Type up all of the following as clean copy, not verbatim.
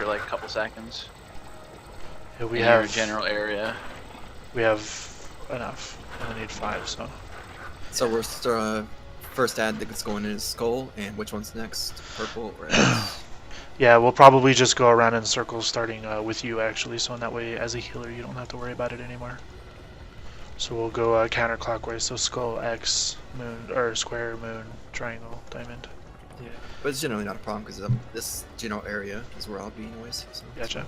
like a couple seconds. Yeah, we in have your general area. We have enough. We only need 5, so. So we're first ad that's going in is skull, and which one's next? Purple or X? Yeah, we'll probably just go around in circles, starting with you actually. So in that way, as a healer, you don't have to worry about it anymore. So we'll go counterclockwise. So skull, X, moon, or square, moon, triangle, diamond. Yeah, but it's generally not a problem because this general area is where I'll be anyways. So Gotcha.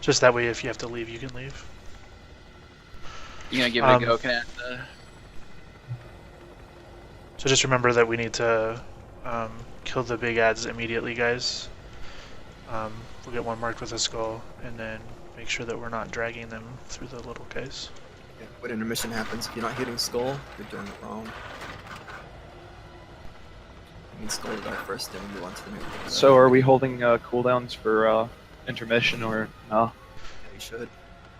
Just that way, if you have to leave, you can leave. You gonna give it a go, Canada? So just remember that we need to kill the big ads immediately, guys. We'll get one marked with a skull, and then make sure that we're not dragging them through the little guys. yeah, when intermission happens, if you're not hitting skull, you're doing it wrong. I mean, skull to die first, then we move on to the new thing. So are we holding cooldowns for intermission or no? Yeah, you should.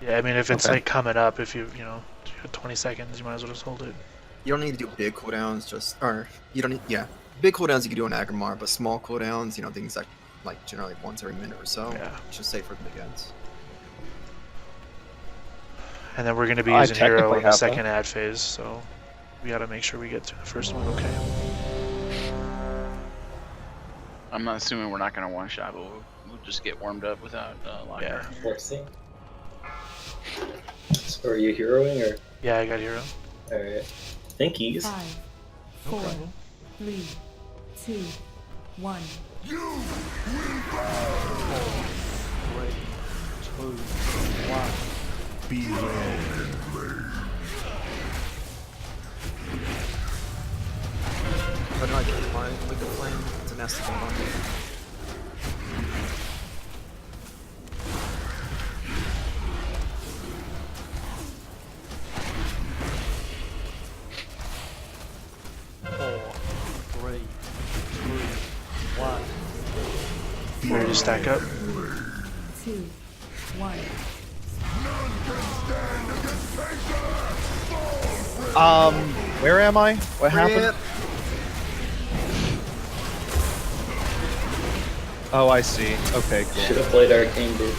Yeah, I mean, if it's Okay. like coming up, if you know, 20 seconds, you might as well just hold it. You don't need to do big cooldowns, you don't need, yeah. Big cooldowns you can do on Agrimar, but small cooldowns, you know, things like generally once every minute or so. Yeah. Just safe for the big ads. And then we're going to be I using hero technically in the have second ad phase, so we got to make sure we get through the first one okay. I'm not assuming we're not gonna one shot, but we'll just get warmed up without locker. Yeah. Forcing. So are you heroing or? Yeah, I got hero. Alright. Thankies. 5, 4, 3, 2, 1. But no, I can't find Wicked Flame. It's a nasty combo. Ready to stack up? 2, 1. Where am I? What happened? Oh, I see. Okay, Should cool. have played Arcane, dude.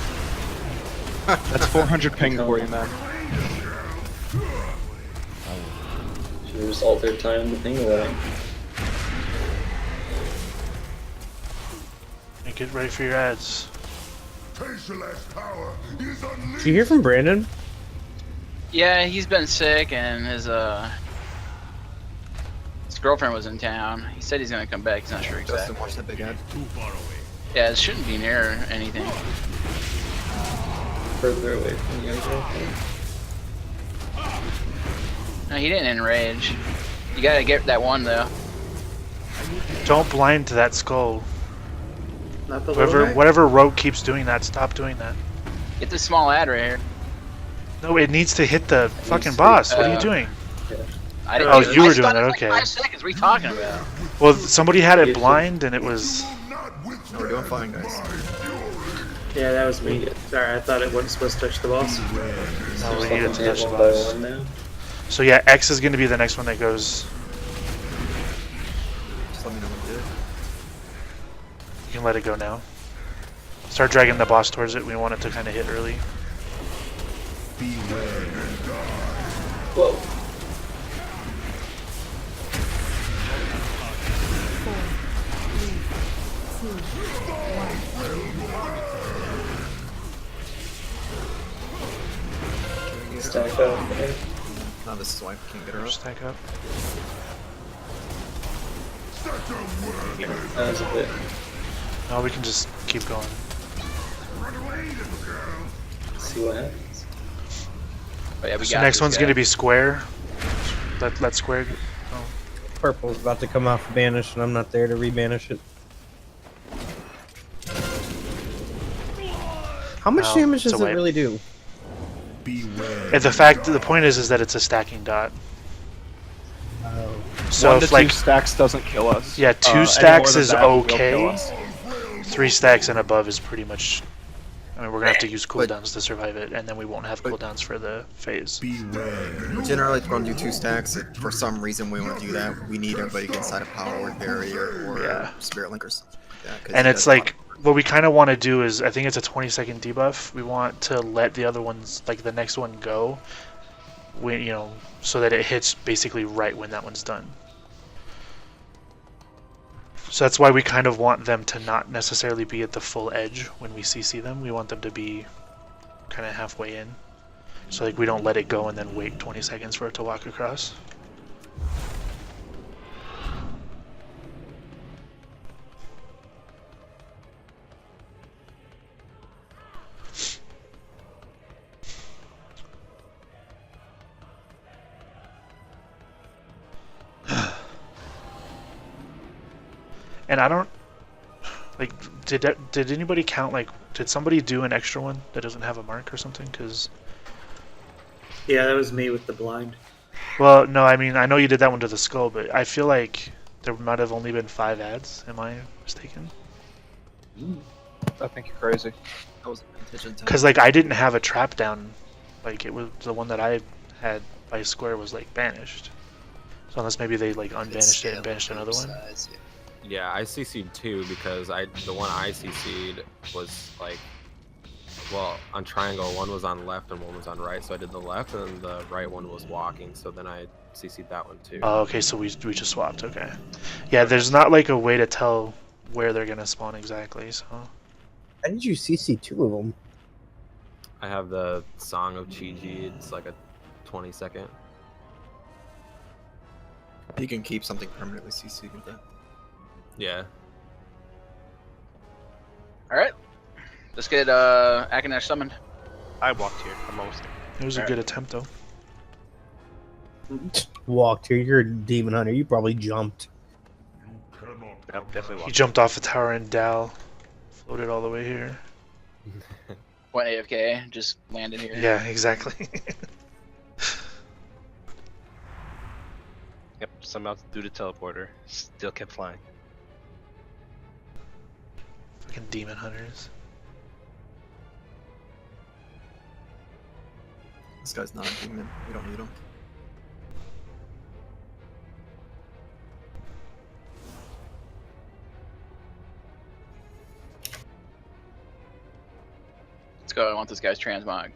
That's 400 ping for you, man. Should have just altered time the thing away. And get ready for your ads. Did you hear from Brandon? Yeah, he's been sick, and his girlfriend was in town. He said he's gonna come back. He's not sure exactly. Justin, watch the big ad. Yeah, it shouldn't be near anything. Further away from you, I think. No, he didn't enrage. You gotta get that one though. Don't blind to that skull. Not the little guy? Whatever rogue keeps doing that, stop doing that. Get the small ad right here. No, it needs to hit the fucking boss. What are you doing? I didn't Oh, do it. you I were doing started it, like okay. 5 seconds. What are you talking about? Well, somebody had it blind, and it was... No, we're doing fine, guys. Yeah, that was me. Sorry, I thought it wasn't supposed to touch the boss. No, we needed to touch the One by boss. one now. So yeah, X is going to be the next one that goes. Just let me know when to do it. You can let it go now. Start dragging the boss towards it. We want it to kind of hit early. Whoa. 4, 3, 2, 1. Stack up there. No, this is why I can't get her up. Stack up. That was a bit. No, we can just keep going. See what happens. But yeah, we So got next this one's guy. going to be square. Let square. Oh. Purple's about to come off banish, and I'm not there to rebanish it. How much No, damage it's does a it wipe. really do? And the point is that it's a stacking dot. So 1 to if 2 like stacks doesn't kill us. yeah, 2 Any stacks more than is that will kill okay. us. 3 stacks and above is pretty much. I mean, we're gonna have to use But- cooldowns to survive it, and then we won't have cooldowns for the phase. Generally, if we're going to do 2 stacks, if for some reason we want to do that, we need everybody to get inside a power word barrier or Yeah. spirit link or something like that. 'cause And it it's does a lot like of work. what we kind of want to do is, I think it's a 20-second debuff. We want to let the other ones, like the next one, go when, so that it hits basically right when that one's done. So that's why we kind of want them to not necessarily be at the full edge when we CC them. We want them to be kind of halfway in. So like we don't let it go and then wait 20 seconds for it to walk across. And I don't like. Did anybody count, like, did somebody do an extra one that doesn't have a mark or something? Because Yeah, that was me with the blind. well, no, I mean I know you did that one to the skull, but I feel like there might have only been 5 ads. Am I mistaken? I think you're crazy. That was a contingent time. Because like I didn't have a trap down. Like it was the one that I had by square was like banished. So unless maybe they like unbanished it and banished another one. Size, yeah. Yeah, I CC'd 2 because the one I CC'd was like, well, on triangle, one was on left and one was on right, so I did the left, and the right one was walking, so then I CC'd that one too. Oh, okay, so we just swapped. Okay, yeah. There's not like a way to tell where they're gonna spawn exactly. So How did you CC 2 of them? I have the Song of Chi-Ji, it's like a 20-second. You can keep something permanently CC'd with that. Yeah. Alright. Let's get Akanesh summoned. I walked here. I'm almost there. it was a good attempt though. Walked here. You're a demon hunter. You probably jumped. Yep, definitely He walked. jumped off the tower and Dal floated all the way here. Went AFK, just landed here. Yeah, exactly. Yep, somehow through the teleporter, still kept flying. Fucking demon hunters. This guy's not a demon. We don't need him. Let's go. I want this guy's transmog.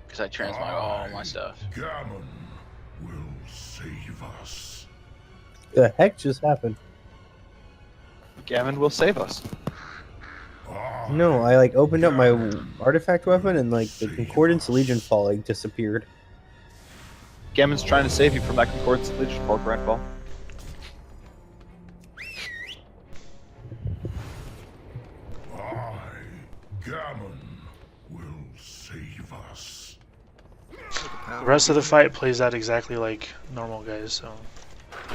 Because I transmog all my stuff. Gammon will save us. The heck just happened? Gammon will save us. No, I like opened up my artifact weapon and like the Concordance Legion Fall like disappeared. Gammon's trying to save you from that Concordance Legion Fall, Grandpa. Gammon will save us. The rest of the fight plays out exactly like normal, guys. So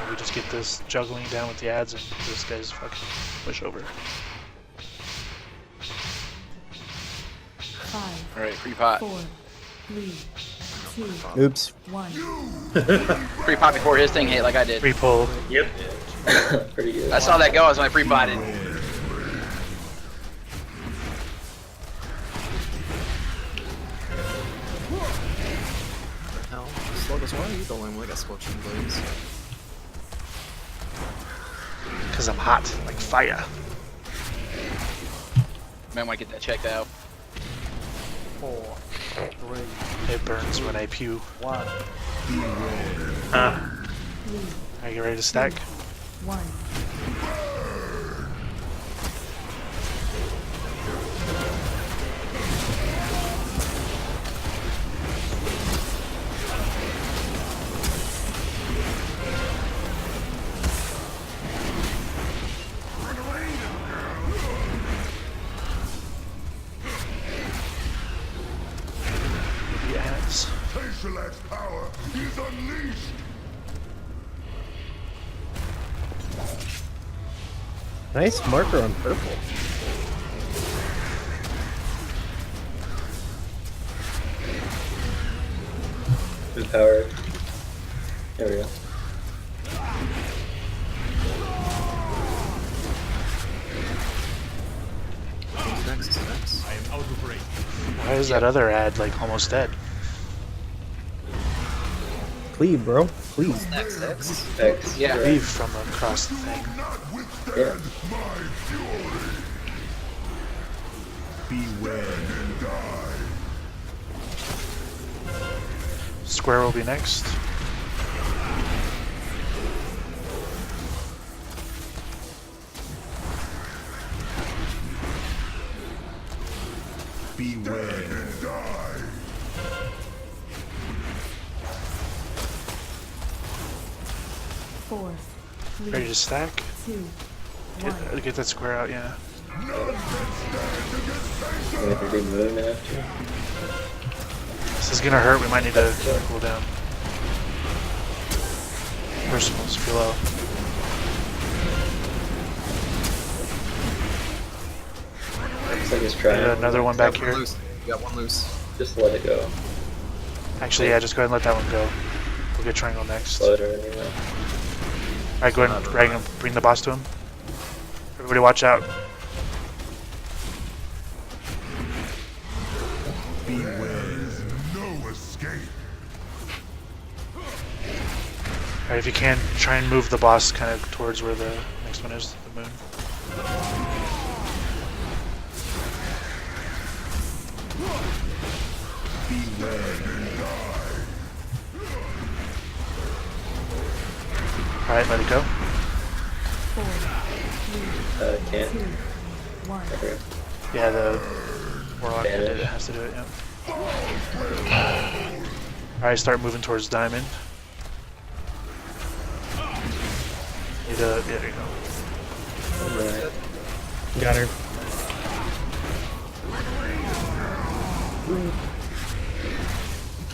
we just get this juggling down with the ads, and this guy's fucking push over. 5, Alright, free pot. 4, 3, 2, Oops. 1. Free pot before his thing hit like I did. Free pull. Yep. Pretty good. I saw that go, I was my free potted. Hell, Sluggus, why are you the one with like a scorching blaze? Because I'm hot, like fire. Man, might get that checked out. 4, 3, It burns when I pew. 1. Are you ready to stack? 1. Yes. Tesselac's power is unleashed. Nice marker on purple. Who's power? There we go. Who's next? Who's next? I am out of range. Why is that other ad like almost dead? Cleave, bro. Please. Next, X. X. Yeah. Leave from across the thing. Yeah. Square will be next. Four, three, Ready to stack? 2, Get that square out, yeah. Maybe do moon after. This is gonna hurt, we might need to cool down. Personals below. Looks like he's trying. Another one back Yeah, here. Loose. You got one loose. Just let it go. Actually, yeah, just go ahead and let that one go. We'll get triangle next. Float her anyway. Alright, go ahead and bring the boss to him. Everybody watch out. No escape. Alright, if you can, try and move the boss kind of towards where the next one is, the moon. Alright, let it go. 4, 3, Can't. 2, 1. Okay. Yeah, the warlock Banish. has to do it, yeah. Alright, start moving towards diamond. There you go. Alright. Got her.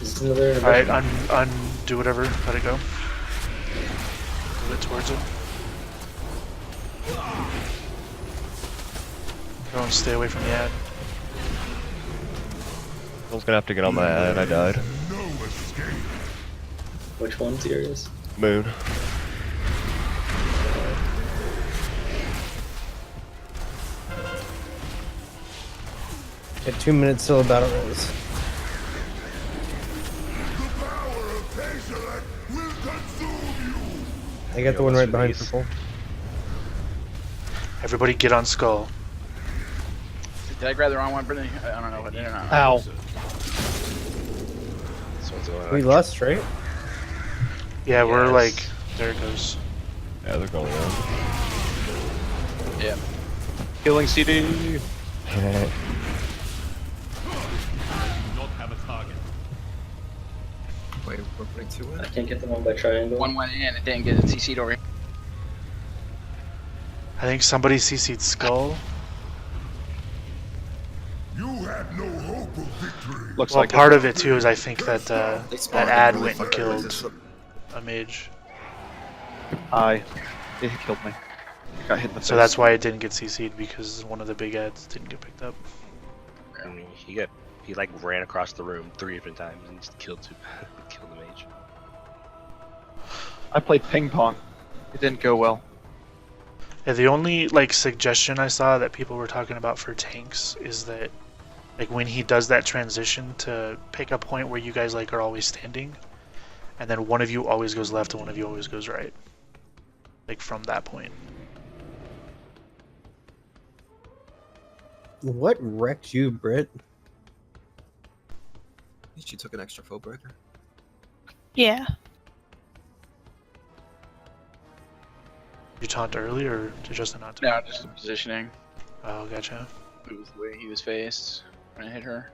Is another Alright, undo whatever, let it go. Move it towards it. Everyone stay away from the ad. I was gonna have to get on my ad, I died. No escape. Which one's yours? Moon. Got 2 minutes till battle rolls. I got the one right behind purple. Everybody get on skull. Did I grab the wrong one, Brittany? I don't know if I did or not. Ow. We lost, right? Yeah, we're Yes. like, there it goes. Yeah, they're going on. Yeah. Killing CD. Not have a target. Wait, we're putting 2 in? I can't get the one by triangle. One went in, it didn't get it CC'd over here. I think somebody CC'd skull. You had no hope of victory. Looks Well, like part of it too is I think that They that spawned ad really went and fucking killed resistant. a mage. It killed me. Got hit in the face. So that's why it didn't get CC'd, because one of the big ads didn't get picked up. I mean, he like ran across the room 3 different times and just killed killed the mage. I played ping pong. It didn't go well. Yeah, the only like suggestion I saw that people were talking about for tanks is that like when he does that transition to pick a point where you guys like are always standing, and then one of you always goes left and one of you always goes right. Like from that point. What wrecked you, Britt? She took an extra foe breaker. Yeah. You taunt early or did Justin not? No, just positioning. Oh, gotcha. It was the way he was faced when I hit her.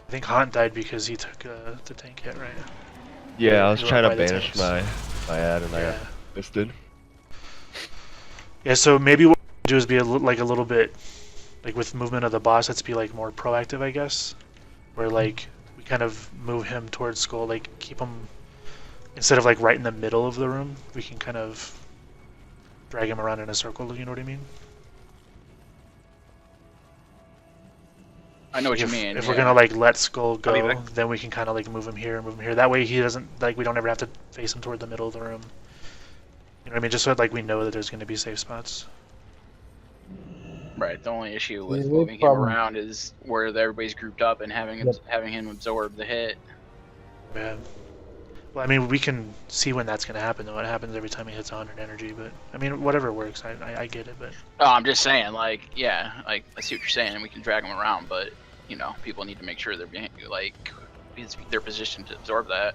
I think Haunt died because he took the tank hit, right? Yeah, I was He went trying to by the banish tanks. my ad and I Yeah. got misted. Yeah, so maybe what we do is be a little bit, like with movement of the boss, let's be like more proactive, I guess. Where like we kind of move him towards skull, like keep him instead of like right in the middle of the room, we can kind of drag him around in a circle. You know what I mean? I know what if, you mean. If yeah. we're gonna like let skull go, I mean, then we can kind of like move him here and move him here. That way he doesn't like we don't ever have to face him toward the middle of the room. You know what I mean? Just so like we know that there's gonna be safe spots. Right. The only issue with Yeah, moving him problem. around is where everybody's grouped up and having him absorb the hit. Yeah. Well, I mean, we can see when that's gonna happen though. It happens every time he hits 100 energy, but I mean, whatever works. I get it, but Oh, I'm just saying, like, yeah, like I see what you're saying, and we can drag them around, but you know, people need to make sure they're being, like, they're positioned to absorb that.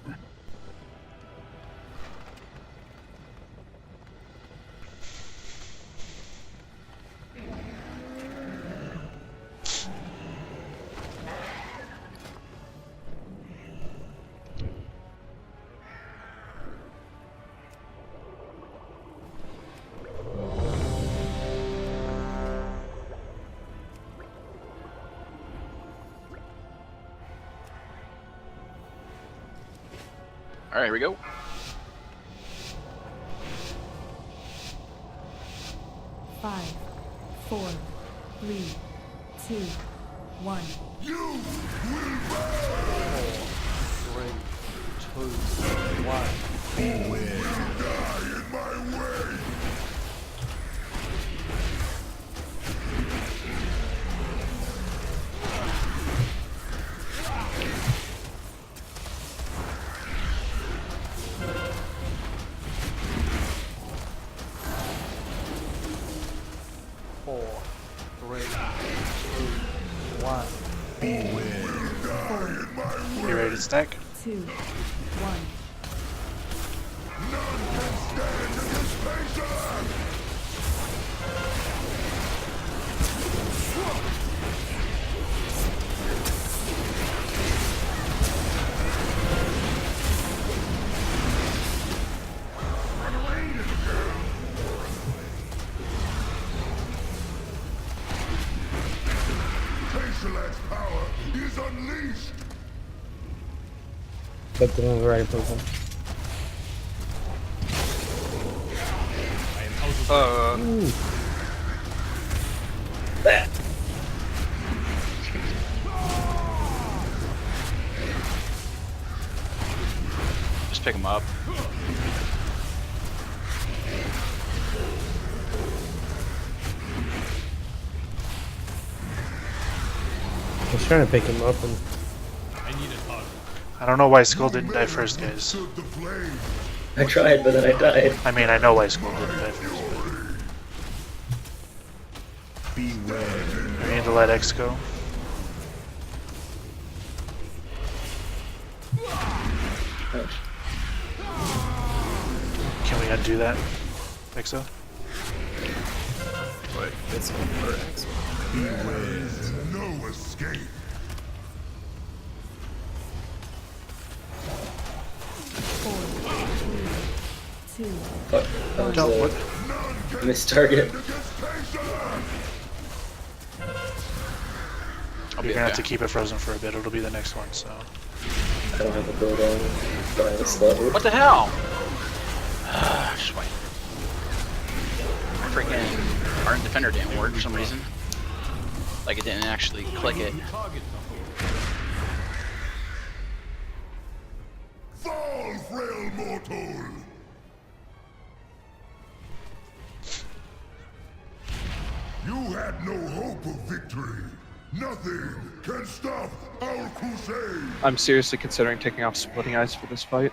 All right, here we go. Five, 4, 3, 2, 1. You will 4, 3, 2, 1. die in my way. Four, 3, 2, 1. you ready to stack? 2, 1. Pestilence power is unleashed. But the right person. Just pick them up. I was trying to pick him up and I don't know why Skull didn't die first, guys. I tried, but then I died. I mean, I know why Skull didn't die first, but we need to let X go. Can we undo that, Exo? What? It's for X. No escape. 4, 3, 2, Fuck. That was Don't, a what? missed target. You're gonna have to keep it frozen for a bit. It'll be the next one, so. I don't have a build on, but I have a slot. What the hell? Just wait. My freaking Ardent Defender didn't work for some reason. Like it didn't actually click it. Fall, frail mortal. You had no hope of victory. Nothing can stop our crusade. I'm seriously considering taking off Splitting Eyes for this fight.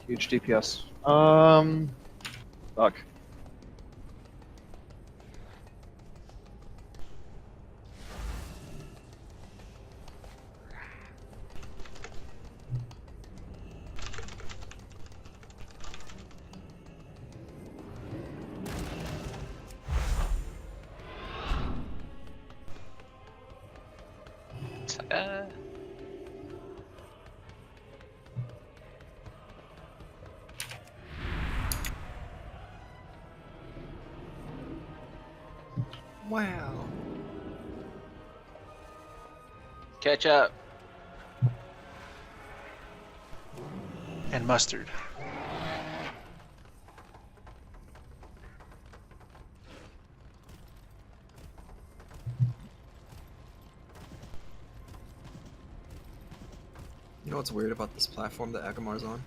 Huge DPS. Fuck. Wow. Catch up. And mustard. You know what's weird about this platform that Agamar's on?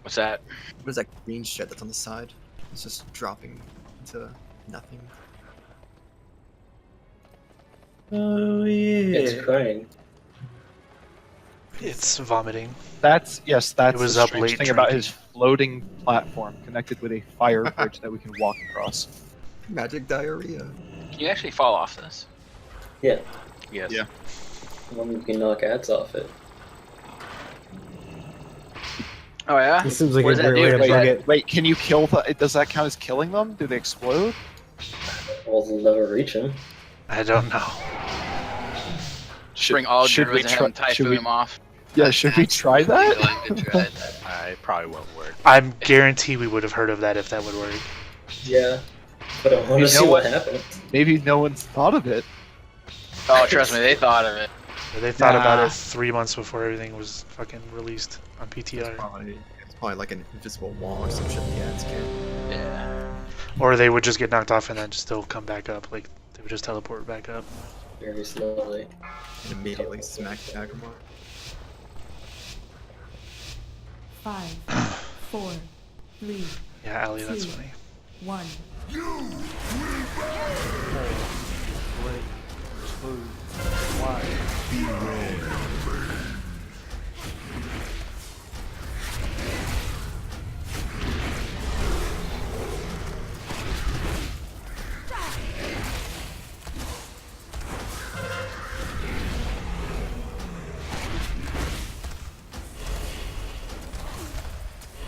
What's that? What is that green shit that's on the side? It's just dropping into nothing. Oh yeah. It's crying. It's vomiting. That's It the was up strange late thing about drinking. his floating platform connected with a fire bridge that we can walk across. Magic diarrhea. Can you actually fall off this? Yeah. Yes. Yeah. One you can knock ads off it. Oh yeah. This seems like What a does that great way do? to bug it. Wait, can you kill the? Does that count as killing them? Do they explode? Well, they'll never reach him. I don't know. Bring all should we druids and have them should typhoon we- him off. Yeah, should we try that? I probably won't work. I'm guarantee we would have heard of that if that would work. Yeah. But I want You to see know what what? happens. Maybe no one's thought of it. Oh, trust me, they thought of it. They thought about Nah. it 3 months before everything was fucking released on PTR. It's probably like an invisible wall or some shit the ads can. Yeah. Or they would just get knocked off and then still come back up. Like, they would just teleport back up. Very slowly. And immediately smack the Agrimar. 5, 4, 3, Yeah, Ali, that's 2, funny. 1.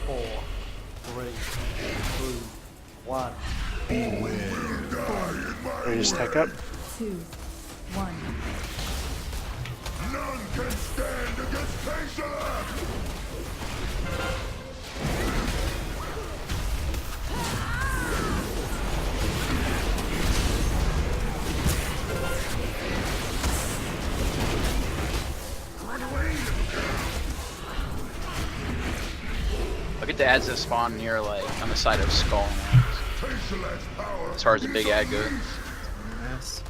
4, 3, 2, 1. Four, 3, 2, 1. Ready to stack up? 2, 1. None can stand against Pestilence! Look at the ads that spawn near, like, on the side of Skull. As far as the big ad goes. Yes.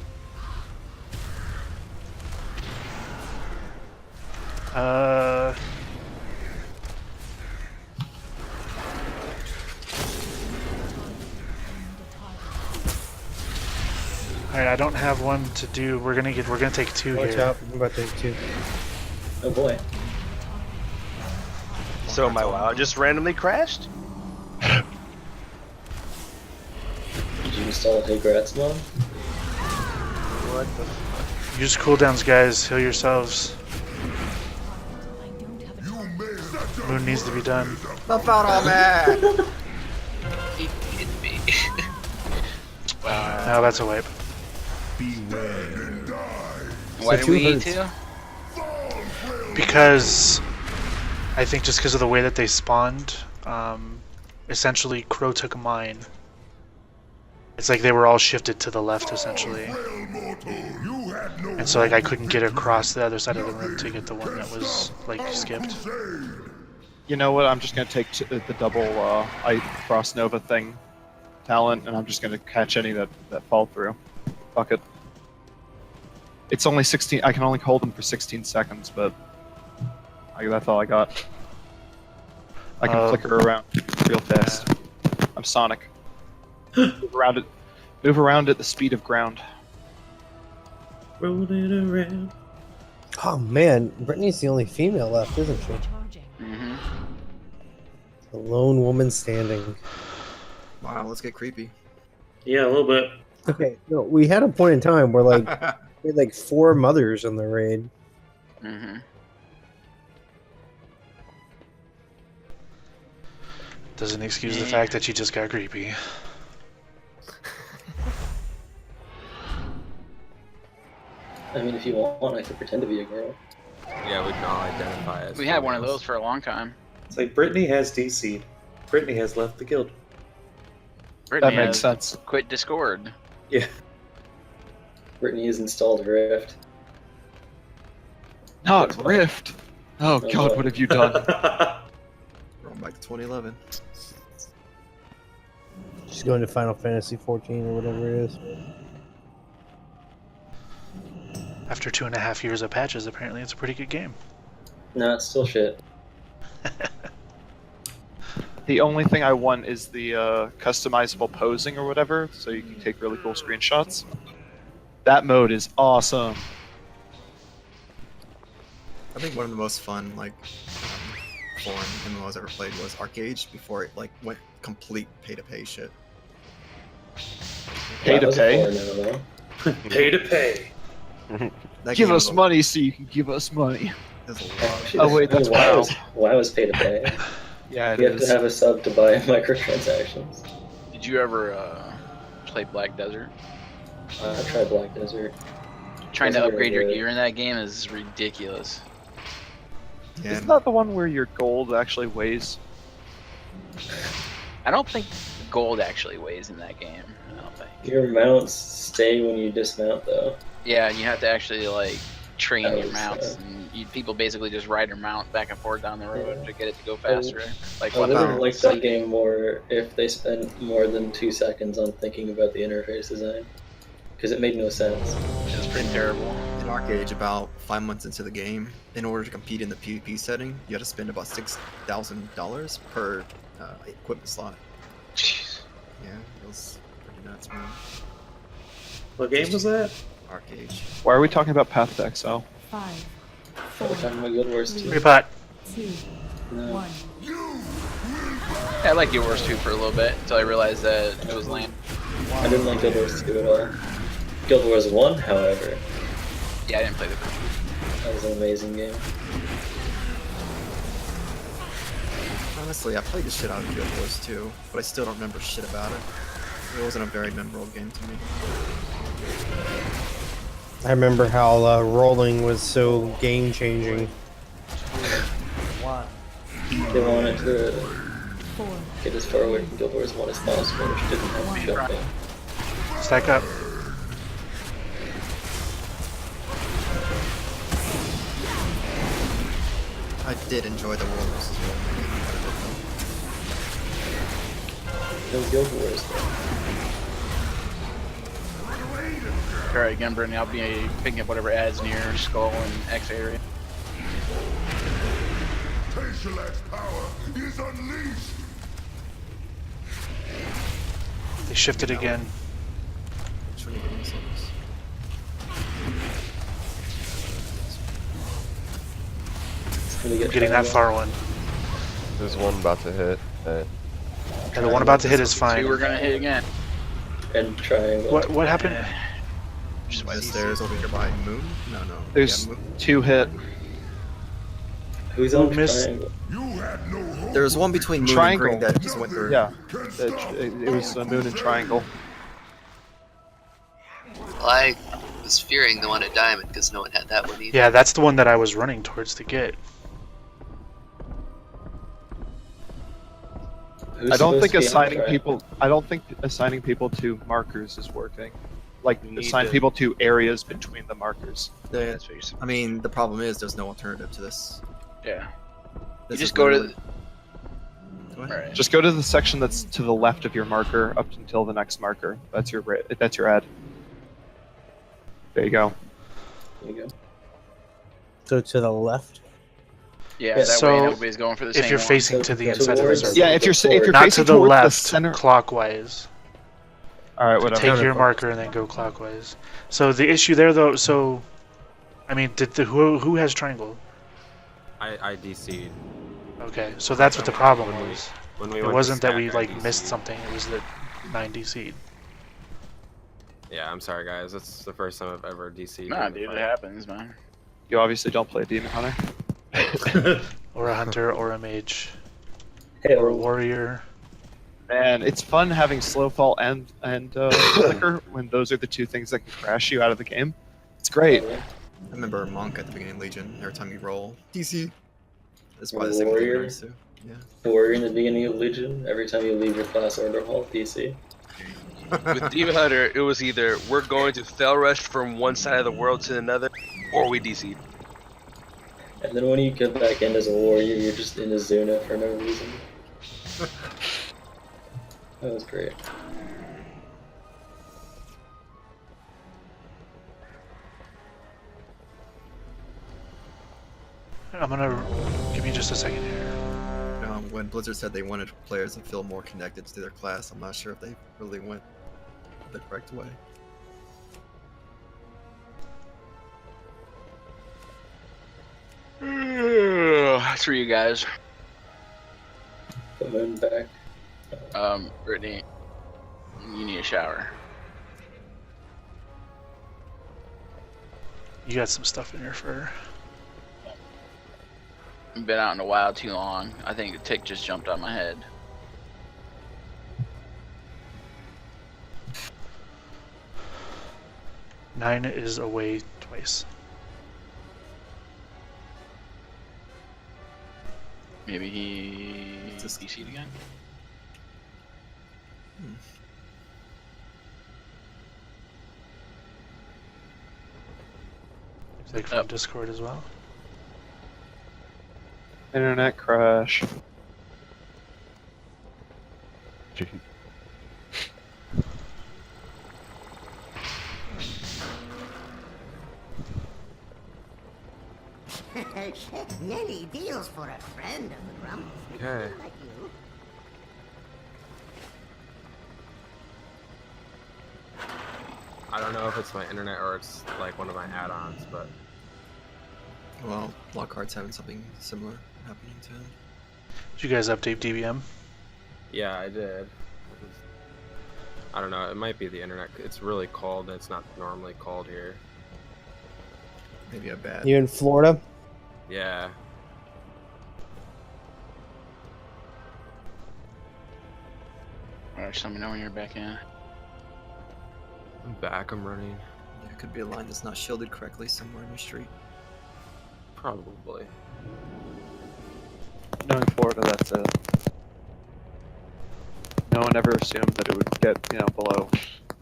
Alright, I don't have one to do. We're gonna take 2 Watch here. out, I'm about to take 2. Oh boy. So my WoW just randomly crashed? Did you install Hey Grats mod? What the fuck? Use cooldowns, guys. Heal yourselves. Moon needs to be done. Stuff out on that! He hit me. No, that's a wipe. Why So did 2 we need hurts. to? Because I think just because of the way that they spawned, essentially Crow took mine. It's like they were all shifted to the left, essentially. And so like I couldn't get across the other side of the room to get the one that was like skipped. You know what? I'm just gonna take the double Frost Nova thing talent, and I'm just gonna catch any that fall through. Fuck it. It's only 16. I can only hold them for 16 seconds, but that's all I got. I can flicker around real fast. I'm Sonic. Move around at the speed of ground. Rolling around. Oh man, Brittany's the only female left, isn't she? Mm-hmm. The lone woman standing. Wow, let's get creepy. Yeah, a little bit. Okay, no, we had a point in time where like we had like 4 mothers in the raid. Mm-hmm. Doesn't excuse the fact that you just got creepy. I mean, if you want, I could pretend to be a girl. Yeah, we can all identify as. We had one of females. those for a long time. It's like Brittany has DC'd. Brittany has left the guild. Brittany makes has sense. Quit Discord. Yeah. Brittany has installed Rift. Not Rift. Oh God, what have you done? Going back to 2011. She's going to Final Fantasy 14 or whatever it is. After 2.5 years of patches, apparently it's a pretty good game. Nah, it's still shit. The only thing I want is the customizable posing or whatever, so you can take really cool screenshots. That mode is awesome. I think one of the most fun foreign MMOs I ever played was Arcade before it went complete pay-to-pay shit. Pay to pay? Pay to pay. Give us money so you can give us money. Actually, Oh wait, that's WoW. WoW is pay to pay. Yeah, it You have is. to have a sub to buy microtransactions. Did you ever play Black Desert? I tried Black Desert. Trying to Wasn't upgrade very your good. gear in that game is ridiculous. Isn't that the one where your gold actually weighs? I don't think gold actually weighs in that game. I don't think. Your mounts stay when you dismount, though. Yeah, and you have to actually train That your was, mounts. And people basically just ride their mount back and forth down the road to get it to go faster. Like I what? would have liked that game more if they spent more than 2 seconds on thinking about the interface design, because it made no sense. It was pretty terrible. In Arcade, about 5 months into the game, in order to compete in the PvP setting, you had to spend about $6,000 per equipment slot. Jeez. Yeah, it was pretty nuts, man. What game was that? Arcade. Why are we talking about Path to Exile? 5, We're 4, talking about Guild Wars 2. Repot. 2, No. 1. Yeah, I liked Guild Wars 2 for a little bit until I realized that it was lame. I didn't like Guild Wars 2 at all. Guild Wars 1, however, Yeah, I didn't play the first one. that was an amazing game. Honestly, I played the shit out of Guild Wars 2, but I still don't remember shit about it. It wasn't a very memorable game to me. I remember how rolling was so game changing. 1. They wanted to 4, get as far away from Guild Wars 1 as possible, which didn't have to shut down. Stack up. I did enjoy the World vs. World game. No Guild Wars, though. Alright, again, Brittany, I'll be picking up whatever ads near Skull and X area. Tashalak's power is unleashed. They shifted again. Which one are you getting missiles? It's gonna get I'm getting that triangle. far one. There's one about to hit. And the one about to hit is fine. Two, we're gonna hit again. And triangle. What happened? Just by the stairs over here by Moon? No. There's Yeah, Moon. 2 hit. Who's Who on missed- triangle? You had no hope. There was one between Moon Triangle. and Green that just went through. Yeah, it was Moon and Triangle. Well, I was fearing the one at Diamond because no one had that one either. Yeah, that's the one that I was running towards to get. Who's I don't supposed think to be on assigning triangle? people. I don't think assigning people to markers is working. Like You need assign to- people to areas between the markers. That's what you're saying. I mean, the problem is there's no alternative to this. Yeah. This You just is go to literally- Go ahead. Alright. Just go to the section that's to the left of your marker up until the next marker. That's your ad. There you go. There you go. So to the left. Yeah, that So, way nobody's going for the same If you're one. facing to the inside of the Towards- circle. Yeah, if you're Not facing to the towards left, the center. clockwise. All right, whatever. Take your marker and then go clockwise. So the issue there, though, I mean, who has triangle? I DC'd. Okay, so that's what the problem was. When we It went to wasn't that we stack, I like missed DC'd. something. It was that 9 DC'd. Yeah, I'm sorry guys. That's the first time I've ever DC'd. Nah, in the dude, fight. it happens, man. You obviously don't play Demon Hunter. Or a hunter, or a mage, Hey, or a warrior. And it's fun having slow fall and flicker when those are the two things that can crash you out of the game. It's great. I remember Monk at the beginning of Legion. Every time you roll DC, that's Or why the same thing warrior. runs too. Yeah. Warrior in the beginning of Legion, every time you leave your class order hall, DC. With Demon Hunter, it was either we're going to fell rush from one side of the world to another, or we DC'd. And then when you get back in as a warrior, you're just in a Zuna for no reason. That was great. I'm gonna give me just a second here. When Blizzard said they wanted players to feel more connected to their class, I'm not sure if they really went the correct way. for you guys. The moon back. Brittany, you need a shower. You got some stuff in your fur. I've been out in the wild too long. I think the tick just jumped on my head. Nine is away twice. Maybe he DC'd again. Looks like from Discord as well. Internet crash. Many deals for a friend of the Grumble. Okay. Like you. I don't know if it's my internet or it's like one of my add-ons, but Well, Lockhart's having something similar happening to him. Did you guys update DBM? yeah, I did. I don't know. It might be the internet. It's really cold, and it's not normally cold here. Maybe a bad. You in Florida? Yeah. Alright, just let me know when you're back in. I'm back. I'm running. Yeah, it could be a line that's not shielded correctly somewhere in your street. Probably. Knowing Florida, that's it. No one ever assumed that it would get, below,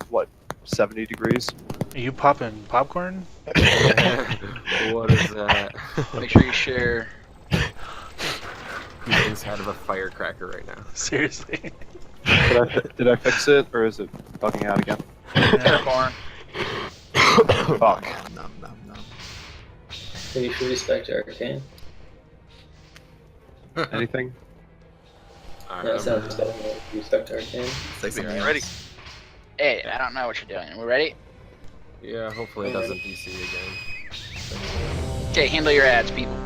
what, 70 degrees? Are you popping popcorn? What is that? Make sure you share. The inside of a firecracker right now. Seriously. Did I fix it, or is it bugging out again? Terraform. Fuck. Nom, nom, nom. Maybe you should respect Arcane. Anything? That sounds better. Respect Arcane. Say something Ready? else. Hey, I don't know what you're doing. We ready? Yeah, hopefully it doesn't DC again. Okay, handle your ads, people.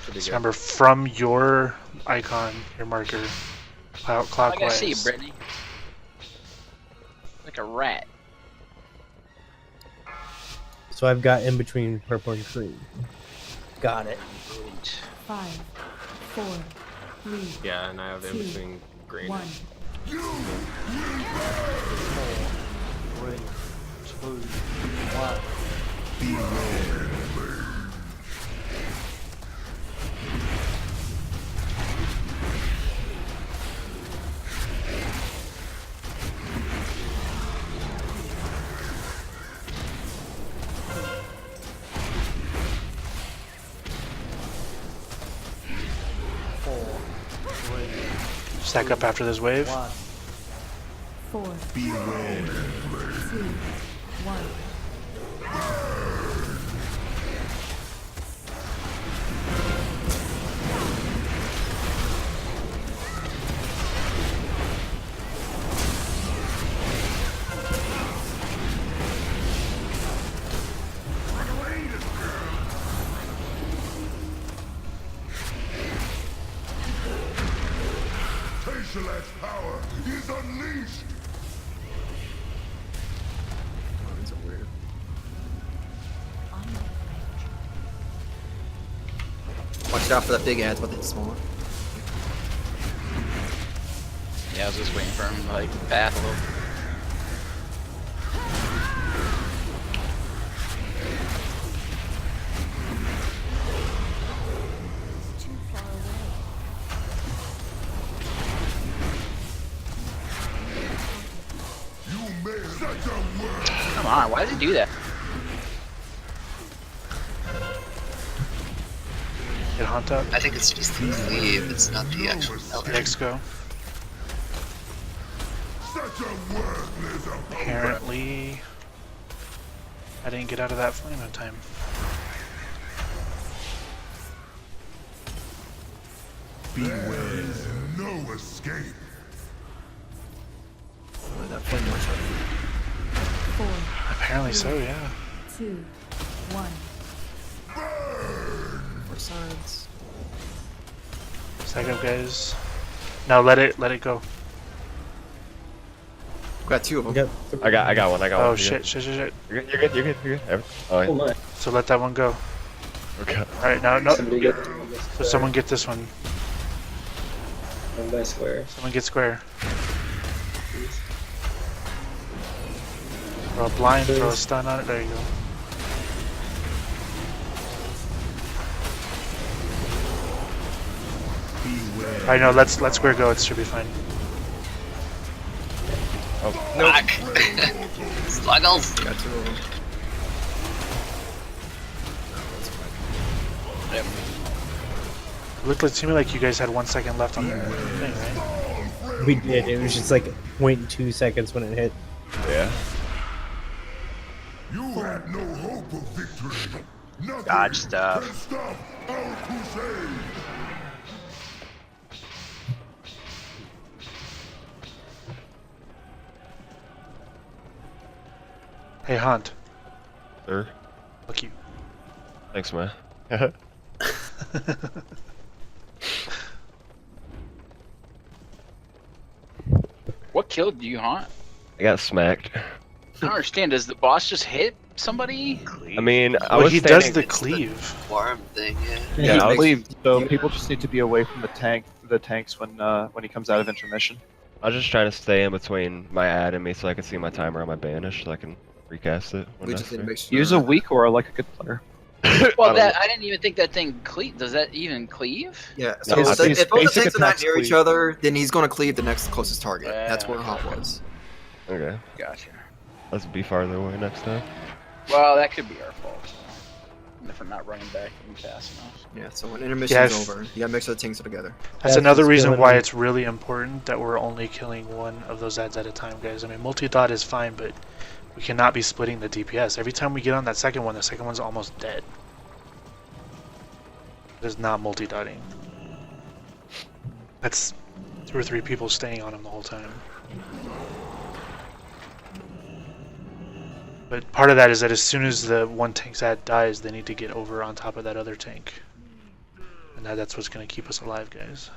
Should be Just good. remember, from your icon, your marker, I clockwise. gotta see you, Brittany. Like a rat. So I've got in between purple and green. Got it. 5, 4, 3, Yeah, and I have in 2, between green. 1. 4, 3, 2, 1. Stack up after this wave. 4, 3, 2, 1. Tashalat's power is unleashed! Lines are weird. Watch out for that big ads, but it's smaller. Yeah, I was just waiting for him to like path a little. Come on, why does he do that? Get Hunt up. I think it's just the cleave, it's not the actual element. Next go. Apparently, I didn't get out of that flame in time. Beware. No escape. That flame much 4, Apparently so, yeah. 2, 1. more sides. Stack up, guys. Now let it go. Got 2 of them. I got one. Oh one. shit. You're good. Oh, yeah. Oh my. So let that one go. Okay. Alright, now no. Somebody get So someone get this one. one by square. Someone get square. Throw a blind, throw a stun on it. There you go. Alright, no, let square go. It should be fine. Oh, Back. Sluggles. Got 2 of them. It looked like to me like you guys had 1 second left on the thing, right? We did. It was just like 0.2 seconds when it hit. yeah. You had no hope of victory. Nothing Dodge stuff. can stop our crusade. Hey, Hunt. Sir. Fuck you. Thanks, man. What killed you, Haunt? I got smacked. I don't understand. Does the boss just hit somebody? I mean, I Well, was he does standing- the It's cleave. Worm thing, yeah. Yeah, I I was- believe so. People just need to be away from the tanks when he comes out of intermission. I was just trying to stay in between my ad and me so I can see my timer on my banish so I can recast it. when We just need to necessary. make sure. Use a weak aura like a good player. Well, I don't I didn't even think that thing cleave. Does that even cleave? Yeah, No, so it's- if both the basic tanks are not attacks near each cleave. other, then he's going to cleave the next closest target. That's where Haunt was. Okay. Gotcha. Let's be farther away next time. Well, that could be our fault. If we're not running back fast enough. Yeah, so when intermission Yes. is over, you gotta make sure the tanks are together. That's That's another what's reason going why on. it's really important that we're only killing one of those ads at a time, guys. I mean, multi-dot is fine, but we cannot be splitting the DPS. Every time we get on that second one, the second one's almost dead. It is not multi-dotting. That's 2 or 3 people staying on him the whole time. But part of that is that as soon as the one tank's ad dies, they need to get over on top of that other tank. And that's what's going to keep us alive, guys.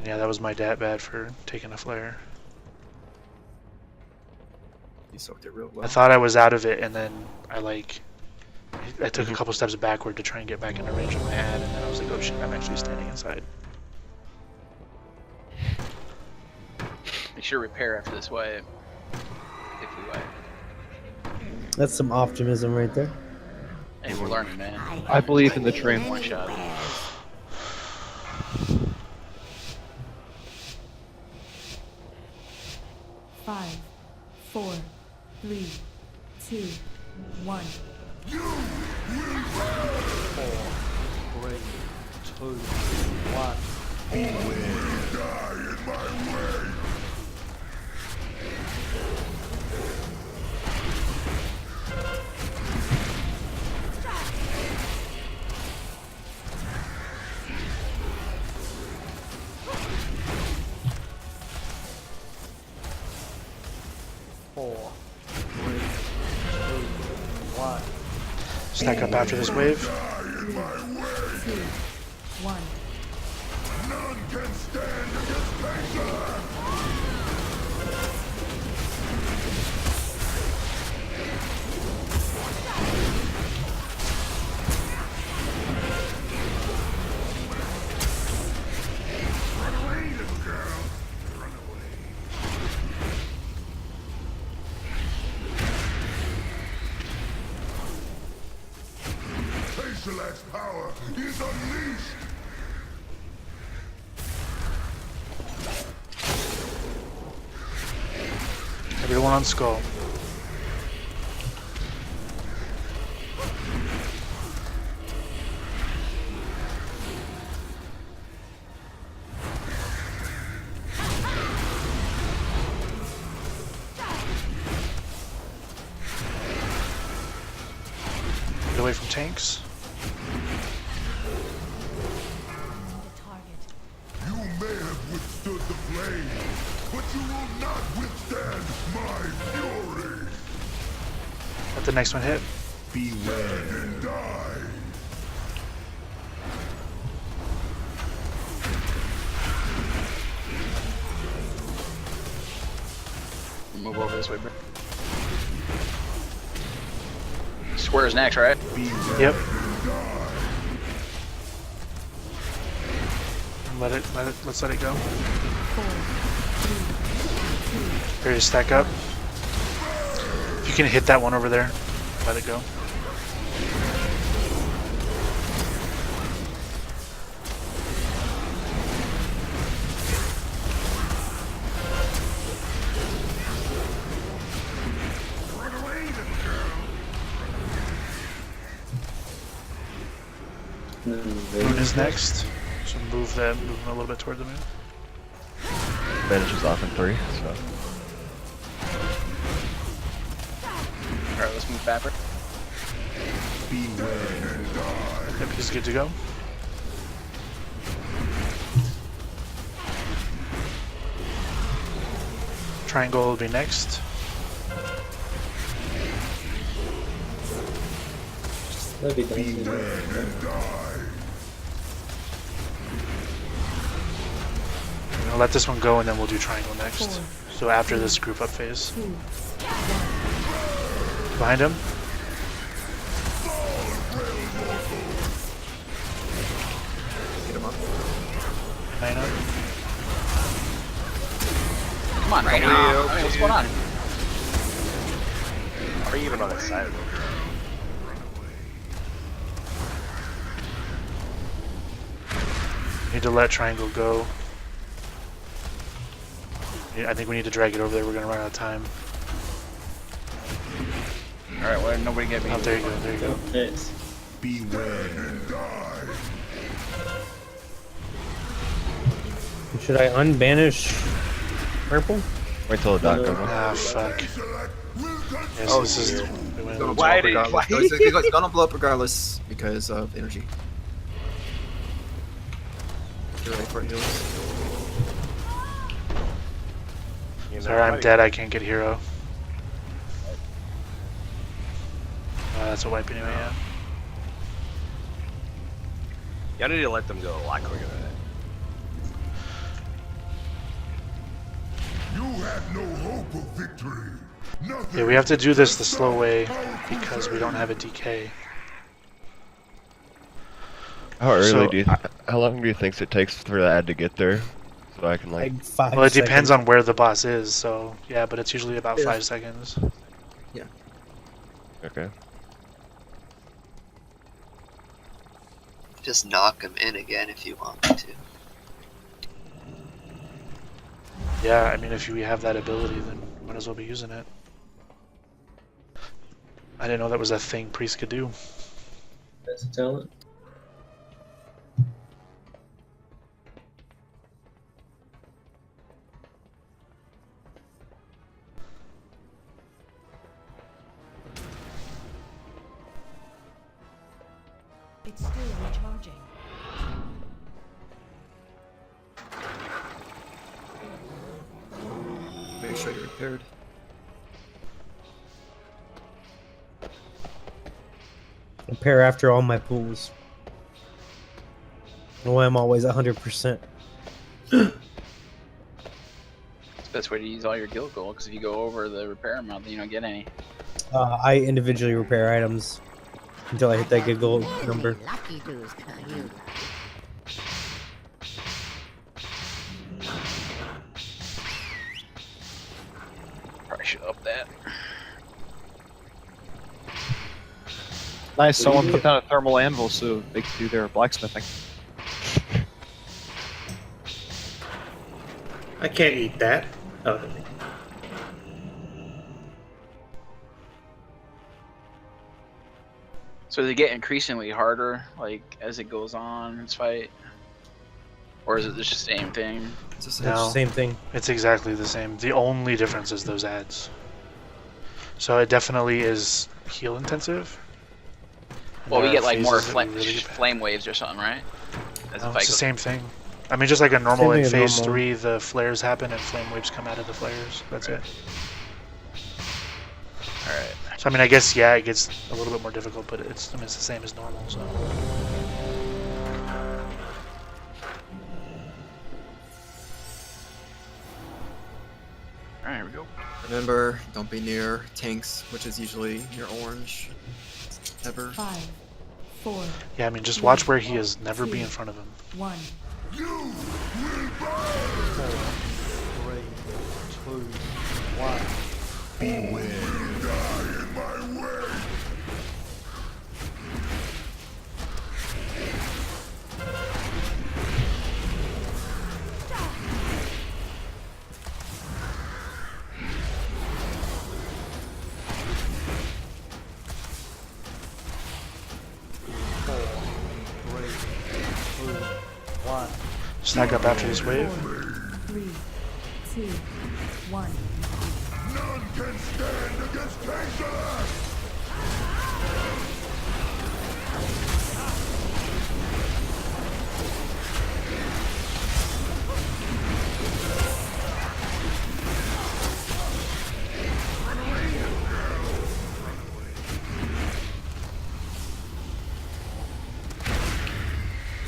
Yeah, that was my dad bad for taking a flare. You soaked it real well. I thought I was out of it, and then I took a couple steps backward to try and get back into range of my ad, and then I was like, oh shit, I'm actually standing inside. Make sure to repair after this wipe. If we wipe. That's some optimism right there. Hey, we're learning, man. I believe in the train. One shot. Five, 4, 3, 2, 1. Die in my way. Stack up after this wave. Die in my way. 2, 1. None can stand against Vector. Run away, little girl. Run away. Facial's power is unleashed. Everyone on skull. Get away from tanks. You may have withstood the flame, but you will not withstand my fury. Let the next one hit. Beware and die. Move over this way, bro. Square's next, right? Yep. Let's let it go. Here, you stack up. If you can hit that one over there, let it go. Moon is next. So move them a little bit toward the moon. Advantage is off in 3, so. Alright, let's move backward. Beware and die. Yep, he's good to go. Triangle will be next. That'd be nice. Beware and die. I'll let this one go and then we'll do triangle next. So after this group up phase. Behind him. Get him up. Line up. Come on, Right come on. on. What's going on? Are you even on the side of it? Need to let triangle go. Yeah, I think we need to drag it over there. We're gonna run out of time. Alright, well, nobody get me. Oh, there you go. There you go. Nice. Beware and die. Should I unbanish purple? Wait till the dot goes on. Ah, fuck. Yes, Oh, this is. We went Gonna blow Why up did- regardless. why- No, it's gonna blow up regardless because of energy. Get ready for it, heals. You know, Sorry, I'm dead. I can't get hero. That's a wipe anyway, yeah. Y'all need to let them go a lot quicker than that. You have no hope of victory. Nothing. Yeah, we have to do this the slow way because we don't have a DK. How early So, do you? How long do you think it takes for the ad to get there? So I can like. Like 5 Well, it depends seconds. on where the boss is, so yeah, but it's usually about 5 seconds. Okay. Just knock him in again if you want me to. Yeah, I mean, if we have that ability, then we might as well be using it. I didn't know that was a thing priest could do. That's a talent. It's still recharging. Make sure you're repaired. Repair after all my pools. No, I'm always 100%. It's the best way to use all your guild gold, because if you go over the repair amount, then you don't get any. I individually repair items until I hit that good gold number. Lucky dudes call you. Probably should up that. Nice, someone put down a thermal anvil so they can do their blacksmithing. I can't eat that. Oh. So they get increasingly harder, like, as it goes on in this fight? Or is it just the same thing? It's the same. No, Same thing. it's exactly the same. The only difference is those ads. So it definitely is heal intensive. Well, we There get are like more phases that we really get flame waves or something, right? As No, the fight it's the goes- same thing. I mean, just like a normal Same in thing as phase normal. 3, the flares happen and flame waves come out of the flares. That's it. Alright. So I mean, I guess yeah, it gets a little bit more difficult, but it's the same as normal. So. Alright, here we go. Remember, don't be near tanks, which is usually near orange. Ever. 5, 4. Yeah, I mean, just watch where he is. Never be in front of him. 1. You will burn! 4, 3, 2, 1. Beware. Die in my way! Stack up after this wave. 3, 2, 1. None can stand against Tangelus!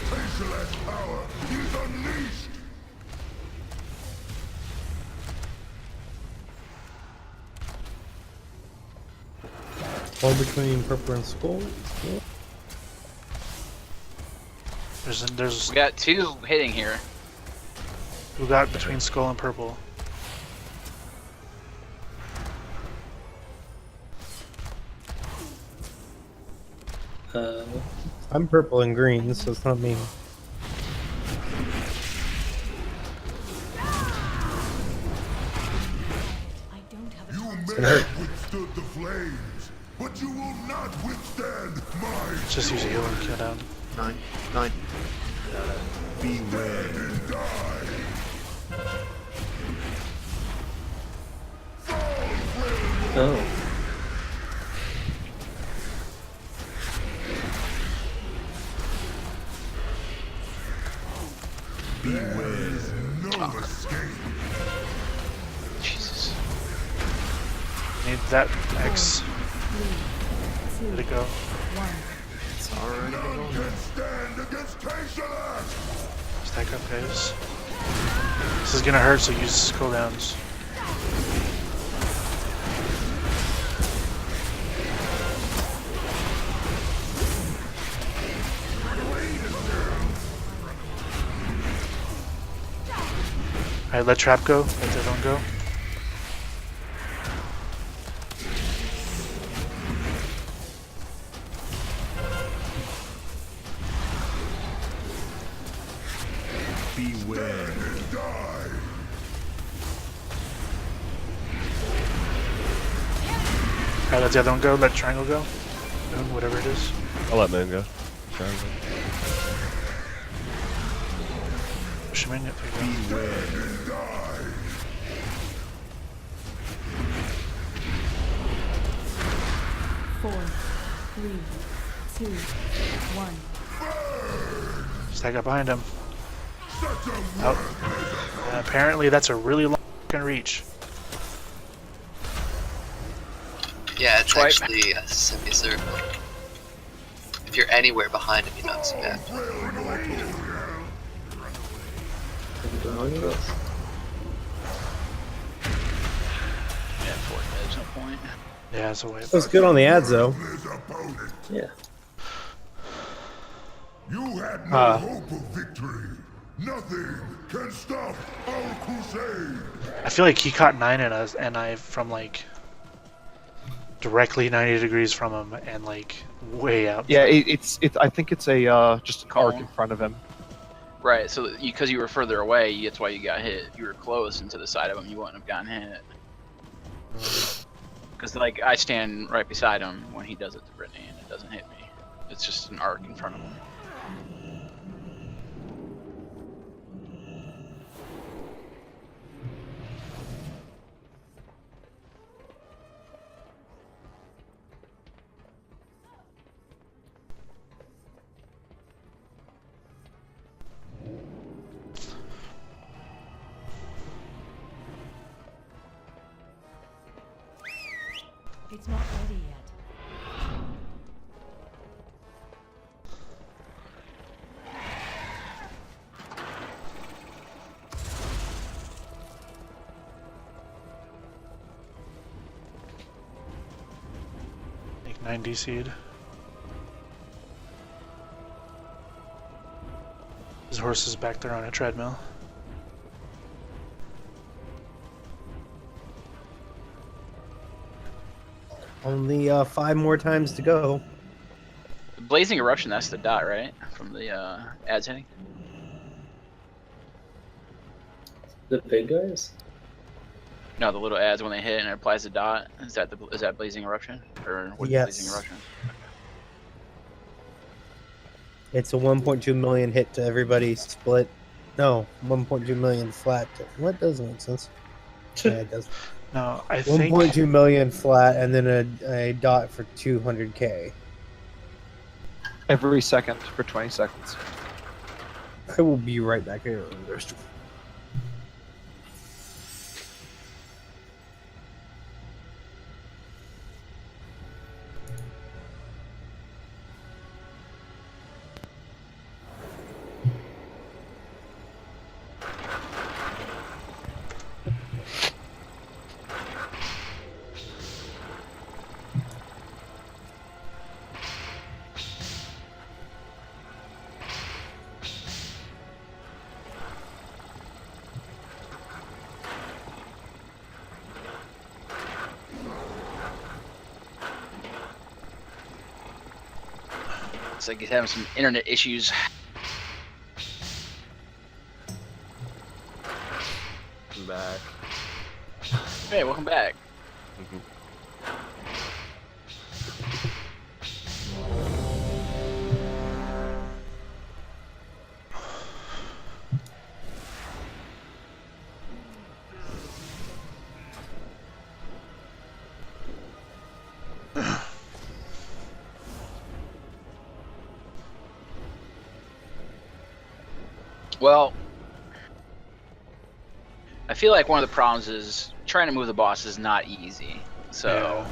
Tangelus power is unleashed! One between purple and skull. There's. We got 2 hitting here. Who got between skull and purple? I'm purple and green, so it's not me. You may have withstood the flames, but you will not withstand mine. Just use a healing kill down. 9. 9. Beware and die. Oh. Beware, no escape. Jesus. Need that X. 3, 2, Let it go. 1. It's already None going. can stand against Tangelus! Stack up, guys. This is gonna hurt, so use cooldowns. Alright, let trap go. Let everyone go. Beware and die. Alright, let the other one go. Let triangle go. Moon, whatever it is. I'll let Moon go. Push him in. Yep, there you go. Beware and die. Four, 3, 2, 1. Stack up behind him. Oh. Apparently that's a really long fucking reach. Yeah, it's Swipe. actually a semicircle. If you're anywhere behind him, you don't see that. Yeah, 4 heads, no point. Yeah, it's a wave. That's good on the ads, though. Yeah. You had no hope of victory. Nothing can stop our crusade. I feel like he caught 9 in us, and I from like directly 90 degrees from him, and like way out. Yeah, it's I think it's a just an arc in front of him. Right, so because you were further away, that's why you got hit. If you were close and to the side of him, you wouldn't have gotten hit. Because like I stand right beside him when he does it to Brittany, and it doesn't hit me. It's just an arc in front of him. It's not ready yet. Make 90 seed. His horse is back there on a treadmill. Only 5 more times to go. Blazing Eruption, that's the dot, right? From the ads hitting? The big guys? No, the little ads when they hit and it applies the dot. Is that Blazing Eruption? Or what is Yes. Blazing Eruption? It's a 1.2 million hit to everybody split. No, 1.2 million flat. What doesn't make sense? Yeah, it does. No, I think 1.2 million flat, and then a dot for 200k. Every second for 20 seconds. I will be right back here. It's like he's having some internet issues. I'm back. Hey, welcome back. Well, I feel like one of the problems is trying to move the boss is not easy. So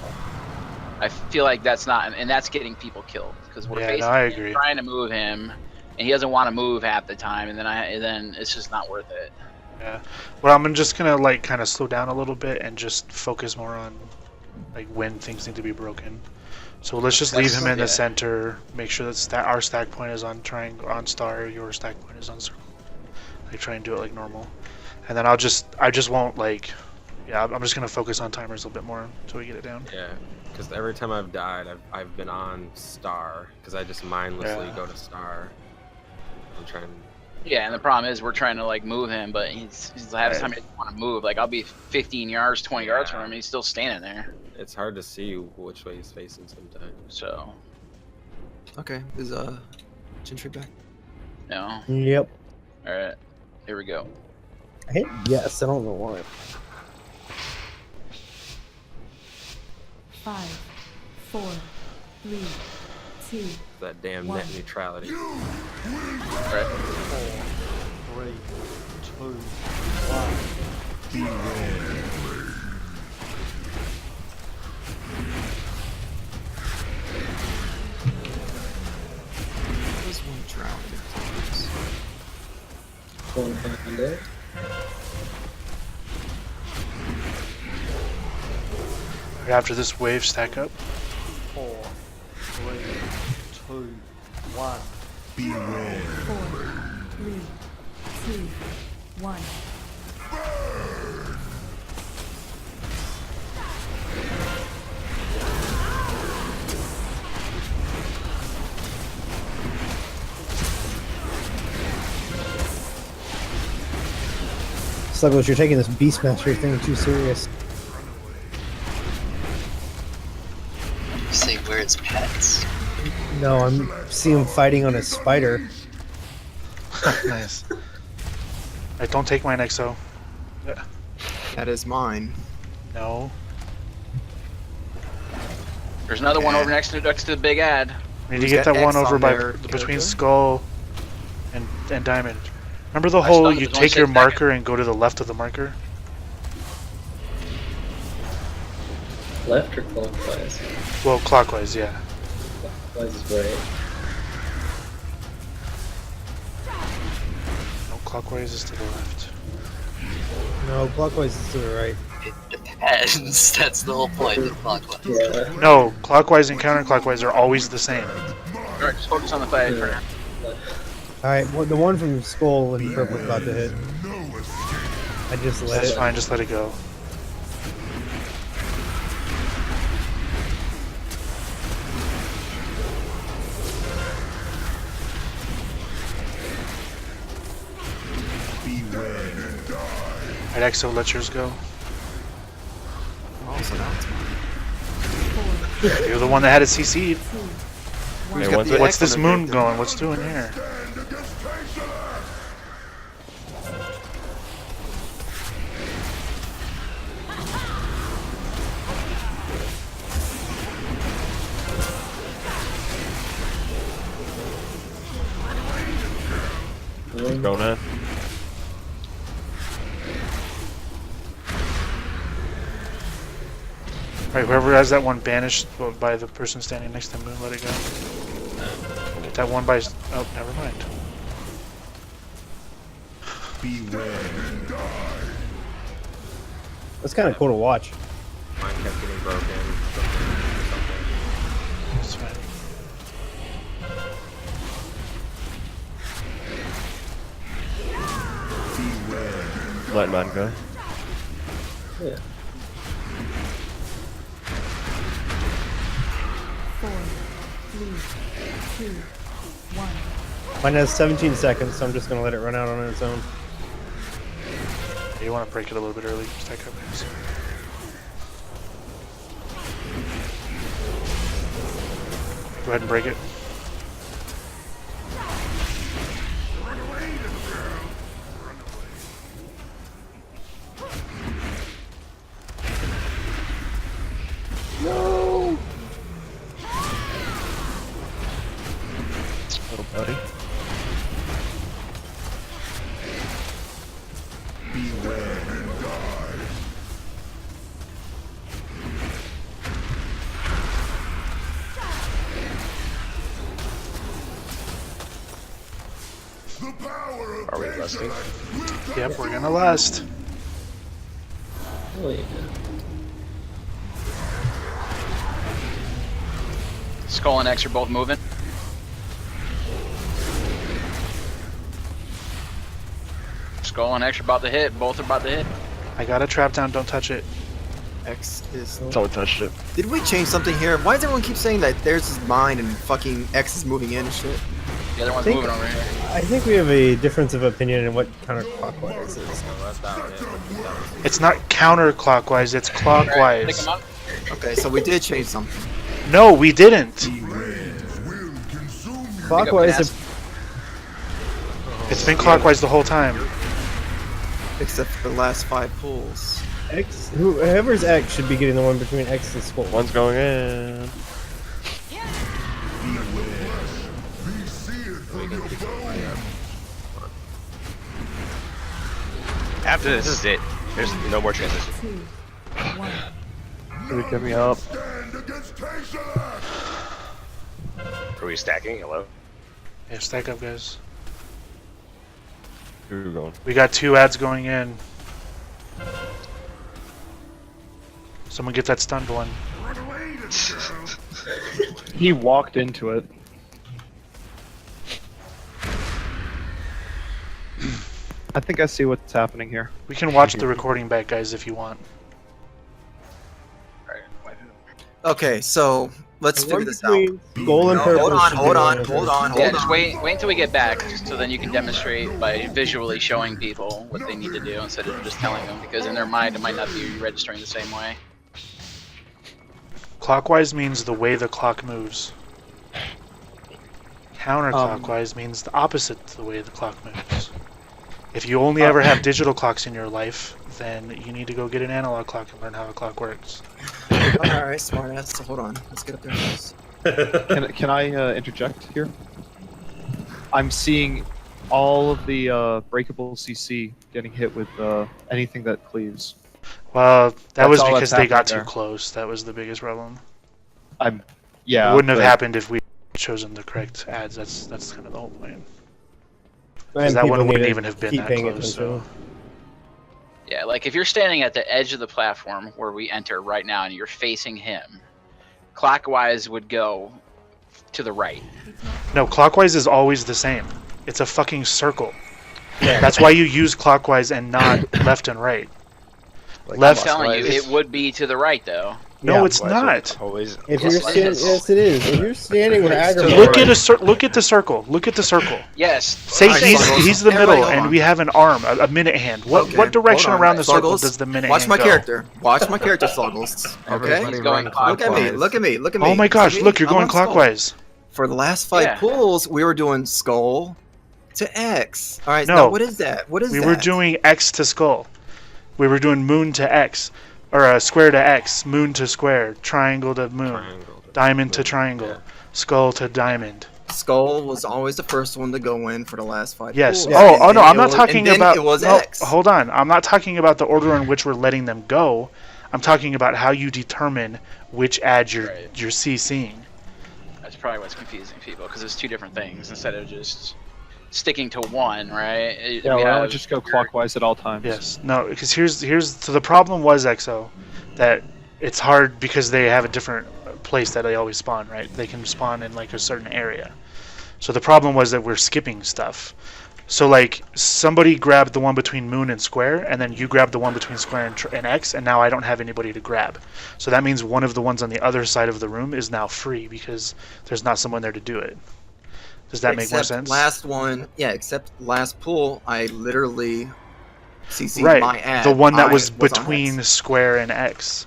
I feel like that's not, and that's getting people killed because we're basically trying to move him, and he doesn't want to move half the time, and then it's just not worth it. Yeah. Well, I'm just gonna like kind of slow down a little bit and just focus more on like when things need to be broken. So let's just leave him in the center. Make sure that our stack point is on triangle, on star. Your stack point is on circle. Like try and do it like normal, and then I just won't like, yeah. I'm just gonna focus on timers a little bit more until we get it down. Yeah, because every time I've died, I've been on star because I just mindlessly go to star. I'm trying. Yeah, and the problem is we're trying to like move him, but he's half the time he doesn't want to move. Like I'll be 15 yards, 20 yards from him, and he's still standing there. It's hard to see which way he's facing sometimes. So. Okay, is Gentry back? No. Yep. All right, here we go. I hit yes. I don't know why. 5, 4, 3, 2. That damn net neutrality. Right. 4, 3, 2, 1. Beware. There's one drowned. One panda. Right after this wave, stack up. 4, 3, 2, 1. Beware. 4, 3, 2, 1. Sluggles, you're taking this Beastmaster thing too serious. You say where it's pets? No, I'm seeing him fighting on a spider. Nice. Right, don't take mine, XO. Yeah. That is mine. No. There's another one over next to the big ad. We need to get that one over by between Skull and Diamond. Remember the whole you take your marker and go to the left of the marker? left or clockwise? Well, clockwise, yeah. Clockwise is right. No, clockwise is to the left. No, clockwise is to the right. It depends. That's the whole point of clockwise. Yeah. No, clockwise and counterclockwise are always the same. Alright, just focus on the fight for now. Alright, well, the one from Skull and Purple is about to hit. I just let That's it. fine, just let it go. Alright, Exo, let yours go. Oh, so now it's mine. You're the one that had it CC'd. Who's got the What's X this on the moon victim? going? What's doing here? Going ahead. Alright, whoever has that one banished by the person standing next to the moon, let it go. Get that one by... Oh, never mind. That's kind of cool to watch. Mine kept getting broken. That's fine. Let mine go. Yeah. 4, 3, 2, 1. Mine has 17 seconds, so I'm just gonna let it run out on its own. You want to break it a little bit early. Stack up, guys. Go ahead and break it. No! Little buddy. Are we lusting? Yep, we're gonna last. Oh, yeah. Skull and X are both moving. Skull and X are about to hit. Both are about to hit. I got a trap down, don't touch it. X is. Someone touched it. Did we change something here? Why does everyone keep saying that theirs is mine and fucking X is moving in and shit? The other one's think- moving over here. I think we have a difference of opinion in what counterclockwise is. So that's not it. It's not counterclockwise, it's Take clockwise. them out. Okay, so we did change something. No, we didn't. Clockwise, Pick up It's been clockwise the whole time. Except for the last 5 pulls. X, whoever's X should be getting the one between X and Skull. One's going in. After this is it. There's no more transition. 2, 1. Somebody get me up. Are we stacking? Hello? Yeah, stack up, guys. Who are we going? We got 2 ads going in. Someone get that stunned one. He walked into it. I think I see what's happening here. We can watch the recording back, guys, if you want. Okay, so let's The one figure this out. between Skull and No, Purple. hold on, should be hold the on, one hold first. on, Yeah, hold just on. wait until we get back, so then you can demonstrate by visually showing people what they need to do instead of just telling them, because in their mind it might not be registering the same way. Clockwise means the way the clock moves. Counterclockwise means the opposite to the way the clock moves. If you only ever have digital clocks in your life, then you need to go get an analog clock and learn how a clock works. Alright, smartass. So hold on. Let's get up there first. Can I interject here? I'm seeing all of the breakable CC getting hit with anything that cleaves. Well, that That's was all because that's they got happening too close. That was the biggest problem. Yeah. It wouldn't have but- happened if we chosen the correct ads. That's kind of the whole plan. Because And that people one need wouldn't to even have been keep that paying close. attention. So. Yeah, like if you're standing at the edge of the platform where we enter right now and you're facing him, clockwise would go to the right. No, clockwise is always the same. It's a fucking circle. That's why you use clockwise and not left and right. Like Left. I'm telling you, it would be to the right though. No, it's not. Always. If you're standing, yes, it is. If you're standing where Agrimar, Look at the circle. Look at the circle. Yes. Say Alright, he's the everybody middle, hold and on. we have an arm, a minute hand. What direction hold on. around the circle Sluggles, does the minute watch hand my go? character. Watch my character, Sluggles. Okay? He's going Look at me. clockwise. Look at me. Look at me. Oh my gosh! See? Look, you're I'm going on skull. clockwise. For the last 5 Yeah. pulls, we were doing skull to X. All right. No. Now what is that? What is We that? were doing X to skull. We were doing moon to X, or square to X, moon to square, triangle to moon, diamond to triangle, skull to diamond. Skull was always the first one to go in for the last 5 Yes. pulls. Oh no! And I'm it not was- talking and then about. It was no, X. hold on. I'm not talking about the order in which we're letting them go. I'm talking about how you determine which ad you're CCing. That's probably what's confusing people because it's two different things instead of just sticking to one, right? Yeah, why don't we just go clockwise at all times? Yes. No, because here's so the problem was EXO, that it's hard because they have a different place that they always spawn, right? They can spawn in like a certain area. So the problem was that we're skipping stuff. So like somebody grabbed the one between moon and square, and then you grabbed the one between square and X, and now I don't have anybody to grab. So that means one of the ones on the other side of the room is now free because there's not someone there to do it. Does that make more sense? Last one, yeah. Except last pull, I literally CC'd Right, my ad. the one that I was on between X. square and X.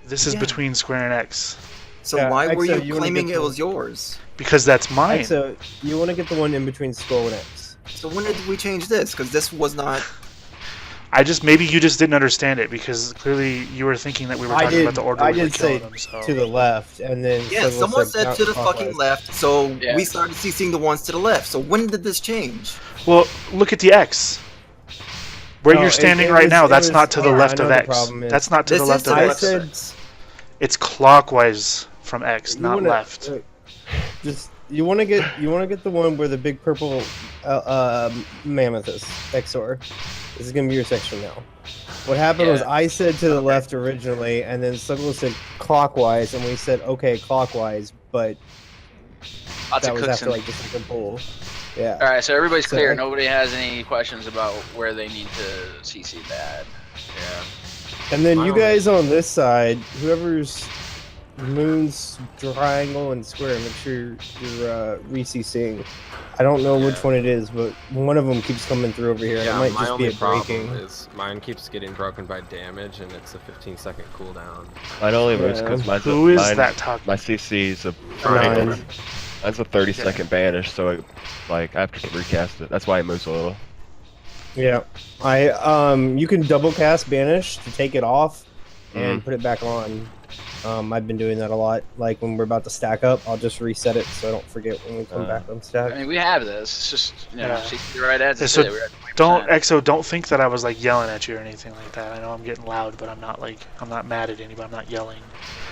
This is Yeah. between square and X. So Yeah, why were Exo, you wanna claiming get it the- was yours? Because that's mine. So you want to get the one in between skull and X. So when did we change this? Because this was not. Maybe you just didn't understand it because clearly you were thinking that we were talking about the order I we were did say killing them. So. to the left, and then Yeah, Douglas someone said to the clockwise. fucking left. So Yeah. we started CCing the ones to the left. So when did this change? Well, look at the X. Where No, you're it- standing it right was- now, it that's was- not to the yeah, I left know of the X. problem is- That's not to the This left is of to the X. left of said- X. It's clockwise from X, You not wanna- left. Just you want to get the one where the big purple mammoth is Exor. This is gonna be your section now. What happened was Yeah. I said to the left originally, and then Suglo said clockwise, and we said okay clockwise, but Lots that of was cooks after and like the second pull. Yeah. All right, so everybody's So clear. I- Nobody has any questions about where they need to CC that. Yeah. And then My you only- guys on this side, whoever's moon's triangle and square, make sure you're re-CCing. I don't know which one it is, but one of them keeps coming through over here. and Yeah, it might my just only be a breaking. problem is mine keeps getting broken by damage, and it's a 15-second cooldown. Mine only moves because Who is that talking? My CC is a Nine. That's a 30-second banish, so it, like I have to recast it. That's why it moves a little. Yeah, you can double cast banish to take it off and put it back on. I've been doing that a lot. Like when we're about to stack up, I'll just reset it so I don't forget when we come back on stack. I mean, we have this. It's just Yeah. CC the right ads. So That's it. We're at 20%. don't think that I was like yelling at you or anything like that. I know I'm getting loud, but I'm not mad at anybody. I'm not yelling.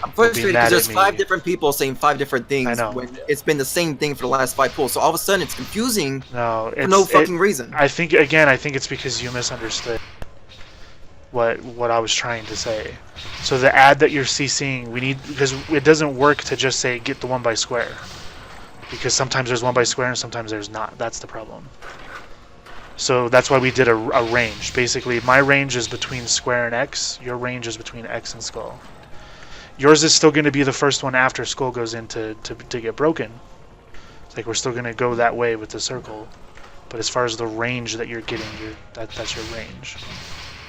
I'm Don't be frustrated mad because there's at 5 me. different people saying 5 different things. I know. When it's been the same thing for the last 5 pulls. So all of a sudden it's confusing No, for no fucking reason. I think it's because you misunderstood what I was trying to say. So the ad that you're CCing, because it doesn't work to just say get the one by square, because sometimes there's one by square and sometimes there's not. That's the problem. So that's why we did a range. Basically, my range is between square and X. Your range is between X and skull. Yours is still going to be the first one after skull goes in to get broken. It's like we're still going to go that way with the circle. But as far as the range that you're getting, that's your range.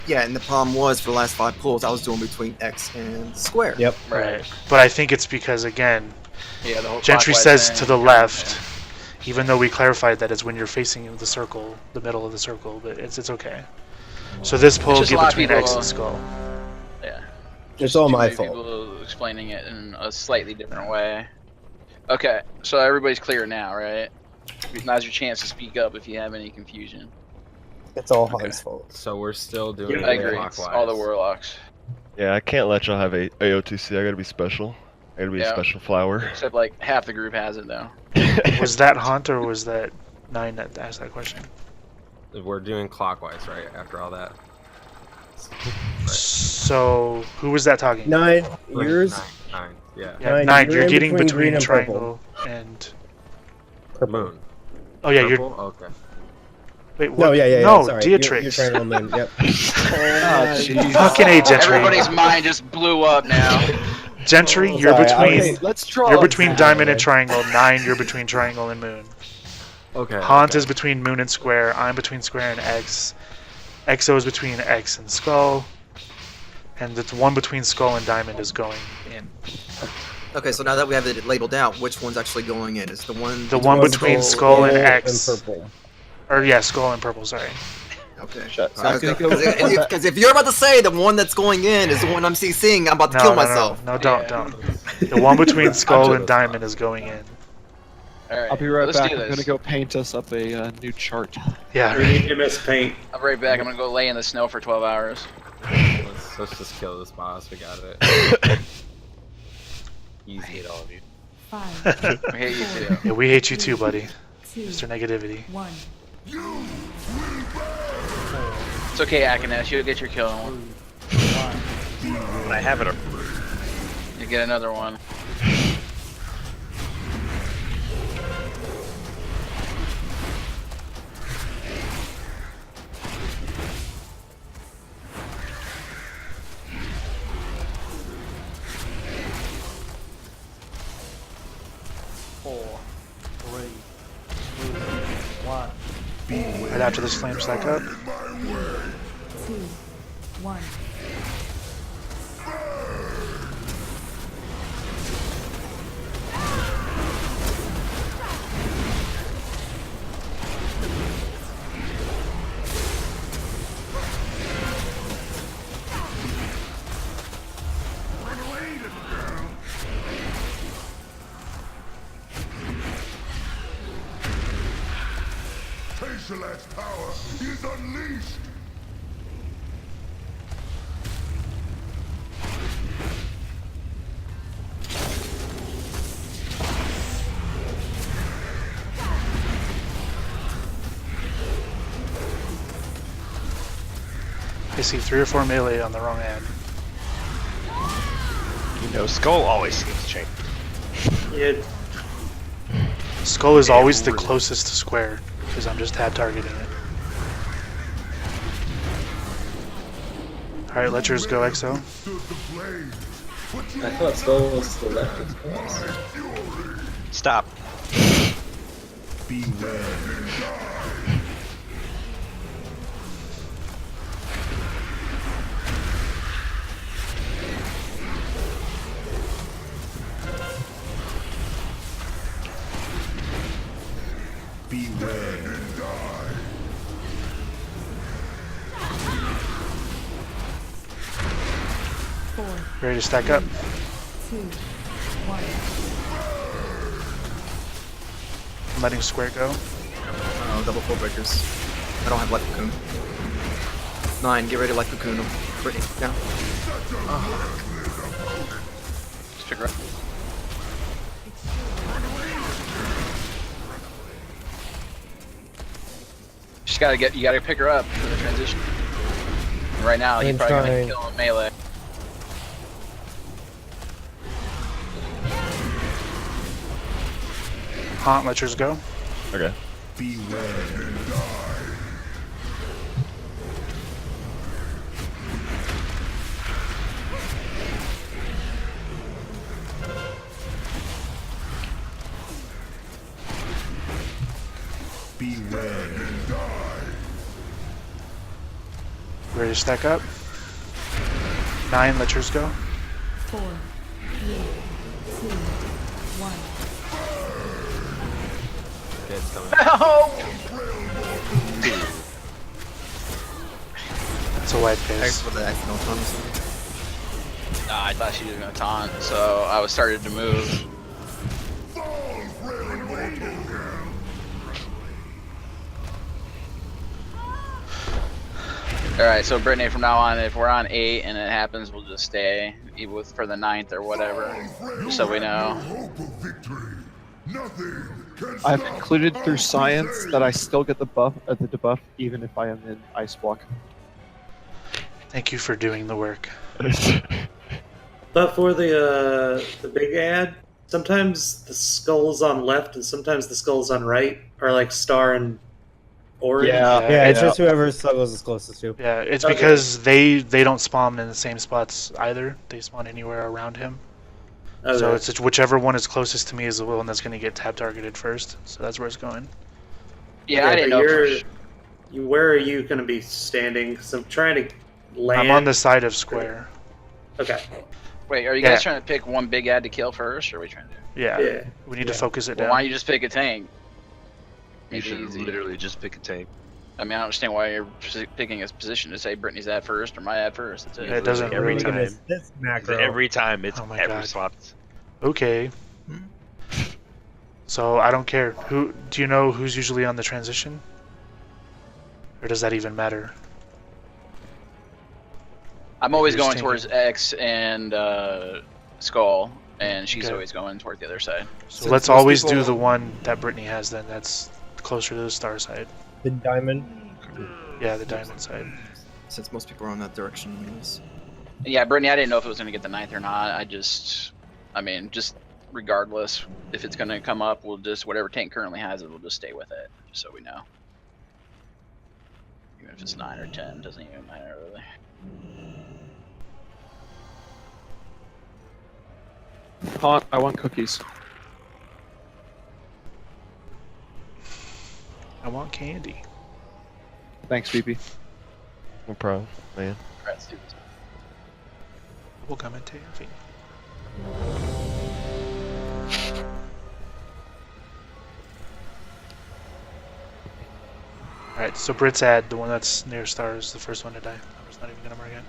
Yeah, and the problem was for the last 5 pulls I was doing between X and square. Yep. Right. But I think it's because, again, Yeah, the whole Gentry clockwise says thing, to the yeah, left, even though we clarified that it's when you're facing the circle, the middle of the circle, but it's okay. So this pull just a get lot of between people- X and skull. Yeah. It's all Too my many fault. People explaining it in a slightly different way. Okay, so everybody's clear now, right? Now's your chance to speak up if you have any confusion. It's all Han's fault. So we're still doing I agree. clockwise. All the warlocks. Yeah, I can't let y'all have AOTC. I gotta be special. I gotta be a special flower. Except like half the group has it though. Was that Haunt or was that 9 that asked that question? We're doing clockwise, right? After all that. So who was that talking? 9. Yours. 9. Yeah. Yeah, 9. You're getting between triangle and moon. Oh yeah, Purple? you're. Okay. Wait, what? No, yeah. No, Sorry. Dietrich. You're trying to moon. Yep. Fucking A, Gentry. Everybody's mind just blew up now. Gentry, you're Sorry, between. okay, let's draw. You're between diamond and triangle. 9, you're between triangle and moon. Okay. Haunt is between moon and square. I'm between square and X. XO is between X and skull. And the one between skull and diamond is going in. Okay, so now that we have it labeled out, which one's actually going in? Is the one between skull and X. And purple. Or yeah, skull and purple. Sorry. Okay. Because if you're about to say the one that's going in is the one I'm CCing, I'm about to kill myself. No, don't. The one between skull and diamond is going in. Alright, I'll be right let's back. do I'm this. gonna go paint us up a new chart. Yeah. We need MS Paint. I'll be right back. I'm gonna go lay in the snow for 12 hours. Let's just kill this boss. We got it. Easy. I hate all of you. 5. I hate you too. Yeah, we hate you too, buddy. 2. Mr. Negativity. 1. It's okay, Akanesh. You'll get your kill on one. I have it. You get another one. Right after this flame stack up. 2. 1. Tashalat's power is unleashed! I see 3 or 4 melee on the wrong ad. You know, Skull always seems changed. Yeah. Skull is always the closest to square, because I'm just tab targeting it. Alright, let yours go, XO. I thought Skull was the left of course. Stop. Ready to stack up? 2. 1. I'm letting square go. Double full breakers. I don't have light cocoon. 9, get ready to light cocoon. Ready, down. Just figure out. You gotta pick her up for the transition. Right now, you're probably gonna kill him melee. Haunt, let yours go. Okay. Beware and die. Beware and die. Ready to stack up? 9, let yours go. 4. 3. 2. 1. Okay, it's coming. That's a white Thanks face. for the accidental taunt. Nah, I thought she was gonna taunt, so I was started to move. Alright, so Brittany, from now on, if we're on 8 and it happens, we'll just stay, even with for the 9th or whatever, just so we know. I've concluded through science that I still get the debuff even if I am in Ice Block. Thank you for doing the work. But for the big ad, sometimes the skulls on left and sometimes the skulls on right are like star and orange. Yeah, it's just whoever was as closest to. Yeah, it's because they don't spawn in the same spots either. They spawn anywhere around him. Okay. So it's whichever one is closest to me is the one that's going to get tab targeted first. So that's where it's going. Yeah, I didn't know. Where are you going to be standing? Because I'm trying to land. I'm on the side of square. Okay. Wait, are you guys trying to pick one big ad to kill first, or are we trying to? Yeah. We need to focus it down. Why don't you just pick a tank? You should literally just pick a tank. I mean, I don't understand why you're picking his position to say Brittany's ad first or my ad first. That's it. It doesn't every really time. Every time it's every God. swap. Okay. So I don't care. Who do you know who's usually on the transition? Or does that even matter? I'm always going towards X and Skull, and she's always going toward the other side. So let's always do the one that Brittany has then. That's closer to the star side. The diamond? Yeah, the diamond side. Since most people are on that direction, anyways. Yeah, Brittany, I didn't know if it was going to get the 9th or not. I mean, just regardless, if it's going to come up, we'll just, whatever tank currently has it, we'll just stay with it, just so we know. Even if it's 9 or 10, doesn't even matter, really. Hot, I want cookies. I want candy. Thanks, VP. No problem, man. Alright, let's do this. We'll come and take it. Alright, so Brit's ad, the one that's near star, is the first one to die. I'm just not even gonna mark it.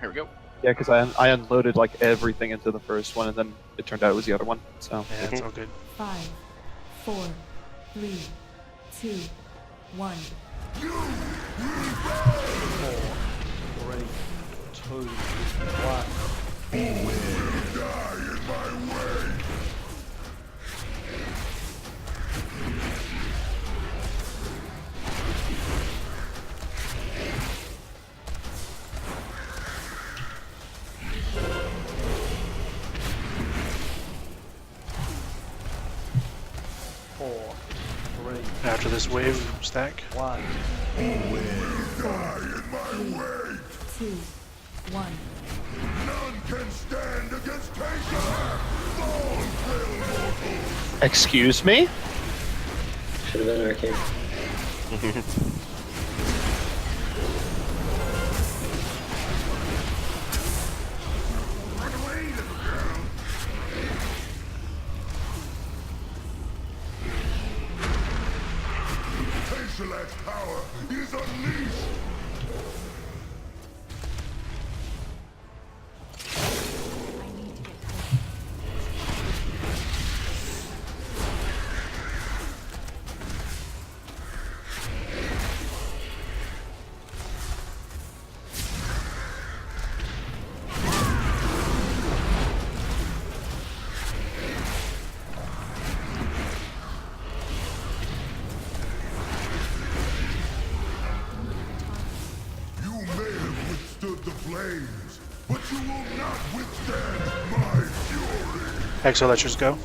Here we go. Yeah, because I unloaded like everything into the first one, and then it turned out it was the other one. So yeah, it's all good. 5, 4, 3, 2, 1. 4, 3, 2, 1. Die in my way. After this wave stack. 1. Die in my way. 2, 1. None can stand against Taker. All fail mortals. excuse me. Should have been Arcane. Tayshalak's power is unleashed! Flames, but you will not withstand my fury. Exo, let's just go.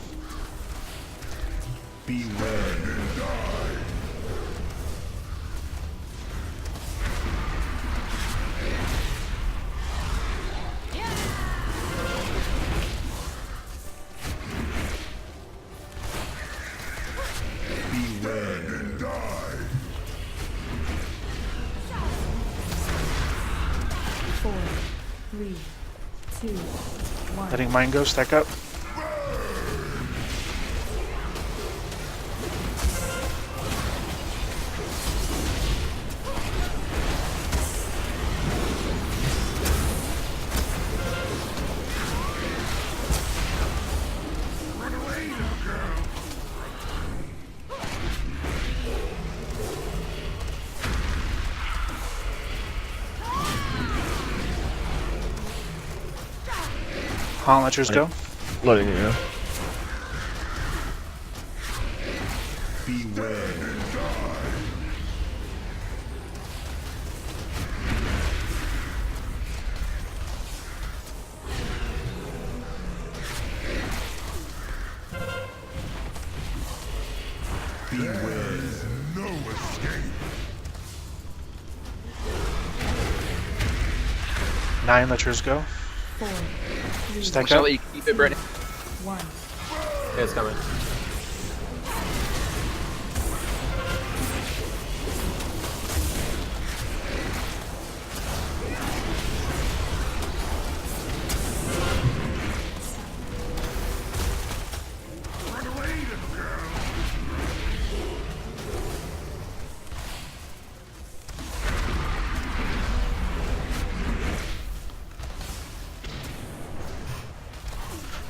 Beware and die. Beware and die. 4, 3, 2, 1. Letting mine go, stack up. Hauntletchers go. Letting you go. Beware. Beware. No escape. 9 Letchers go. 4, 3, Stack Shall up. we keep it, Brittany? 1. Okay, it's coming.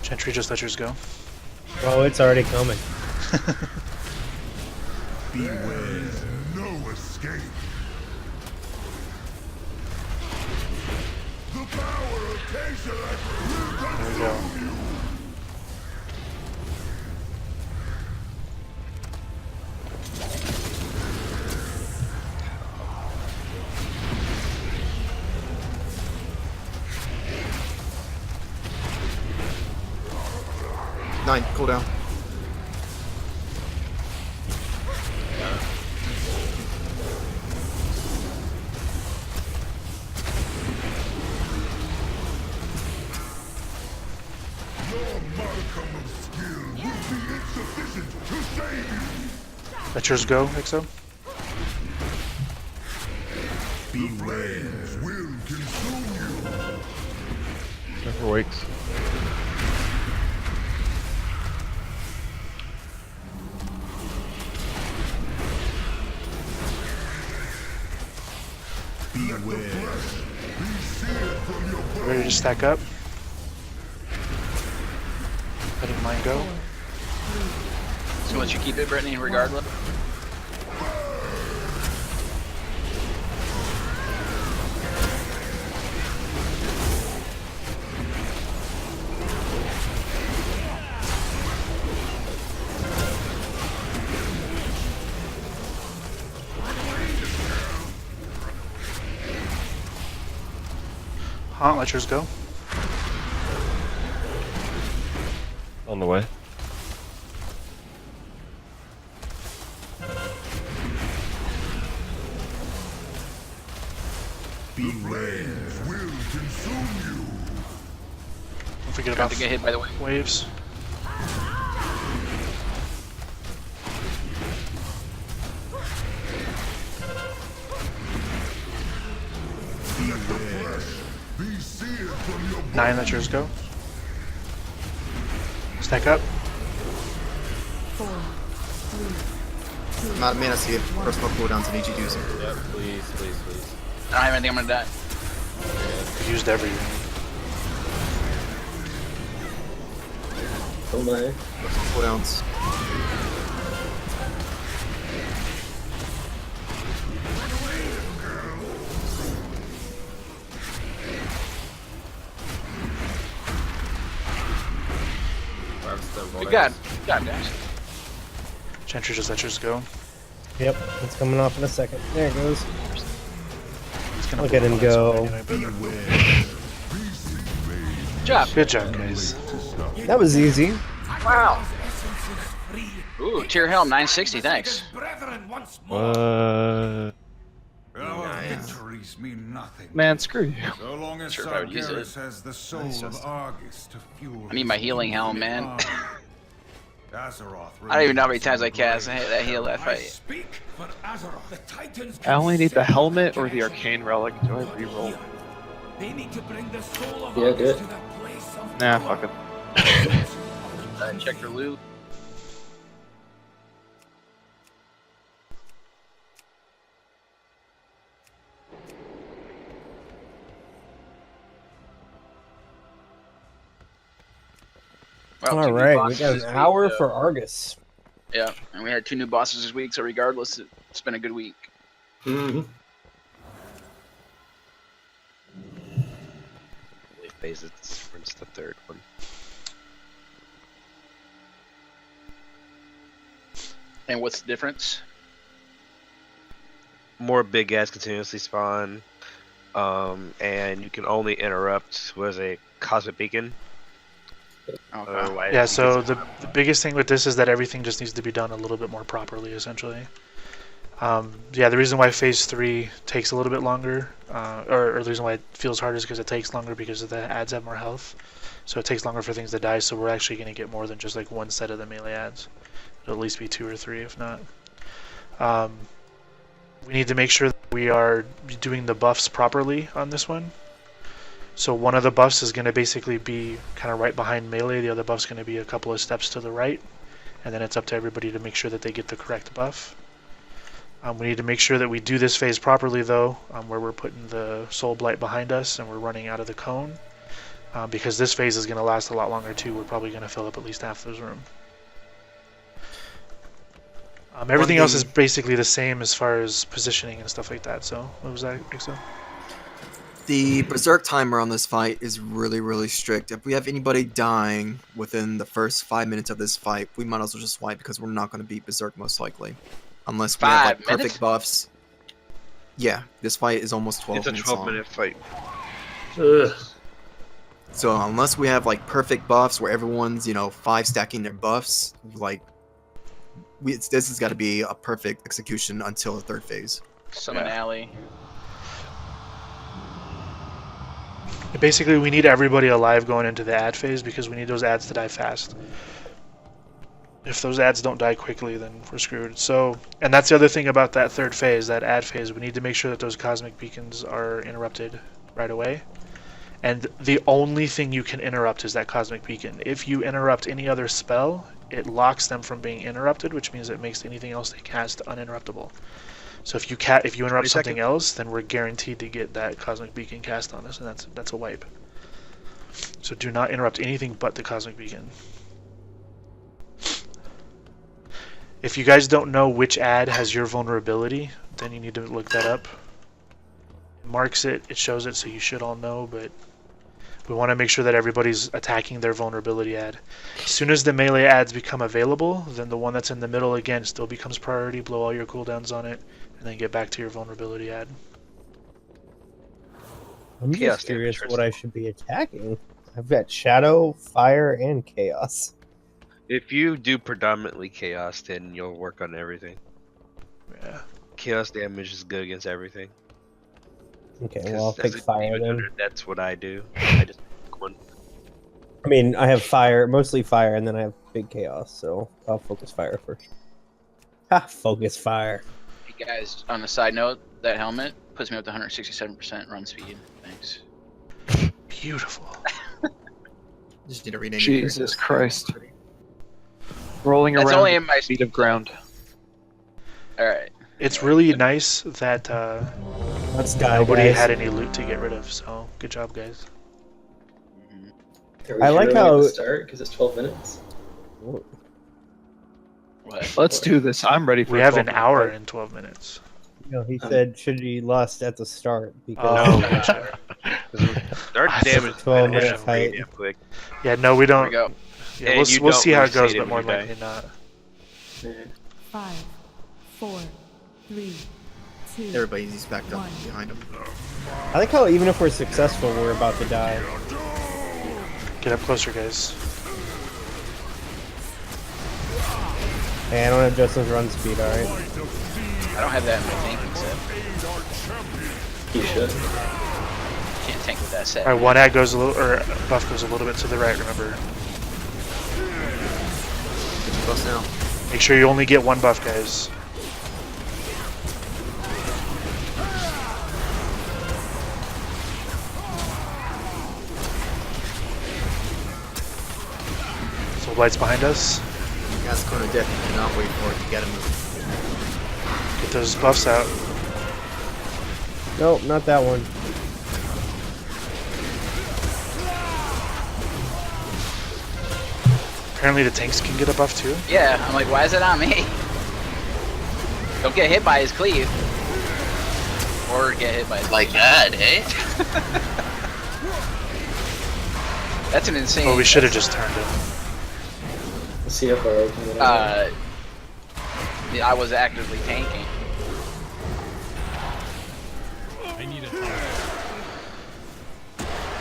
Gentry, just Letchers go. Oh, it's already coming. Beware. No escape. The power of Tesseract will There we go. consume you. Nine, cooldown. Your modicum of skill will be insufficient to save you. Letchers go, Exo. The flames will consume you. Never wakes. Beware. Be seared from your bones. Ready to stack up. Letting mine go. So once you keep it, Brittany, regardless. Hauntletchers go. On the way. The flames will consume you. Don't forget About about to get hit by the wave. waves. Beware. Be seared from your 9 Letchers go. Stack up. 4, 3, 2, I'm out of mana, so you have personal cooldowns. I need you to use them. Yep, please, please, please. I don't have anything, I'm gonna die. Used everything. Oh my. Personal cooldowns. Good God. Good God, guys. Gentry, just Letchers go. Yep, it's coming off in a second. There it goes. It's gonna Look at him go. Anyway, Good job. Good job, guys. That was easy. Wow. Ooh, Tier Helm 960, thanks. Our victories mean nothing. Man, screw you. So long as Sure, if I would use Sargeras it. has the soul of Argus to fuel. I need my healing helm, man. Azeroth I don't even know how many times I cast. I hit that heal that fight. speak for Azeroth. The Titans I only need the helmet or the arcane relic. Do I reroll? They need to bring the soul of Yeah, do it. to the place of Nah, fuck it. Check your loot. Well, All two new right, we bosses got this an week, hour for Argus. Yeah, and we had 2 new bosses this week, so regardless, it's been a good week. Mm-hmm. phase it's the third one. And what's the difference? More big ads continuously spawn, and you can only interrupt with a cosmic beacon. Okay. Yeah, so the biggest thing with this is that everything just needs to be done a little bit more properly, essentially. Yeah, the reason why phase 3 takes a little bit longer, or the reason why it feels harder is because it takes longer because the ads have more health. So it takes longer for things to die, so we're actually going to get more than just like one set of the melee ads. It'll at least be 2 or 3, if not. We need to make sure that we are doing the buffs properly on this one. So one of the buffs is going to basically be kind of right behind melee, the other buff's going to be a couple of steps to the right, and then it's up to everybody to make sure that they get the correct buff. We need to make sure that we do this phase properly though, where we're putting the soul blight behind us and we're running out of the cone, because this phase is going to last a lot longer too. We're probably going to fill up at least half this room. Everything else is basically the same as far as positioning and stuff like that. So what was that, Exo? The berserk timer on this fight is really, really strict. If we have anybody dying within the first 5 minutes of this fight, we might as well just swipe because we're not going to beat berserk most likely. Unless we have like perfect buffs. Yeah, this fight is almost 12 minutes long. It's a 12-minute fight. Ugh. So unless we have like perfect buffs where everyone's, 5 stacking their buffs, like this has got to be a perfect execution until the third phase. Summon alley. Basically, we need everybody alive going into the ad phase because we need those ads to die fast. If those ads don't die quickly, then we're screwed. So, and that's the other thing about that third phase, that ad phase. We need to make sure that those cosmic beacons are interrupted right away. And the only thing you can interrupt is that cosmic beacon. If you interrupt any other spell, it locks them from being interrupted, which means it makes anything else they cast uninterruptible. So if you interrupt something else, then we're guaranteed to get that cosmic beacon cast on us, and that's a wipe. So do not interrupt anything but the cosmic beacon. If you guys don't know which ad has your vulnerability, then you need to look that up. It marks it, it shows it, so you should all know, but we want to make sure that everybody's attacking their vulnerability ad. As soon as the melee ads become available, then the one that's in the middle again still becomes priority, blow all your cooldowns on it, and then get back to your vulnerability ad. I'm just curious what I should be attacking. I've got Shadow, Fire, and Chaos. If you do predominantly Chaos, then you'll work on everything. Yeah. Chaos damage is good against everything. Okay, well I'll pick Fire then. That's what I do. I just pick one. I mean, I have Fire, mostly Fire, and then I have big Chaos, so I'll focus Fire first. Ha! Focus Fire. Hey guys, on a side note, that helmet puts me up to 167% run speed. Thanks. Beautiful. Just need to rename Jesus Christ. Rolling That's around only in my feet of ground. Alright. It's really nice that Let's die, nobody guys. had any loot to get rid of, so good job, guys. Are we I like really how- at the start because it's 12 minutes. What? Let's do this. I'm ready for We a have an 12-minute hour fight. and 12 minutes. No, he said should be lost at the start because Their damage 12-minute is fight. damn quick. Yeah, no, we don't. Here we go. Yeah, And you we'll don't see how lose it goes, Satan but more when you likely not. 5, 4, 3, 2. Everybody's backed up behind him. I like how even if we're successful, we're about to die. Get up closer, guys. Hey, I don't have Justin's run speed, alright? I don't have that in my tanking set. You should. Can't tank with that set. Alright, one ad goes a little, or buff goes a little bit to the right, remember. Buffs now. Make sure you only get one buff, guys. Soul Blight's behind us. That's Cone of Death. You cannot wait for it to get him. Get those buffs out. Nope, not that one. Apparently the tanks can get a buff too. Yeah, I'm like, why is it on me? Don't get hit by his cleave. Or get hit by his Like cleave. that, eh? That's an insane. Oh, we should have just turned him. The CFR can get out. Yeah, I was actively tanking. I need a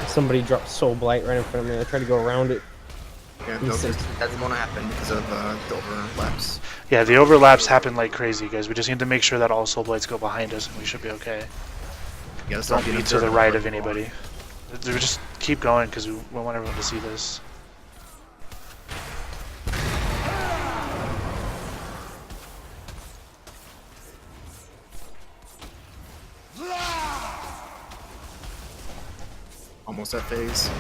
Somebody dropped Soul Blight right in front of me. I tried to go around it. Yeah, that's going to happen because of the overlaps. Yeah, the overlaps happen like crazy, guys. We just need to make sure that all Soul Blights go behind us, and we should be okay. Yeah, don't be to the right of anybody. We just keep going because we want everyone to see this. Almost at phase.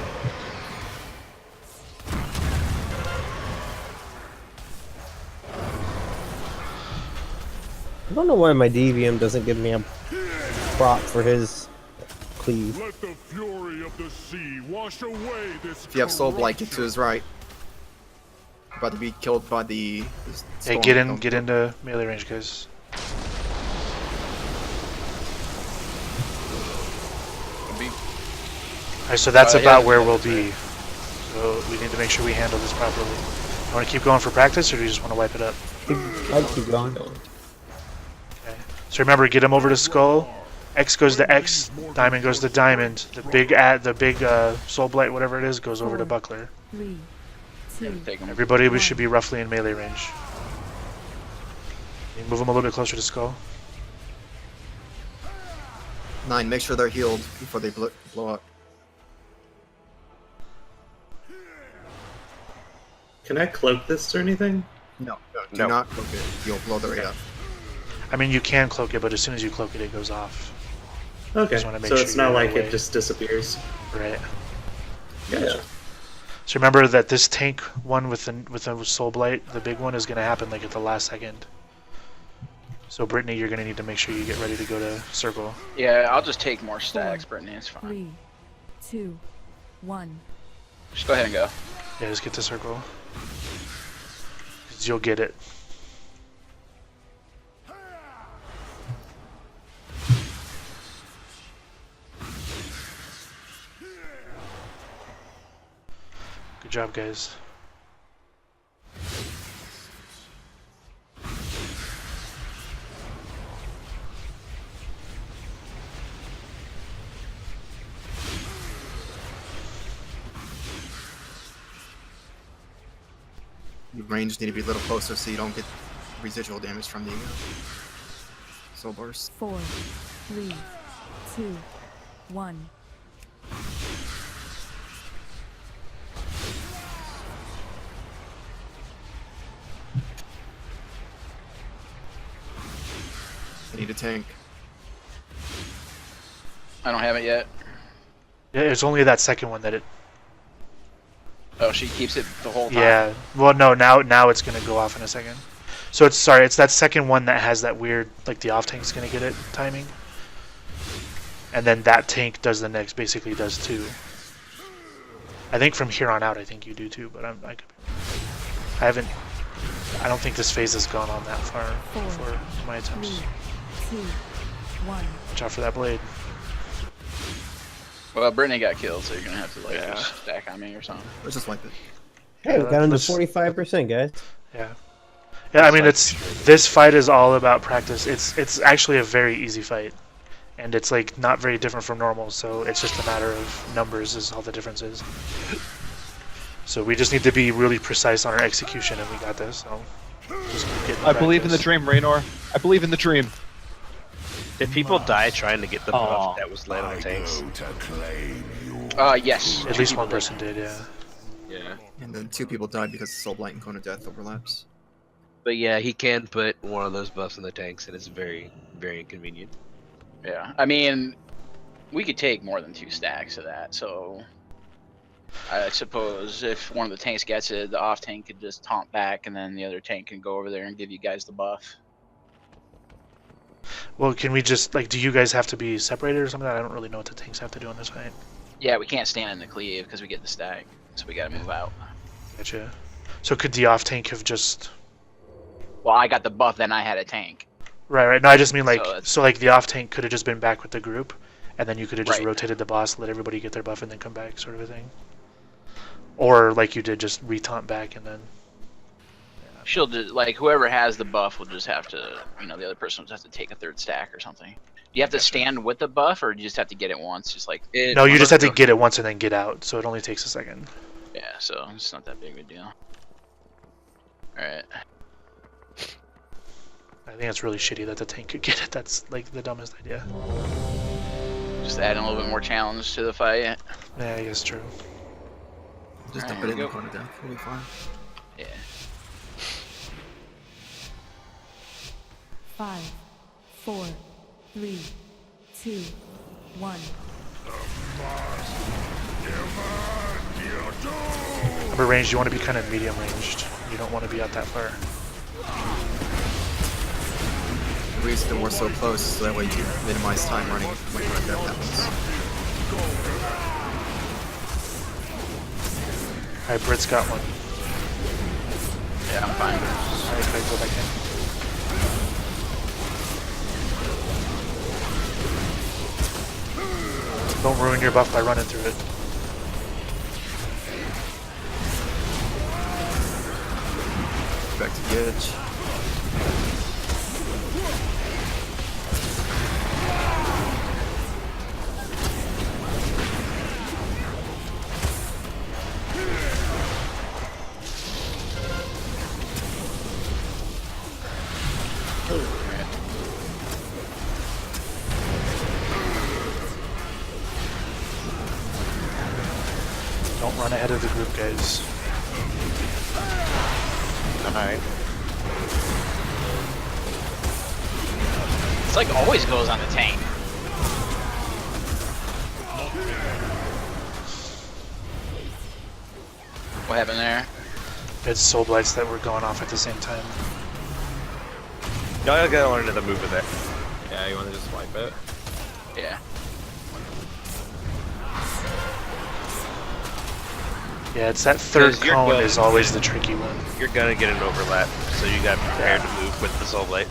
I don't know why my DVM doesn't give me a prop for his cleave. Let the fury of the sea wash away this. If you have Soul Blight, get to his right. About to be killed by the Hey, get into melee range, guys. Alright, so that's about where we'll be. So we need to make sure we handle this properly. You want to keep going for practice, or do you just want to wipe it up? I'll keep going. Okay. So remember, get him over to Skull. X goes to X. Diamond goes to Diamond. The big Soul Blight, whatever it is, goes over to Buckler. 3, 2, Everybody should be roughly in melee range. You move them a little bit closer to Skull. 9, make sure they're healed before they blow up. Can I cloak this or anything? No, do not cloak it. You'll blow the rate up. I mean, you can cloak it, but as soon as you cloak it, it goes off. Okay, so sure it's not like it just disappears. Right. Gotcha. So remember that this tank one with the Soul Blight, the big one, is going to happen like at the last second. So Brittany, you're going to need to make sure you get ready to go to circle. Yeah, I'll just take more stacks, Brittany. It's fine. 3, 2, 1. Just go ahead and go. Yeah, just get to circle. 'Cause you'll get it. Good job, guys. Your range need to be a little closer so you don't get residual damage from the Soul Burst. 4, 3, 2, 1. I need a tank. I don't have it yet. Yeah, it's only that second one that it. Oh, she keeps it the whole time? Yeah. Well, no, now it's going to go off in a second. So it's that second one that has that weird, like the off tank's going to get it timing. And then that tank does the next, basically does 2. I think from here on out, I think you do too, but I don't think this phase has gone on that far for my attempts. 3, 2, 1. Watch out for that blade. Well, Brittany got killed, so you're gonna have to like just stack on me or something. Let's just wipe it. Hey, we got into 45%, guys. Yeah. Yeah, I mean, this fight is all about practice. It's actually a very easy fight, and it's like not very different from normal. So it's just a matter of numbers is all the difference is. So we just need to be really precise on our execution, and we got this. So just keep getting I believe in the dream, Raynor. I believe in the dream. Did people die trying to get the buff that was laid on the tanks? Yes. At least one person did, yeah. Yeah. And then 2 people died because Soul Blight and Cone of Death overlaps. But yeah, he can put one of those buffs in the tanks, and it's very, very inconvenient. Yeah, I mean, we could take more than 2 stacks of that, so I suppose if one of the tanks gets it, the off tank could just taunt back, and then the other tank can go over there and give you guys the buff. Well, can we just like? Do you guys have to be separated or something? I don't really know what the tanks have to do in this fight. Yeah, we can't stand in the cleave because we get the stack, so we gotta move out. Gotcha. So could the off tank have just? Well, I got the buff, then I had a tank. Right. No, I just mean like so like the off tank could have just been back with the group, and then you could have just rotated the boss, let everybody get their buff, and then come back, sort of a thing. Or like you did, just retaunt back and then. She'll just, like, whoever has the buff will just have to, you know, the other person will just have to take a third stack or something. Do you have to stand with the buff, or do you just have to get it once? Just like No, you just have to get it once and then get out, so it only takes a second. Yeah, so it's not that big of a deal. Alright. I think it's really shitty that the tank could get it. That's like the dumbest idea. Just adding a little bit more challenge to the fight. Yeah, I guess true. Just dump it in the corner death. We'll be fine. Yeah. 5, 4, 3, 2, 1. Number range, you want to be kind of medium ranged. You don't want to be out that far. The reason we're so close so that way you minimize time running when corner death happens. Alright, Brit's got one. Yeah, I'm fine. Alright, can I go back in? Don't ruin your buff by running through it. Back to the edge. Don't run ahead of the group, guys. Alright. It's like always goes on the tank. What happened there? It's soul blights that were going off at the same time. Y'all gotta learn another move with it. Yeah, you want to just swipe it? Yeah. Yeah, it's that third Because you're cone going is always to- the tricky one. You're gonna get an overlap, so you gotta prepare to move with the soul blade.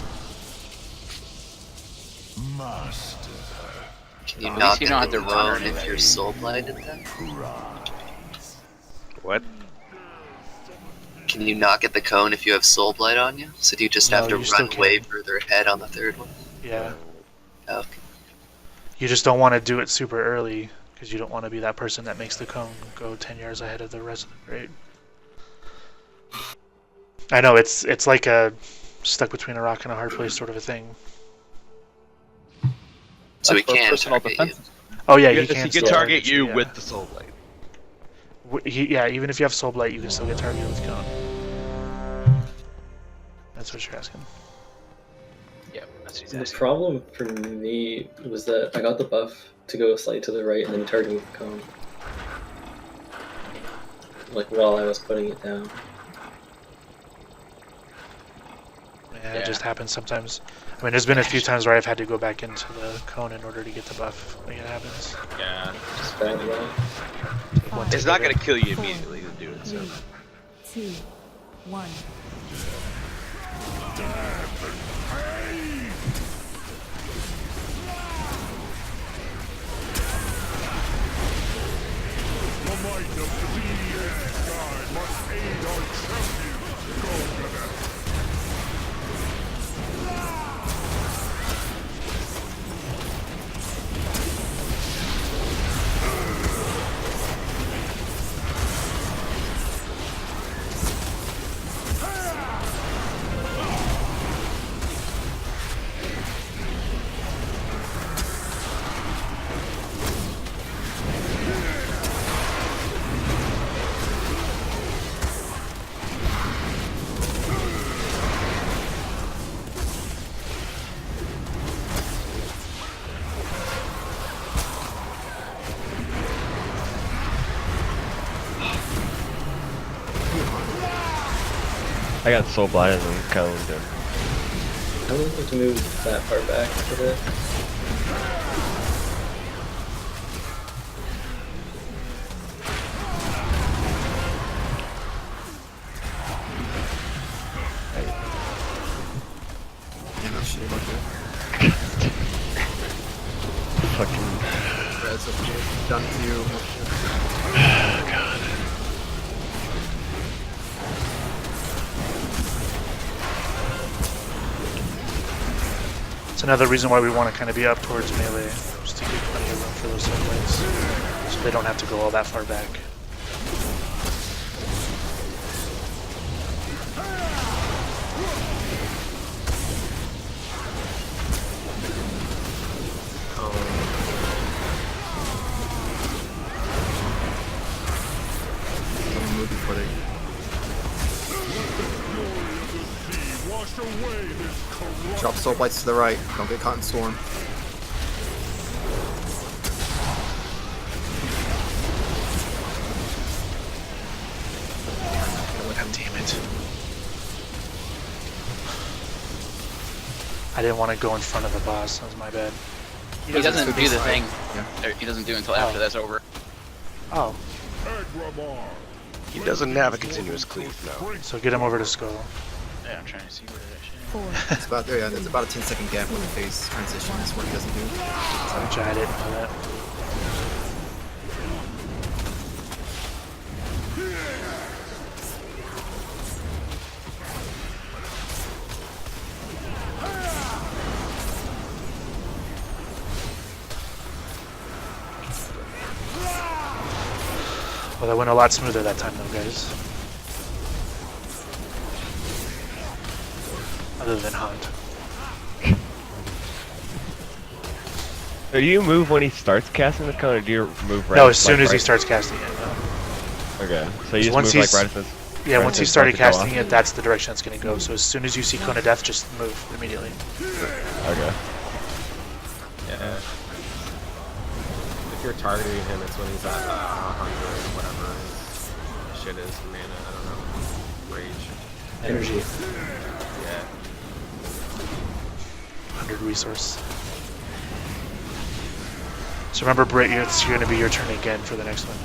Master. Can you At not least you get don't have the to run cone if you're soul blinded then? What? Can you not get the cone if you have soul blight on you? So do you just No, have to you still run way can. further ahead on the third one? Yeah. Okay. You just don't want to do it super early, because you don't want to be that person that makes the cone go 10 yards ahead of the rest of the grade. I know, it's like a stuck between a rock and a hard place sort of a thing. So he That's for can personal target you. defense. Oh yeah, He he can can still target you yeah. with the soul blade. Yeah, even if you have soul blight, you can still get targeted with cone. That's what you're asking. Yep, that's what he's The asking. problem for me was that I got the buff to go slightly to the right and then target with the cone. Like while I was putting it down. Yeah, it just happens sometimes. I mean, there's been a few times where I've had to go back into the cone in order to get the buff. Like, it happens. Yeah. Just bad luck. It's not gonna kill you immediately to do it, so. 2, 1. The might of the sky must aid our champion. Go to them. I got soul blinded and coned and I don't think to move that far back for this. Yeah, no shit about that. fucking Red's up here. Done to you. God. It's another reason why we want to kind of be up towards melee, just to give plenty of room for those sublanes, so they don't have to go all that far back. Drop soul blights to the right. Don't get caught in storm. God damn it. I didn't want to go in front of the boss. That was my bad. He doesn't do the thing. Yeah. He doesn't do until after that's over. Oh. He doesn't have a continuous cleave, no. So get him over to Skull. Yeah, I'm trying to see where that shit. It's about there. Yeah, there's about a 10-second gap when the phase transitions. What he doesn't do. Which I didn't know that. Well, that went a lot smoother that time, though, guys. Other than Hunt. Do you move when he starts casting the cone, or do you move right? No, as soon as he starts casting it. Okay, so you just once move like right as yeah, once he started casting it, that's the direction it's going to go. So as soon as you see Cone of Death, just move immediately. Okay. Yeah. If you're targeting him, it's when he's at 100 or whatever his shit is, mana, I don't know, rage. Energy. Yeah. 100 resource. So remember, Britt, it's going to be your turn again for the next one.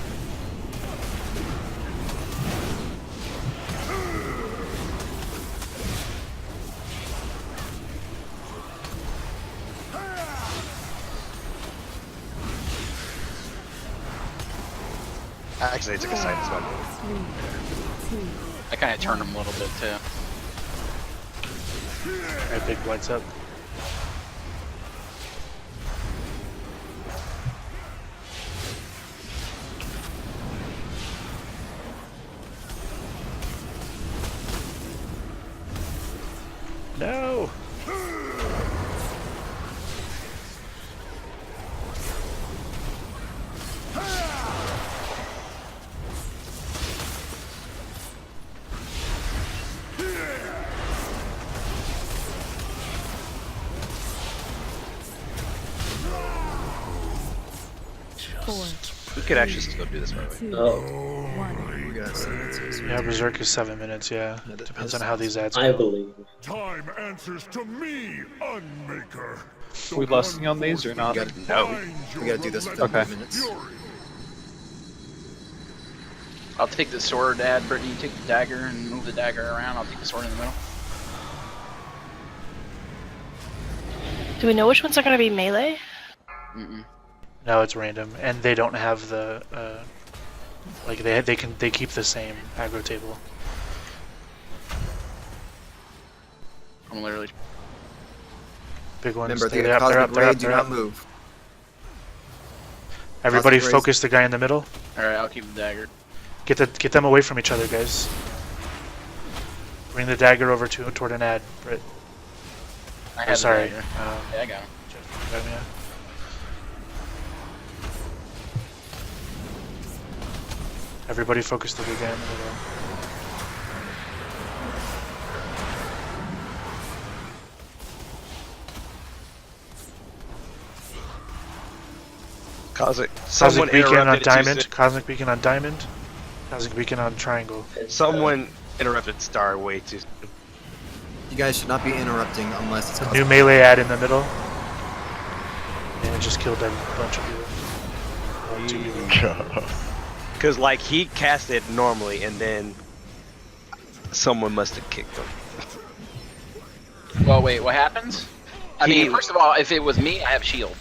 Actually, I took a side as well. I kind of turned him a little bit too. Alright, big lights up. No! We could actually just go do this right away. We got 7 minutes. Yeah, Berserk is 7 minutes, yeah. Depends on how these ads go. I believe. Time answers to me, Unmaker. Are we lusting on these or not? No. We gotta do this within 5 minutes. I'll take the sword, Dad. Brittany, you take the dagger and move the dagger around. I'll take the sword in the middle. Do we know which ones are going to be melee? Mm-mm. No, it's random, and they don't have the like they keep the same aggro table. I'm literally Big ones. Remember, They're the up, they're up, Cosmic they're Ray, up, do they're not up. move. Everybody Cosmic Rays. focus the guy in the middle. all right. I'll keep the dagger. Get them away from each other, guys. Bring the dagger over toward an ad, Britt. I Oh, have sorry. the dagger. Yeah, I got him. Yeah. Everybody focus the big guy in the middle. Cosmic Beacon on interrupted Diamond. Cosmic Beacon on Diamond. Cosmic Beacon on Triangle. Someone interrupted Star way too soon. You guys should not be interrupting unless it's New Cosmic melee ad in the middle. And it just killed a bunch of people. Well, 2 people. Because, like, he cast it normally, and then someone must have kicked him. Well, wait. What happens? I mean, first of all, if it was me, I have shield,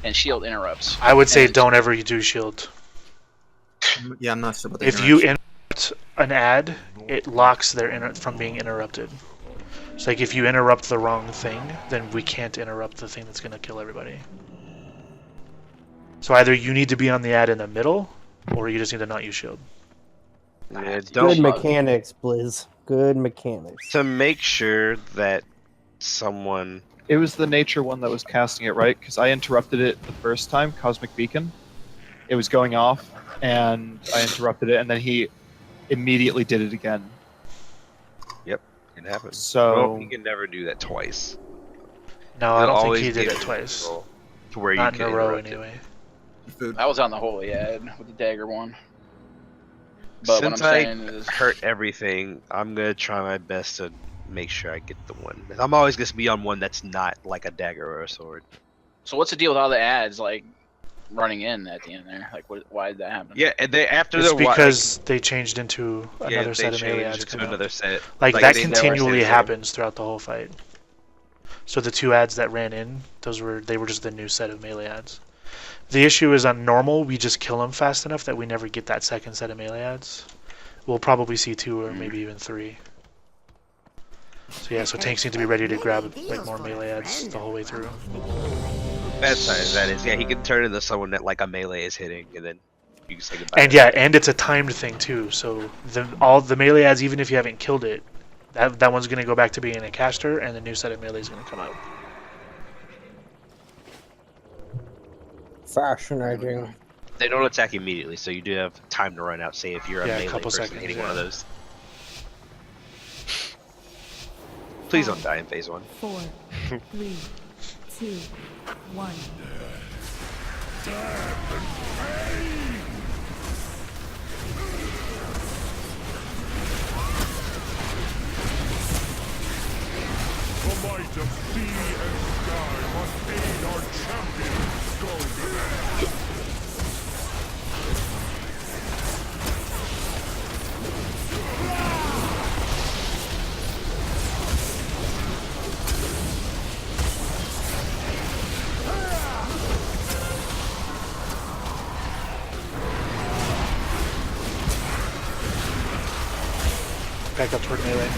and shield interrupts. I would say don't ever do shield. Yeah, I'm not sure about the If you interrupt an ad, it locks their from being interrupted. So like if you interrupt the wrong thing, then we can't interrupt the thing that's gonna kill everybody. So either you need to be on the ad in the middle, or you just need to not use shield. Yeah, Good mechanics, Blizz. Good mechanics. To make sure that someone... It was the nature one that was casting it, right? Because I interrupted it the first time, Cosmic Beacon. It was going off, and I interrupted it, and then he immediately did it again. Yep, it happens. So well, you can never do that twice. No, I don't think he did it twice. To where not you in can a row interrupt anyway. I was on the holy ad with the dagger one. But Since what I'm I saying is, hurt everything, I'm gonna try my best to make sure I get the one. I'm always gonna be on one that's not like a dagger or a sword. so what's the deal with all the ads like running in at the end there? Like, why did that happen? Yeah, and they after It's the because they changed into another set of melee ads. into another set. Like Like, that they never continually stay the same. happens throughout the whole fight. So the 2 ads that ran in, they were just the new set of melee ads. The issue is on normal, we just kill them fast enough that we never get that second set of melee ads. We'll probably see 2 or maybe even 3. So yeah, so tanks need to be ready to grab like more melee ads the whole way through. Bad side of that is, yeah, he can turn into someone that like a melee is hitting, and then you can say goodbye. And yeah, and it's a timed thing too. So all the melee ads, even if you haven't killed it, that one's gonna go back to being a caster, and the new set of melee is gonna come out. Fascinating. They don't attack immediately, so you do have time to run out. Say if you're a Yeah, a melee couple person seconds, hitting yeah. one of those. Please don't die in phase 1. 4, 3, 2, 1. The might of sea and sky must aid our champion, Skull. Back up toward melee.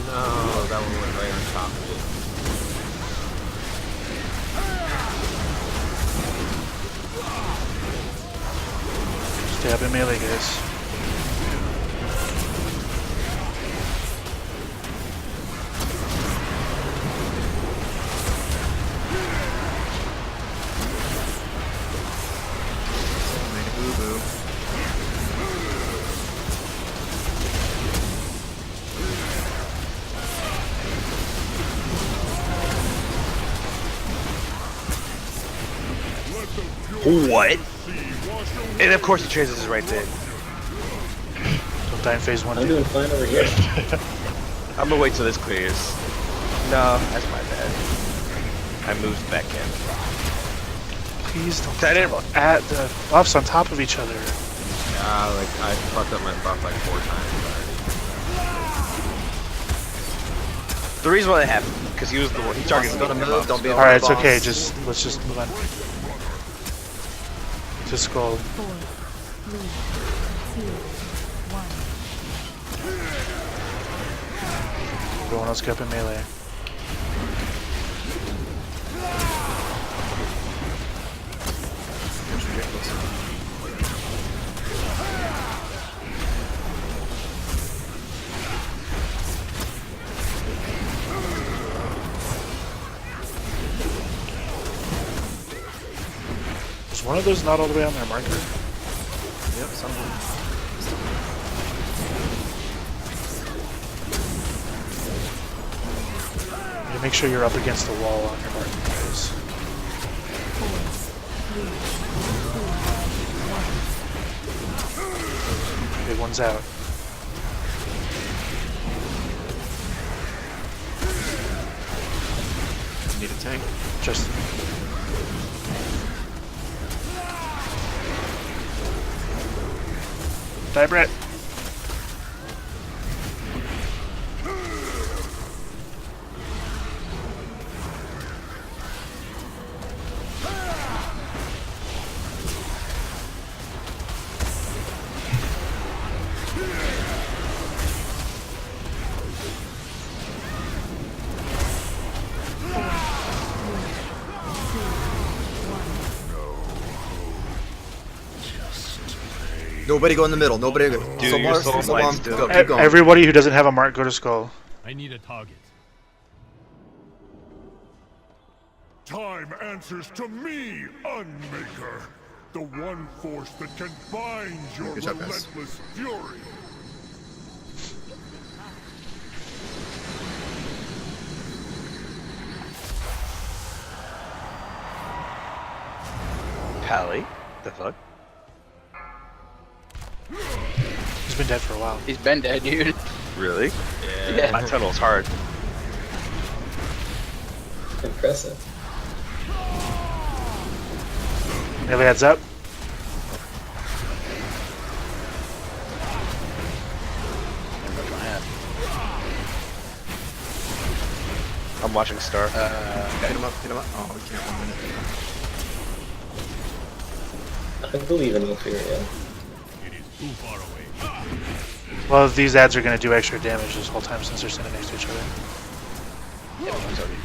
No, that one went right on top of it. Stay up in melee, guys. Boo-boo. What? And of course he transitions right there. Don't die in phase 1. I'm doing fine over here. I'm gonna wait till this clears. No, that's my bad. I moved back in. Please don't I didn't... add the buffs on top of each other. Yeah, like I fucked up my buff like 4 times already. The reason why that happened, because he was the one, he targeted me. Don't be Alright, it's okay, let's just move on. Just scroll. 4, 3, 2, 1. Everyone else get up in melee. Is one of those not all the way on their marker? Yep, some of them. You make sure you're up against the wall on your marker, guys. 4, Big one's out. Need a tank. Just. Die, Brett. Nobody go in the middle. Nobody go. So long, so long. Go, keep going. Everybody who doesn't have a mark, go to skull. I need a target. Time answers to me, Unmaker. The one force that can bind your relentless fury. Pally? The fuck? He's been dead for a while. He's been dead, dude. Really? Yeah. My tunnel's hard. Impressive. Iliad's up. I'm watching Star. Hit him up, hit him up. Oh, we can't 1 minute. I believe in Ophelia. It is too far away. Well, these ads are going to do extra damage this whole time since they're sitting next to each other. Everyone's already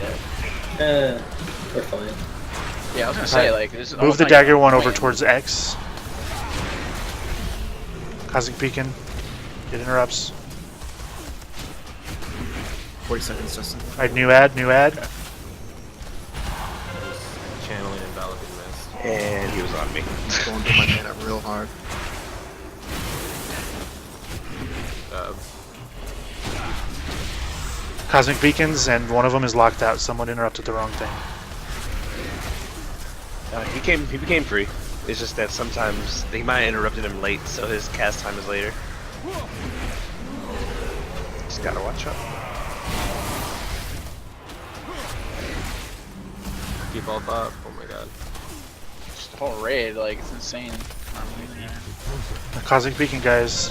dead. We're fine. Yeah, I was gonna say, like, this is move the dagger one over towards X. Cosmic Beacon. It interrupts. 40 seconds, Justin. Alright, new ad, new ad. Channeling enveloping mist. And he was on me. Going through my mana real hard. Cosmic Beacons, and one of them is locked out. Someone interrupted the wrong thing. He became free. It's just that sometimes they might have interrupted him late, so his cast time is later. Just gotta watch out. Keep all up. Oh my god. Just the whole raid, like, it's insane. The Cosmic Beacon guys.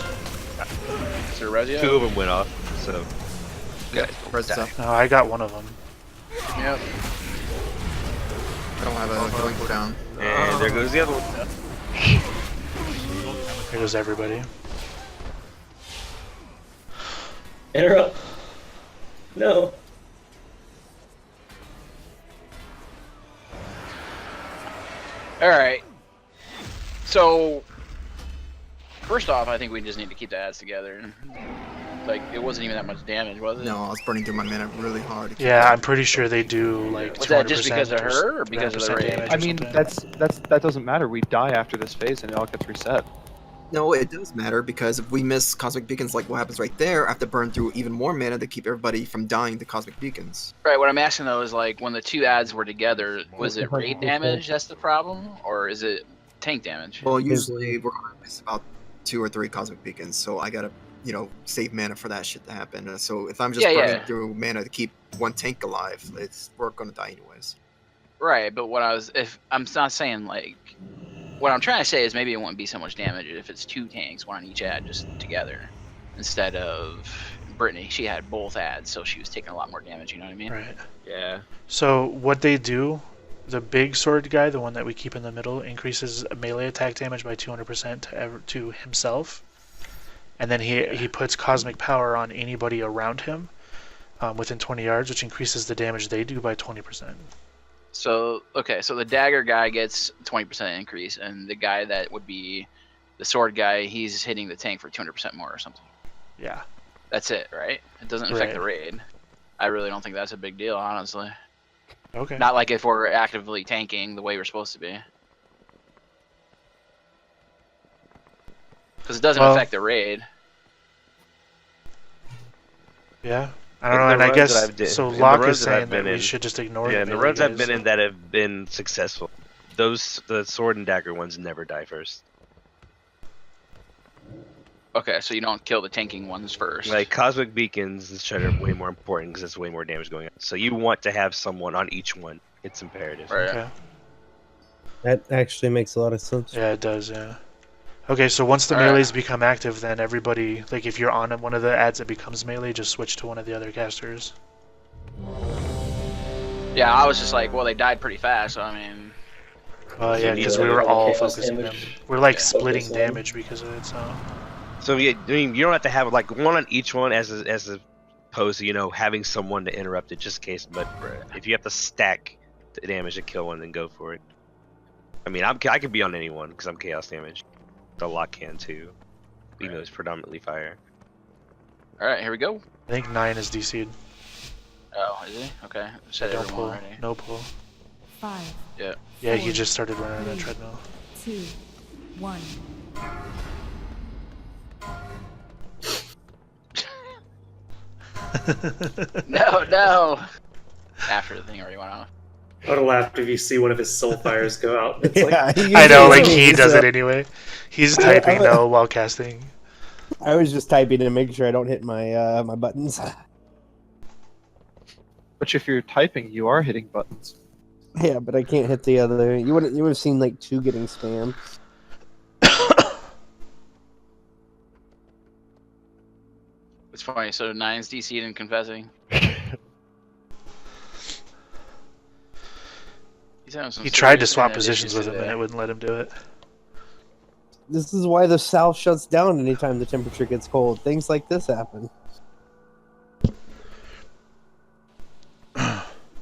Is there Rezio? 2 of them went off, so. Yep, Red's up. No, I got one of them. Yep. I don't have a going down. And there goes the other one. Here goes everybody. Interrupt. No. Alright. So, first off, I think we just need to keep the ads together. Like, it wasn't even that much damage, was it? No, I was burning through my mana really hard. Yeah, I'm pretty sure they do like. Was that just because of her or because of the raid? I mean, that doesn't matter. We die after this phase and it all gets reset. No, it does matter because if we miss Cosmic Beacons, like what happens right there, I have to burn through even more mana to keep everybody from dying to Cosmic Beacons. Right, what I'm asking though is, like, when the two ads were together, was it raid damage that's the problem? Or is it tank damage? Well, usually we're going to miss about 2 or 3 Cosmic Beacons, so I gotta, you know, save mana for that shit to happen. So if I'm just burning through mana to keep one tank alive, we're gonna die anyways. Right, but what I'm not saying, like, what I'm trying to say is maybe it wouldn't be so much damage if it's 2 tanks, one on each ad, just together, instead of Brittany. She had both ads, so she was taking a lot more damage. You know what I mean? Right. Yeah. So what they do, the big sword guy, the one that we keep in the middle, increases melee attack damage by 200% to himself, and then he puts cosmic power on anybody around him within 20 yards, which increases the damage they do by 20%. So, okay, so the dagger guy gets 20% increase, and the guy that would be the sword guy, he's hitting the tank for 200% more or something. Yeah. That's it, right? It doesn't affect the raid. I really don't think that's a big deal, honestly. Okay. Not like if we're actively tanking the way we're supposed to be. Because it doesn't affect the raid. Yeah. I don't know, and I guess, so Locke is saying that we should just ignore the runs I've been in that have been successful, the sword and dagger ones never die first. Okay, so you don't kill the tanking ones first. Like cosmic beacons and shred are way more important because there's way more damage going on. So you want to have someone on each one. It's imperative. Right. Okay. That actually makes a lot of sense. Yeah, it does. Yeah. Okay, so once the melees become active, then everybody, like if you're on one of the ads that becomes melee, just switch to one of the other casters. Yeah, I was just like, well, they died pretty fast, so I mean. Yeah, because we were all focusing them. We're like splitting damage because of it, so. So yeah, I mean, you don't have to have like one on each one as opposed to having someone to interrupt it just in case. But if you have to stack the damage to kill one, then go for it. I mean, I could be on anyone because I'm chaos damage. The lock can too, even though it's predominantly fire. All right, here we go. I think 9 is DC'd. Oh, is he? Okay. Said Don't pull. already. No pull. 5. Yeah. Yeah, he just started running on a treadmill. 2, 1. No. After the thing already went off. I would have laughed if you see one of his soul fires go out. It's I know, like he does it anyway. He's typing though while casting. I was just typing to make sure I don't hit my my buttons. But if you're typing, you are hitting buttons. Yeah, but I can't hit the other. You would have seen like 2 getting spammed. It's funny. So 9's DC'd and confessing. He tried to swap positions with him and it wouldn't let him do it. This is why the South shuts down anytime the temperature gets cold. Things like this happen.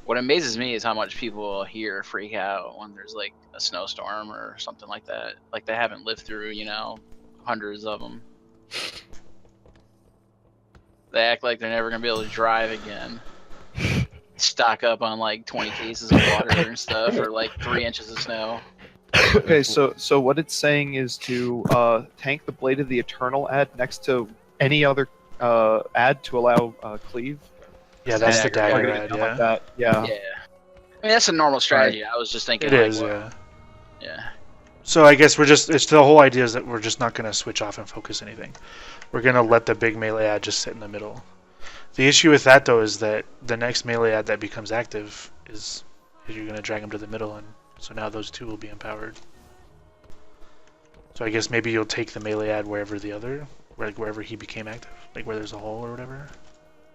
What amazes me is how much people here freak out when there's like a snowstorm or something like that. Like they haven't lived through, hundreds of them. They act like they're never gonna be able to drive again. Stock up on like 20 cases of water and stuff, or like 3 inches of snow. Okay, so what it's saying is to tank the Blade of the Eternal ad next to any other ad to allow cleave. Yeah, that's the dagger ad. Like that. Yeah. I mean, that's a normal strategy. I was just thinking. It is, yeah. Yeah. So I guess it's the whole idea is that we're just not gonna switch off and focus anything. We're gonna let the big melee ad just sit in the middle. The issue with that though is that the next melee ad that becomes active is you're gonna drag him to the middle, and so now those 2 will be empowered. So I guess maybe you'll take the melee ad wherever he became active, like where there's a hole or whatever.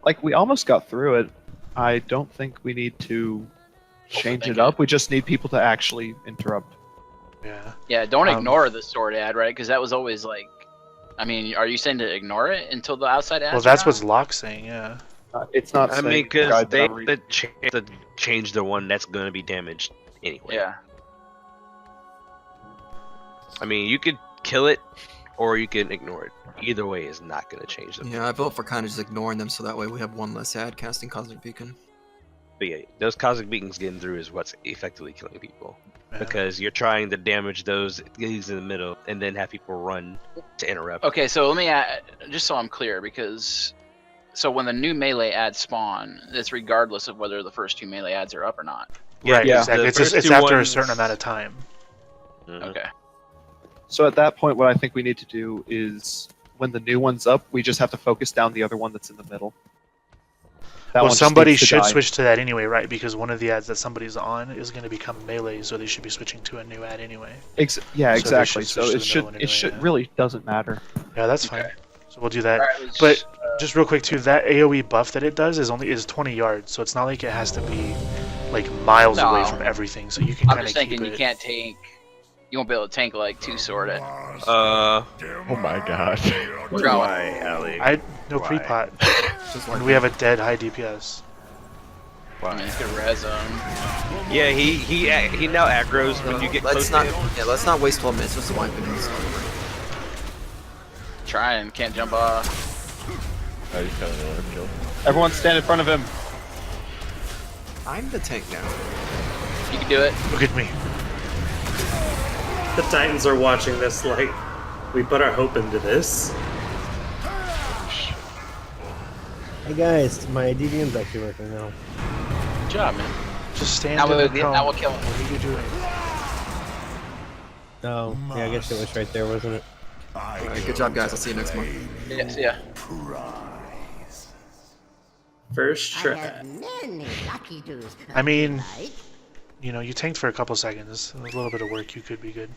Like we almost got through it. I don't think we need to change it up. We just need people to actually interrupt. Yeah. Yeah. Don't ignore the sword ad, right? Because that was always like. I mean, are you saying to ignore it until the outside ads? Well, that's what Locke's saying, yeah. It's not. I mean, because they change the one that's going to be damaged anyway. Yeah. I mean, you could kill it, or you can ignore it. Either way is not going to change them. Yeah, I vote for kind of just ignoring them, so that way we have one less ad casting Cosmic Beacon. But yeah, those Cosmic Beacons getting through is what's effectively killing people. Because you're trying to damage those in the middle and then have people run to interrupt. Okay, so let me add, just so I'm clear, because so when the new melee ads spawn, it's regardless of whether the first 2 melee ads are up or not. Right, exactly. It's after a certain amount of time. Mm-hmm. Okay. So at that point, what I think we need to do is when the new one's up, we just have to focus down the other one that's in the middle. Well, somebody should switch to that anyway, right? Because one of the ads that somebody's on is going to become melee, so they should be switching to a new ad anyway. Yeah, exactly. So it should really doesn't matter. Yeah, that's fine. So we'll do that. But just real quick too, that AOE buff that it does is 20 yards, so it's not like it has to be like miles away from everything. So you can kind of keep it. I'm just thinking you can't tank. You won't be able to tank like 2 sword it. Oh my god. We're going. Why, Allie? No pre-pot. And we have a dead high DPS. I mean, it's gonna res him. Yeah, he now aggroes when you get close to him. Yeah, let's not waste 12 minutes just to wipe it. Trying, can't jump off. Oh, he's killing another kill. Everyone stand in front of him. I'm the tank now. You can do it. Look at me. The Titans are watching this like, we put our hope into this. Hey guys, my DVM's actually working now. Good job, man. Just stand now in the now we'll kill him. What are you doing? Oh, yeah, I guess it was right there, wasn't it? Alright, good job, guys. I'll see you next month. Yes, yeah. First try. I mean, you know, you tanked for a couple seconds. A little bit of work, you could be good.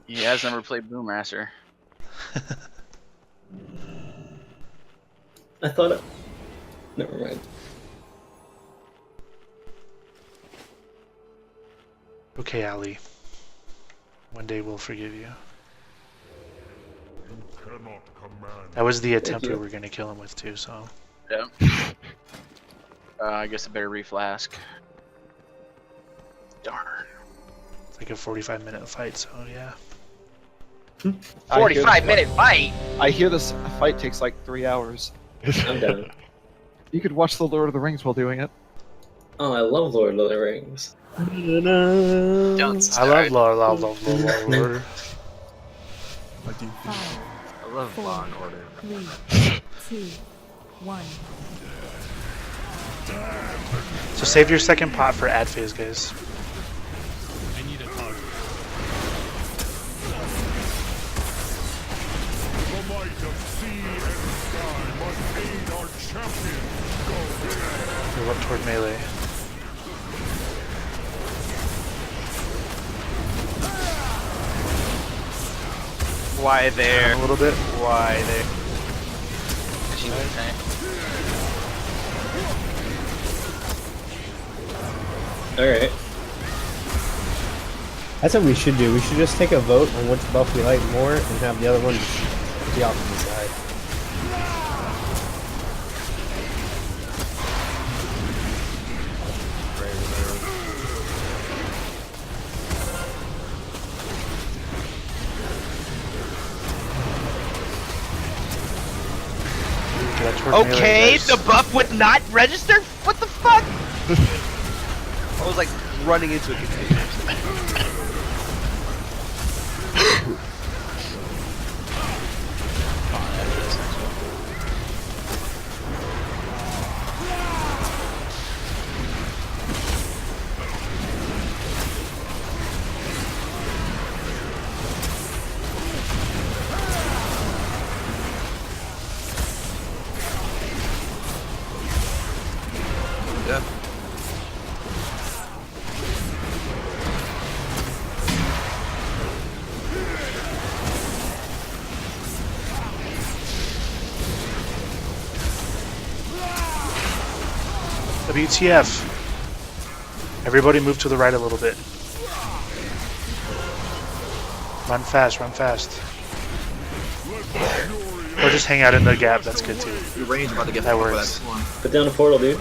He has never played Boommaster. I thought it. Never mind. Okay, Ali. One day we'll forgive you. That was the attempt we were going to kill him with, too, so. Yeah. I guess I better reflask. Darn. It's like a 45-minute fight, so yeah. 45-minute fight? I hear this fight takes like 3 hours. I'm down. You could watch The Lord of the Rings while doing it. Oh, I love Lord of the Rings. Don't start. I love Lord. I love Law and Order. 3, 2, 1. So save your second pot for ad phase, guys. I need a target. The might of sea and sky must aid our champion. Go Move up toward melee. Why there? A little bit. Why there? She was saying. Alright. That's what we should do. We should just take a vote on which buff we like more and have the other one just be off to the side. Okay, the buff would not register? What the fuck? I was like running into a container. Yeah. WTF. Everybody move to the right a little bit. Run fast, run fast. Or just hang out in the gap, that's good too. Your range about to get that fucked by works. that storm. Put down a portal, dude.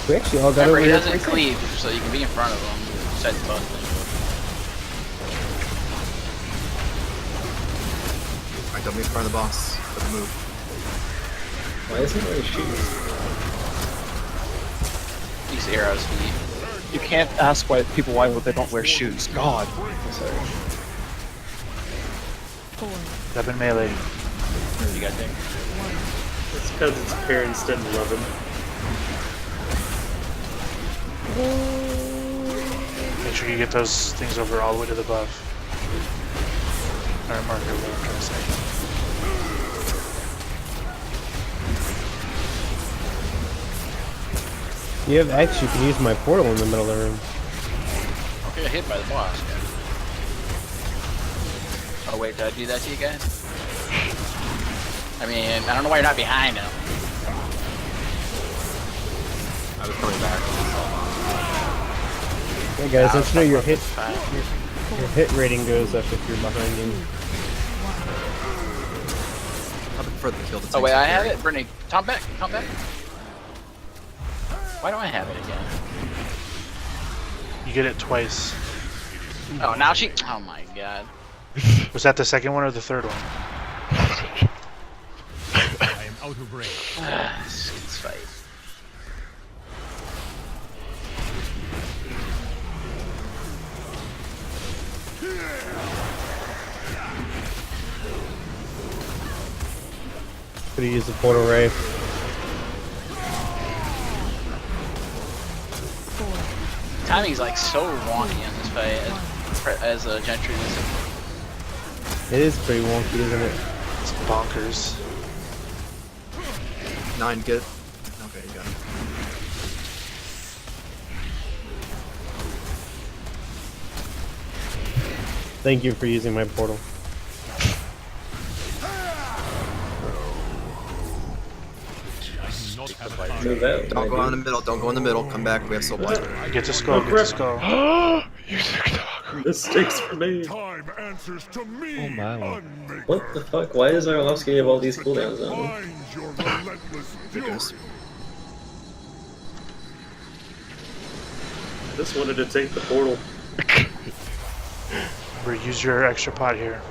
We actually all got Remember, over he here. doesn't cleave, so you can be in front of him. Besides the boss thing. Alright, don't be in front of the boss. Let's move. Why isn't he wearing shoes? These arrows feet. You can't ask why people why they don't wear shoes. God. I'm sorry. 4, Step in melee. You got there. It's because its parents didn't love him. Make sure you get those things over all the way to the buff. Or marker, what I'm trying to say. You have X, you can use my portal in the middle of the room. Okay, hit by the boss. Oh wait, did I do that to you guys? I mean, I don't know why you're not behind him. I was coming back. Hey guys, let's know your hit rating goes up if you're behind him. I prefer the kill the Oh wait, I have it. Brittany, Tom back. Tom back. Why do I have it again? You get it twice. Oh, now she. Oh my god. Was that the second one or the third one? I am out of range. Let's fight. Could have used the portal ray. timing's like so wonky in this fight as a Gentry is. It is pretty wonky, isn't it? It's bonkers. 9 good. Okay, you got it. Thank you for using my portal. Move out. Don't go in the middle. Don't go in the middle. Come back. We have soul blind. Get to skull. Get to skull. You took dog. Mistakes for me. Time answers to me, Oh my. Unmaker. What the fuck? Why does Arlovsky have all these cooldowns on him? Find your relentless fury. Because Just wanted to take the portal. Remember, use your extra pot here.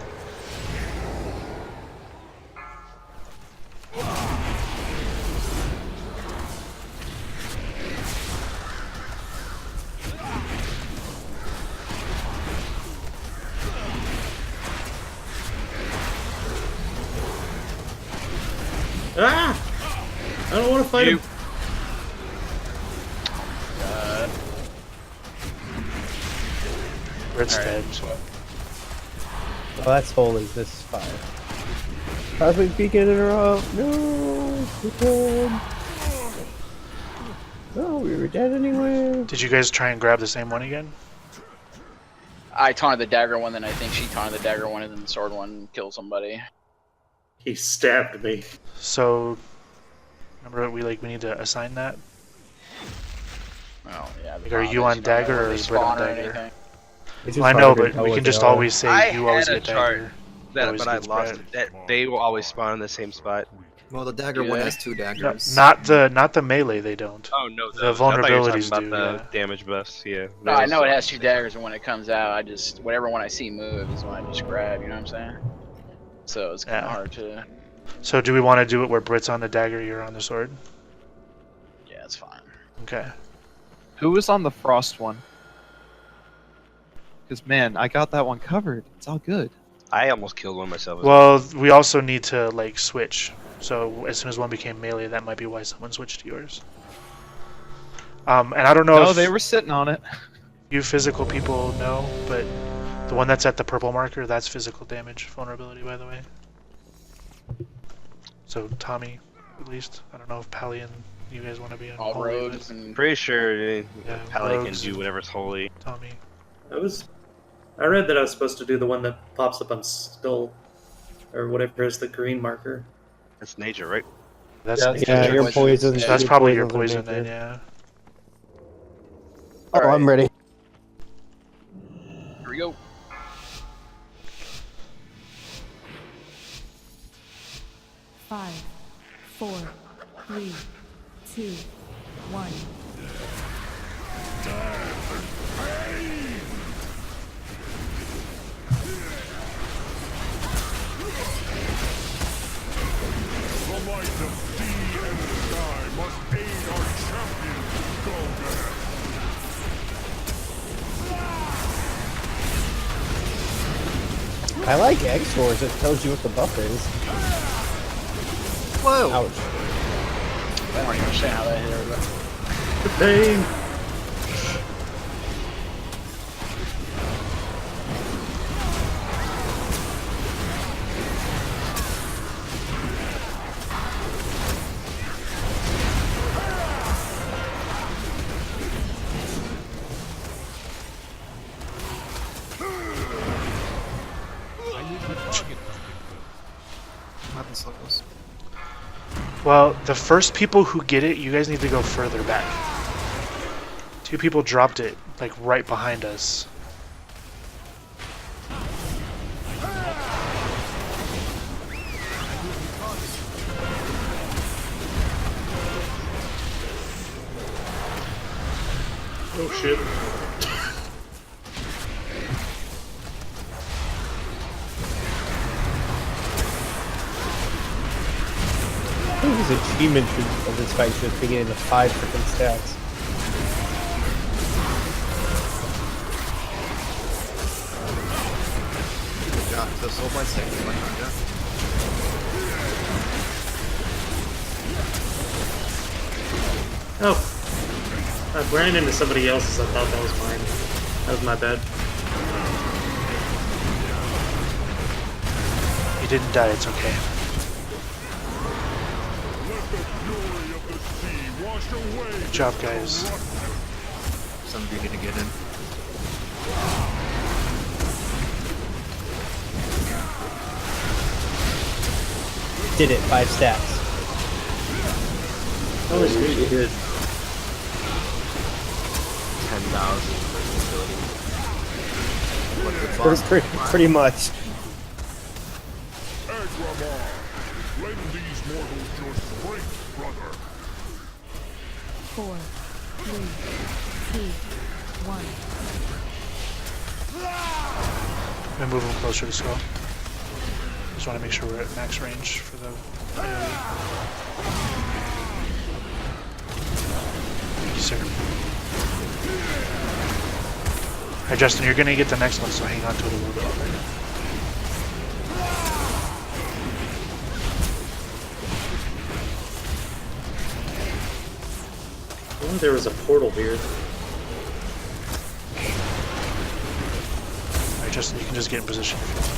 Ah! I don't want to fight him. Red's dead. Oh, that's holy. This is fire. Cosmic Beacon interrupt. No, we dead. No, we were dead anyway. Did you guys try and grab the same one again? I taunted the dagger one, then I think she taunted the dagger one, and then the sword one killed somebody. He stabbed me. So, remember we need to assign that. Well, yeah. Like, are you on dagger or is Britt on dagger? It's Well, I just know, hard to but tell we what can they just are. always say I you always had a get chart dagger. that, Always but I gets lost Britt. it. That they will always spawn in the same spot. well, the dagger Do one they? has 2 No, daggers. not the melee. They don't. Oh no, The those. I thought you were vulnerabilities talking do. about the Yeah. damage buffs. Yeah. No, I Those- know it has 2 daggers, and when it comes out, I just whatever one I see move is one I just grab. You know what I'm saying? So it's kind of Yeah. hard to. So do we want to do it where Britt's on the dagger, you're on the sword? Yeah, it's fine. Okay. Who was on the frost one? Because man, I got that one covered. It's all good. I almost killed one myself. Well, we also need to switch. So as soon as one became melee, that might be why someone switched to yours. And I don't know No, if they were sitting on it. you physical people know, but the one that's at the purple marker, that's physical damage vulnerability, by the way. So Tommy, at least. I don't know if Pally and you guys want to be on All holy, rogues but and Pretty sure Yeah, Pally can rogues do and whatever's holy. Tommy. I read that I was supposed to do the one that pops up on skull, or whatever is the green marker. That's nature, right? That's Yeah, nature. Yeah, your poison. So that's your probably your poison's poison in then, nature. yeah. Oh, I'm ready. here we go. Five, 4, 3, 2, 1. The might of sea and sky must aid our champion to go there. I like egg swords. It tells you what the buff is. Whoa! Ouch. I don't even understand how that hit everybody. The pain! Weapon circles. Well, the first people who get it, you guys need to go further back. 2 people dropped it, right behind us. Oh shit. I think his achievement of this fight should be getting to 5 freaking stacks. Good job. So soul blind second. Oh. I ran into somebody else's. I thought that was mine. That was my bad. You didn't die, it's okay. Good job, guys. Some of you need to get in. Did it, 5 stacks. Oh, sweet, you did. 10,000 Pretty much. Lend these mortals your strength, brother. 4, 3, 2, 1. I'm gonna move him closer to Skull. Just want to make sure we're at max range for the AoE. Thank you, sir. Alright, Justin, you're gonna get the next one, so hang on to it a little bit longer. Oh, there was a portal here. Alright, Justin, you can just get in position if you want.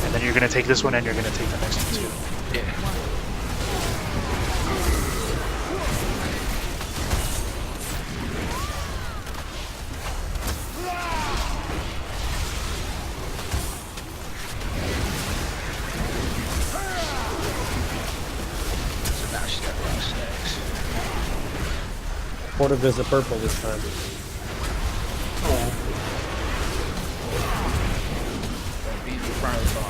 And then you're gonna take this one and you're gonna take the next one too. Yeah. So now she's got rock stacks. Porta visit purple this time. Oh. Be in front of the boss.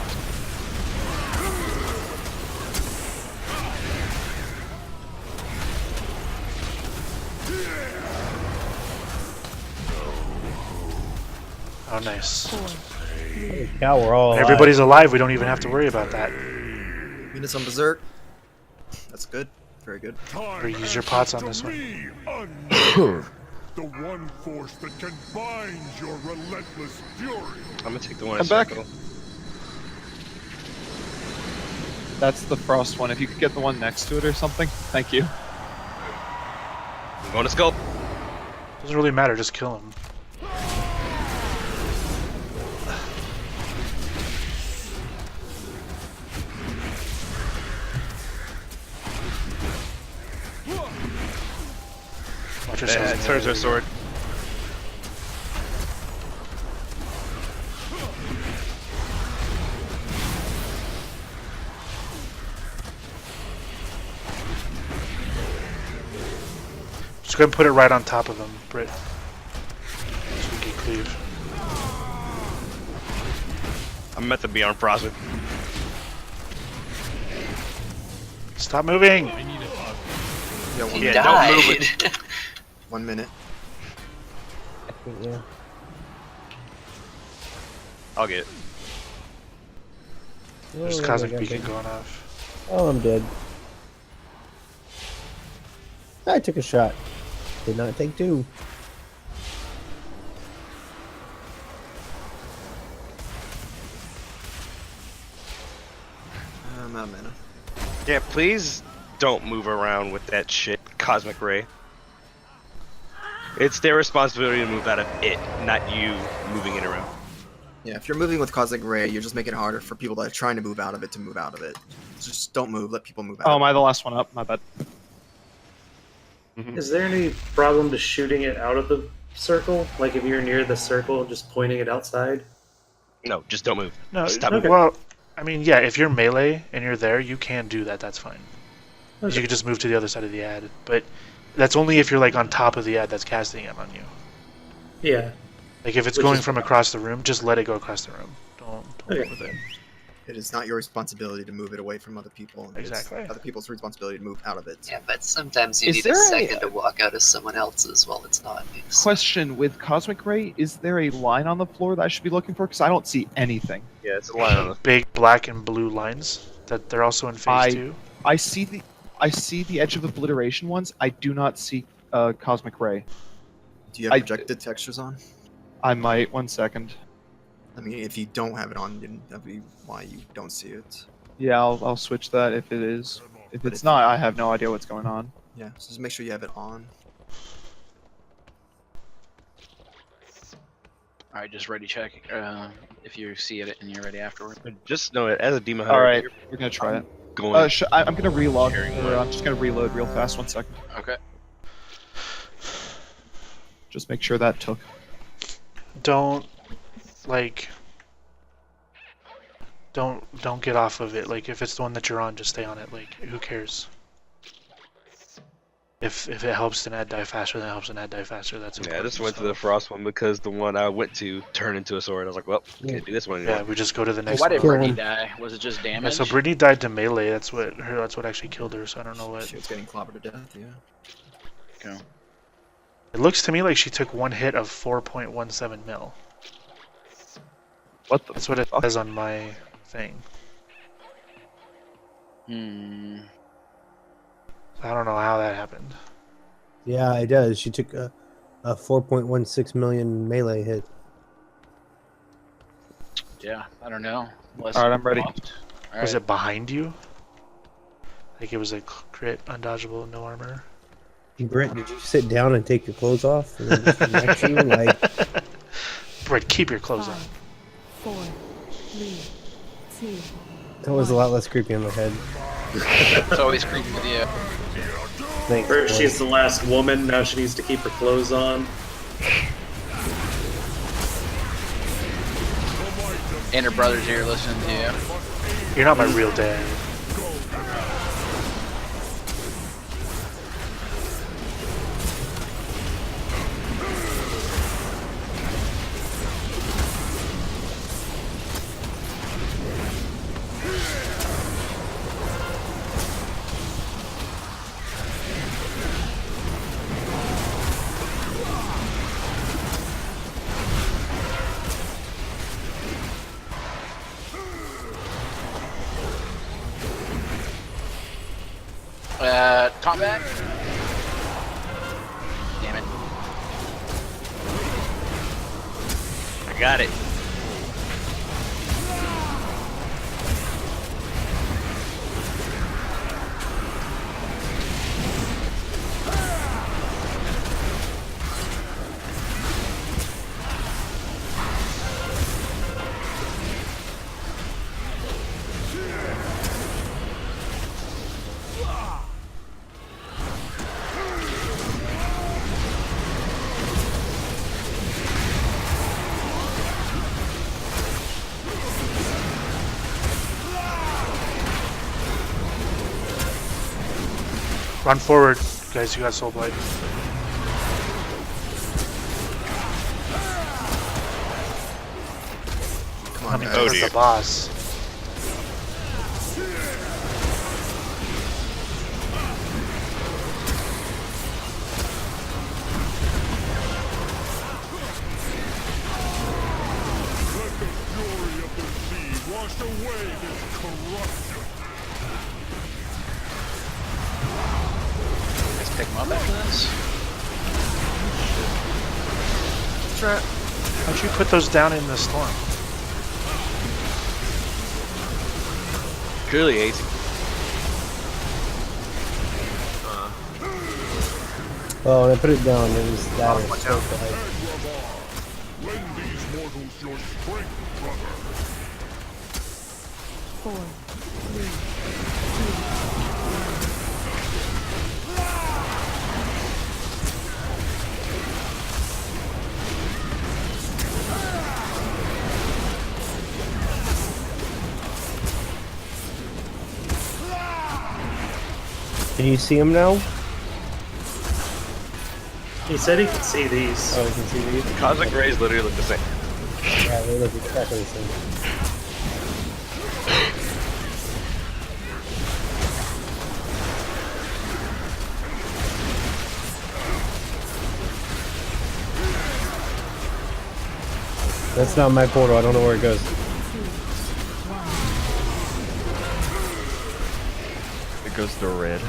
Oh, nice. Yeah, we're all alive. Everybody's alive, we don't even have to worry about that. Minus on Berserk. That's good. Very good. Or use your pots on this one. The one force that can bind your relentless fury. I'm gonna take the one. I'm back. That's the frost one. If you could get the one next to it or something, thank you. I'm going to Skull. Doesn't really matter, just kill him. Watch yourselves. Turns her sword. Just go ahead and put it right on top of him, Britt. So we can cleave. I'm meant to be on Frostman. Stop moving! Yeah, don't move it. 1 minute. Yeah. I'll get it. There's Oh, Cosmic I got Beacon big. going off. Oh, I'm dead. I took a shot. Did not take 2. I'm out of mana. Yeah, please don't move around with that shit, Cosmic Ray. It's their responsibility to move out of it, not you moving it around. Yeah, if you're moving with Cosmic Ray, you're just making it harder for people that are trying to move out of it to move out of it. Just don't move, let people move out. Oh, am I the last one up? My bad. Is there any problem to shooting it out of the circle? Like if you're near the circle, just pointing it outside? No, just don't move. No, Stop okay. Well, I mean, yeah, if you're melee and you're there, you can do that, that's fine. Okay. You can just move to the other side of the ad, but that's only if you're like on top of the ad that's casting it on you. Yeah. Like if it's Which going is from fine. across the room, just let it go across the room. Don't Okay. move with it. It is not your responsibility to move it away from other people. Exactly. It's other people's responsibility to move out of it. Yeah, but sometimes you Is need a there second to walk out of someone else's while it's not used. Question with Cosmic Ray, is there a line on the floor that I should be looking for? Because I don't see anything. Yeah, it's a line on the Big black and blue lines that they're also in phase 2. I see the edge of obliteration ones. I do not see Cosmic Ray. Do you have projected textures on? I might. 1 second. I mean, if you don't have it on, then that'd be why you don't see it. Yeah, I'll switch that if it is. If it's not, I have no idea what's going on. Yeah, so just make sure you have it on. All right, just ready check. If you see it and you're ready afterward. Just know it as a demon hunter. All right, we're gonna try it. Going. I'm gonna relog. I'm just gonna reload real fast. 1 second. Okay. Just make sure that took. Don't get off of it. Like if it's the one that you're on, just stay on it. Like who cares? If it helps an ad die faster, then it helps an ad die faster. That's important. Yeah, I just went to the frost one because the one I went to turned into a sword. I was like, well, can't do this one anymore. Yeah, we just go to the next why one. did Brittany die? Was it just damage? Yeah, so Brittany died to melee. That's what actually killed her. So I don't know what. She was getting clobbered to death. Yeah. Okay. It looks to me like she took one hit of 4.17 mil. What the? That's what it says on my thing. I don't know how that happened. Yeah, it does. She took a 4.16 million melee hit. Yeah, I don't know. All right, I'm ready. Was it behind you? Like it was a crit, undodgeable, no armor? Brent, did you sit down and take your clothes off? And then just connect you? Like... Brent, keep your clothes 5, on. 4, 3, 2. That was a lot less creepy in my head. It's always creepy with you. Thanks, First, boy. she's the last woman. Now she needs to keep her clothes on. And her brother's here listening to you. You're not my real dad. Combat? Damn it. I got it. Run forward, guys. You got Soul Blight. Come on, Coming towards the boss. Let the fury of the sea wash away this corruption. Let's pick him up after this. How'd you put those down in the storm? Clearly easy. Oh, when I put it down, it was that. Lend these mortals your strength, brother. 4, 3, 2. Can you see him now? He said he could see these. Oh, he can see these? Cosmic Rays literally look the same. Yeah, they look exactly the same. That's not my portal. I don't know where it goes. It goes to red.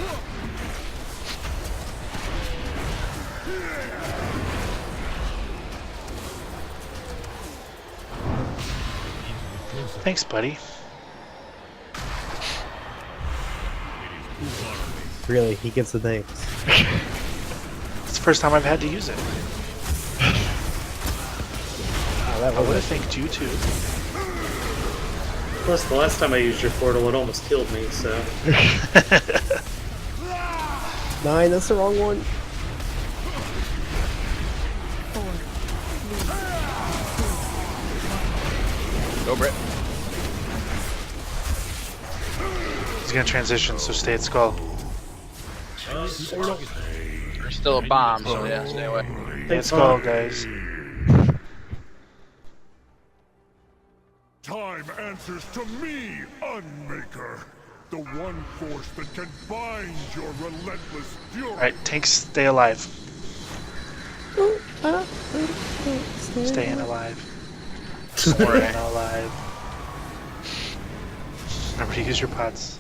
Thanks, buddy. Really, he gets the thanks. It's the first time I've had to use it. That I would have thanked you too. Plus, the last time I used your portal, it almost killed me, so... 9, that's the wrong one. 4, 3, 2, 1. Go, Britt. He's gonna transition, so stay at skull. There's still a bomb, so yeah, stay away. Stay at skull, guys. Time answers to me, Unmaker. The one force that can bind your relentless fury. Alright, tanks, stay alive. Staying alive. Staying alive. Remember to use your pots.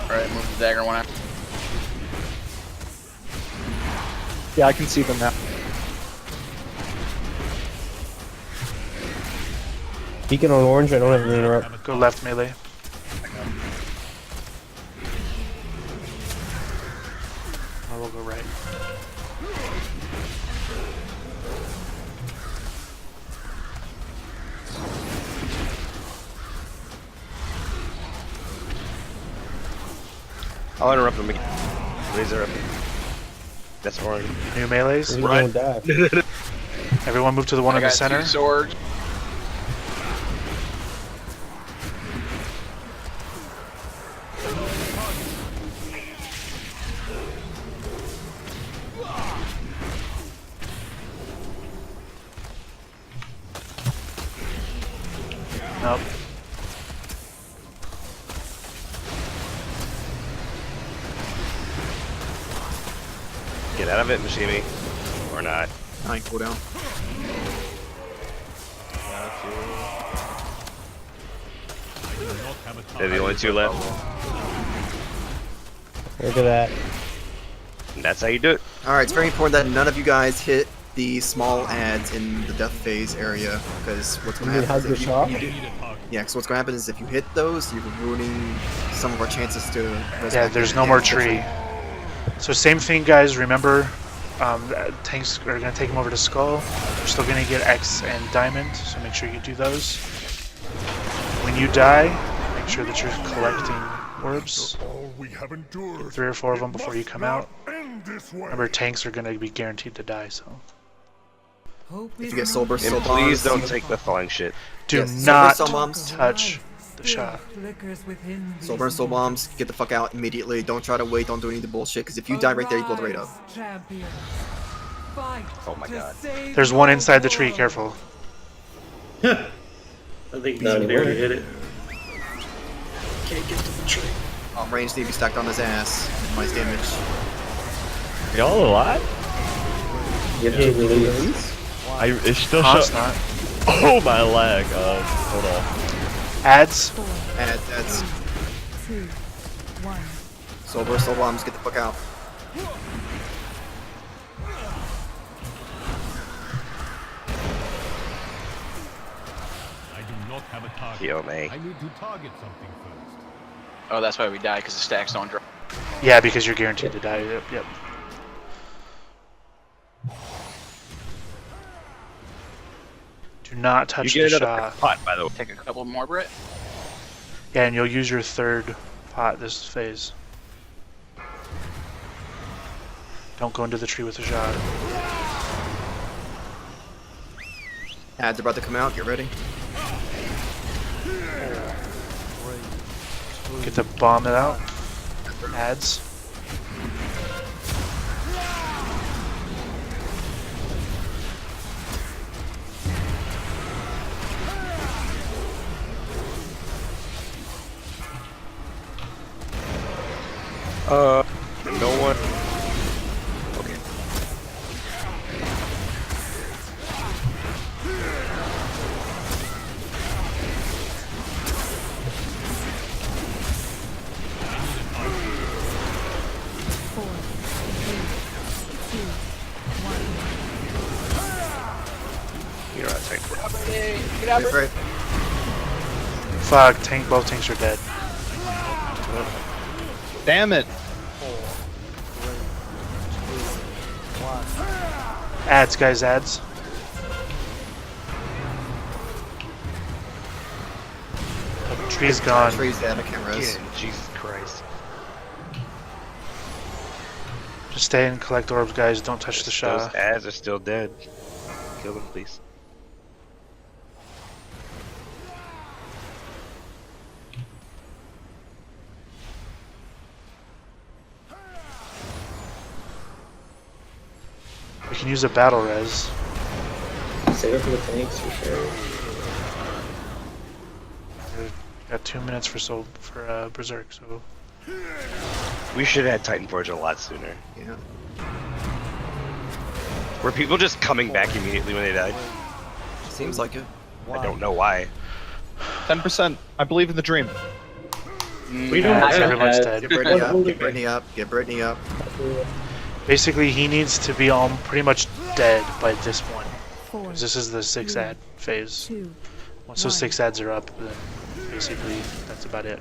Alright, move the dagger one after. Yeah, I can see them now. Beacon on orange, I don't have an interrupt. Go left melee. I will go right. I'll interrupt him again. Razor up. That's orange. New melees. Right. Everyone move to the one in the center. Two swords. Nope. Get out of it, Mashimi. Or not. 9 cooldown. They're the only 2 left. Look at that. And that's how you do it. Alright, it's very important that none of you guys hit the small ads in the death phase area, because what's going to happen is if so what's going to happen is if you hit those, you're ruining some of our chances to resurrect. Yeah, there's no more tree. So same thing, guys. Remember, tanks are going to take them over to skull. You're still going to get X and diamond, so make sure you do those. When you die, make sure that you're collecting orbs. 3 or 4 of them before you come out. Remember, tanks are going to be guaranteed to die, so. If you get soul burst, And please don't take the falling shit. Do not touch the shot. Soul burst, soul bombs, get the fuck out immediately. Don't try to wait, don't do any of the bullshit, because if you die right there, you blow the raid up. Oh my god. There's one inside the tree, careful. I think he's barely hit it. Can't get to the tree. Range need to be stacked on his ass. Minus damage. Y'all alive? You have to release. It's still Not. Oh my lag. Hold on. Ads. Ads. 2, 1. Soul burst, soul bombs, get the fuck out. I do not have a target. Heal me. I need to target something first. Oh, that's why we die, because the stacks don't drop. Yeah, because you're guaranteed to die. Yep. Do not touch You the get another shot. pot, by the way. Take a couple more, Britt. Yeah, and you'll use your 3rd pot this phase. Don't go into the tree with a shot. Ads are about to come out, get ready. Get the bomb it out. Ads. No one. Okay. Get out Wait for it. Fuck, both tanks are dead. Damn it! Ads, guys, ads. The tree's gone. Tree's dead, I can't res. Yeah, Jesus Christ. Just stay and collect orbs, guys. Don't touch the Shah. Those ads are still dead. Kill them, please. We can use a battle res. Save it for the tanks for sure. We've got 2 minutes for Berserk, so. We should have had Titan Forge a lot sooner. Yeah. Were people just coming back immediately when they died? Seems like it. I don't know why. 10%. I believe in the dream. We don't have everyone's ads. dead. Get Brittany up, get Brittany up, get Brittany up. Basically, he needs to be pretty much dead by this point. 4, 'Cause this is the 6 ad phase. 2, Once those 1. 6 ads are up, then basically that's about it.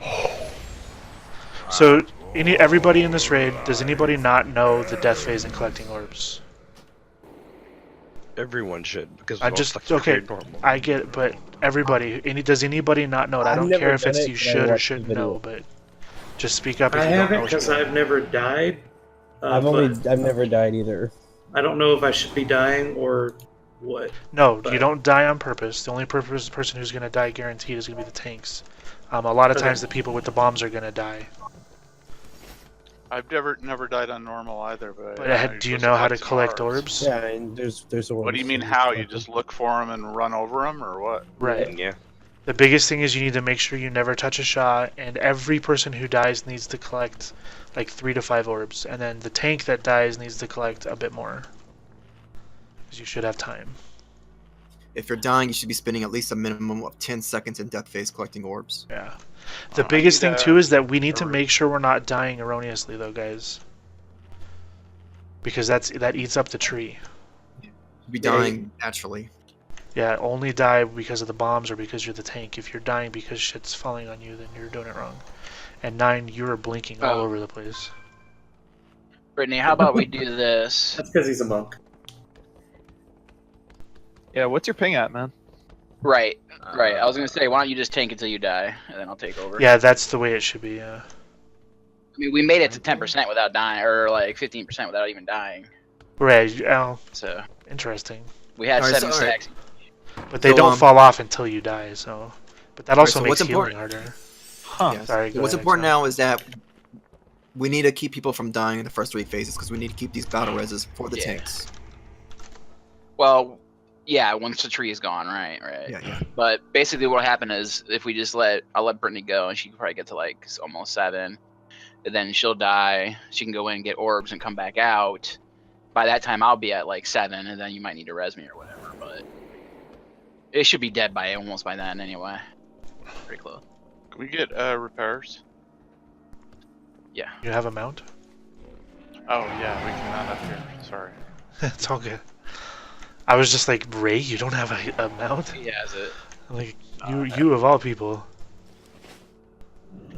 So, everybody in this raid, does anybody not know the death phase and collecting orbs? Everyone should, because I we're just all okay. normal. I get it, but everybody. Does anybody not know it? I I've don't never care if done it's it, you but I should or watched shouldn't the know, video. but just speak up if I you don't know. haven't what you because want. I've never died. I've never died either. I don't know if I should be dying or what. No, but- you don't die on purpose. The only person who's going to die guaranteed is going to be the tanks. A lot of Okay. times the people with the bombs are going to die. I've never died on normal either, but. But do you know how to collect orbs? Yeah, and there's orbs. What do you mean how? You just look for them and run over them, or what? Right. Yeah. The biggest thing is you need to make sure you never touch a shot, and every person who dies needs to collect like 3 to 5 orbs, and then the tank that dies needs to collect a bit more. Because you should have time. If you're dying, you should be spending at least a minimum of 10 seconds in death phase collecting orbs. Yeah. The biggest thing too is that we need to make sure we're not dying erroneously, though, guys. Because that eats up the tree. You'd be dying naturally. Yeah, only die because of the bombs or because you're the tank. If you're dying because shit's falling on you, then you're doing it wrong. And 9, you were blinking all over the place. Brittany, how about we do this? That's because he's a monk. Yeah, what's your ping at, man? Right. I was gonna say, why don't you just tank until you die, and then I'll take over. Yeah, that's the way it should be. Yeah. I mean, we made it to 10% without dying, or like 15% without even dying. Right. Oh, So interesting. we had Alright, 7 so- stacks. But they So, don't fall off until you die. So, but that also so makes what's healing important- harder. Huh. Yes. Sorry. Go What's ahead, important Exile. now is that we need to keep people from dying in the first 3 phases because we need to keep these battle reses for the Yeah. tanks. Well, yeah, once the tree is gone, right. Yeah. But basically, what'll happen is if we just I'll let Brittany go, and she can probably get to like almost 7, and then she'll die. She can go in and get orbs and come back out. By that time, I'll be at like 7, and then you might need to res me or whatever. But it should be dead by almost by then anyway. Pretty close. Can we get repairs? Yeah. You have a mount? Oh yeah, we can mount up here. Sorry. It's all good. I was just like, Ray, you don't have a mount? He has it. I'm like, you of all people.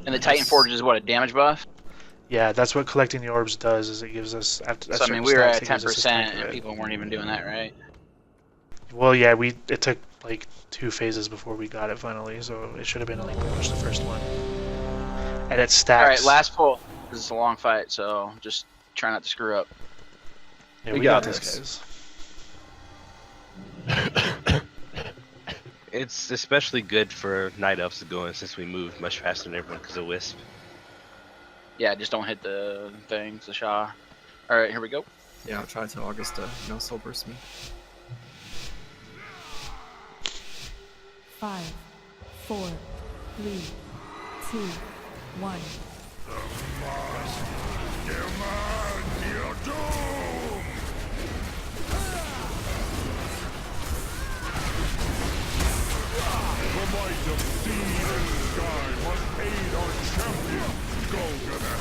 And the Titan Forge is what, a damage buff? Yeah, that's what collecting the orbs does. Is it gives us after. So I mean, we were at 10%, and people weren't even doing that, right? Well, yeah, it took like 2 phases before we got it finally, so it should have been like pretty much the first one. And it stacks. All right, last pull. This is a long fight, so just try not to screw up. Yeah, we got this, guys. It's especially good for night elves to go in since we move much faster than everyone because of Wisp. Yeah, just don't hit the things, the Shah. All right, here we go. Yeah, I'll try to tell August to soul burst me. 5, 4, 3, 2, 1. The might of sea and sky must aid our champion, Golgotha.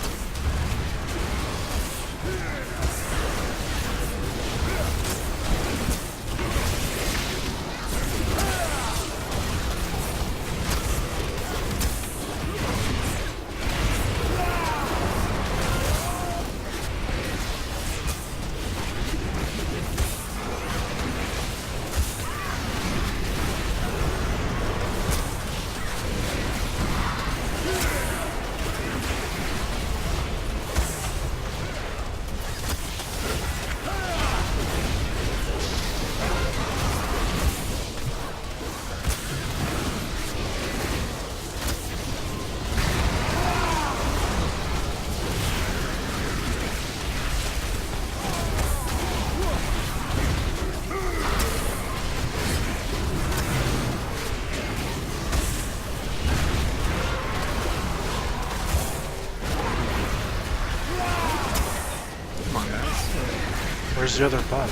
Where's the other buff?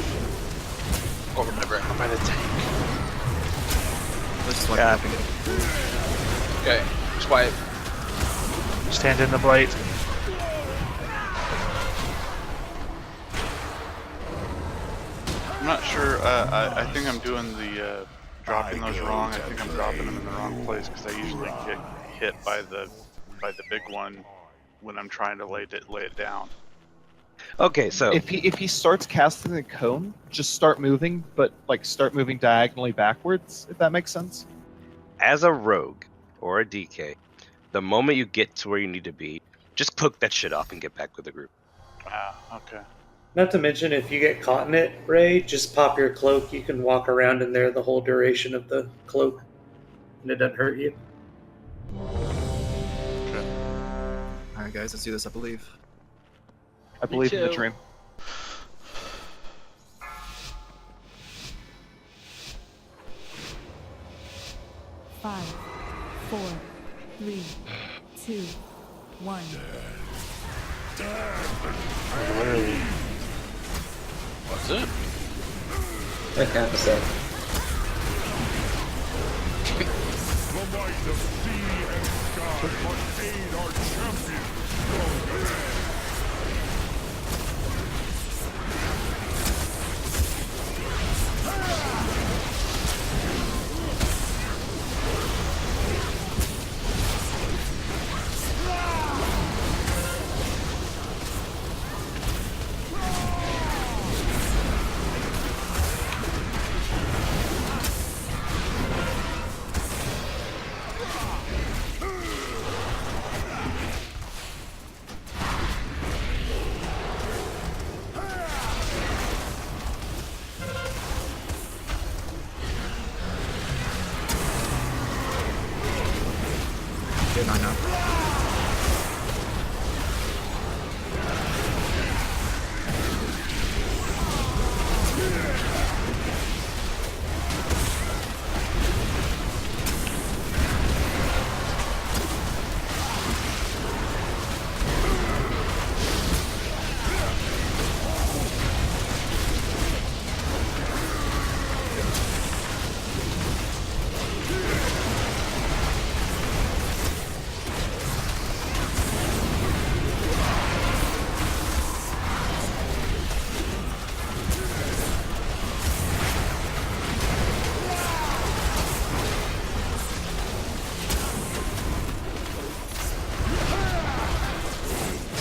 Over my brain. By the tank. Let's swipe it. Okay, swipe. Stand in the blight. I'm not sure. I think I'm doing the dropping those wrong. I think I'm dropping them in the wrong place because I usually get hit by the big one when I'm trying to lay it down. Okay, so if he starts casting the cone, just start moving, but like start moving diagonally backwards, if that makes sense. As a rogue or a DK, the moment you get to where you need to be, just cook that shit up and get back with the group. Okay. Not to mention, if you get caught in it, Ray, just pop your cloak. You can walk around in there the whole duration of the cloak, and it doesn't hurt you. Alright, guys, let's do this, I believe. I believe in the dream. Five, 4, 3, 2, 1. Literally. What's it? Like half a sec. The might of sea and sky must aid our champion. Good, I know.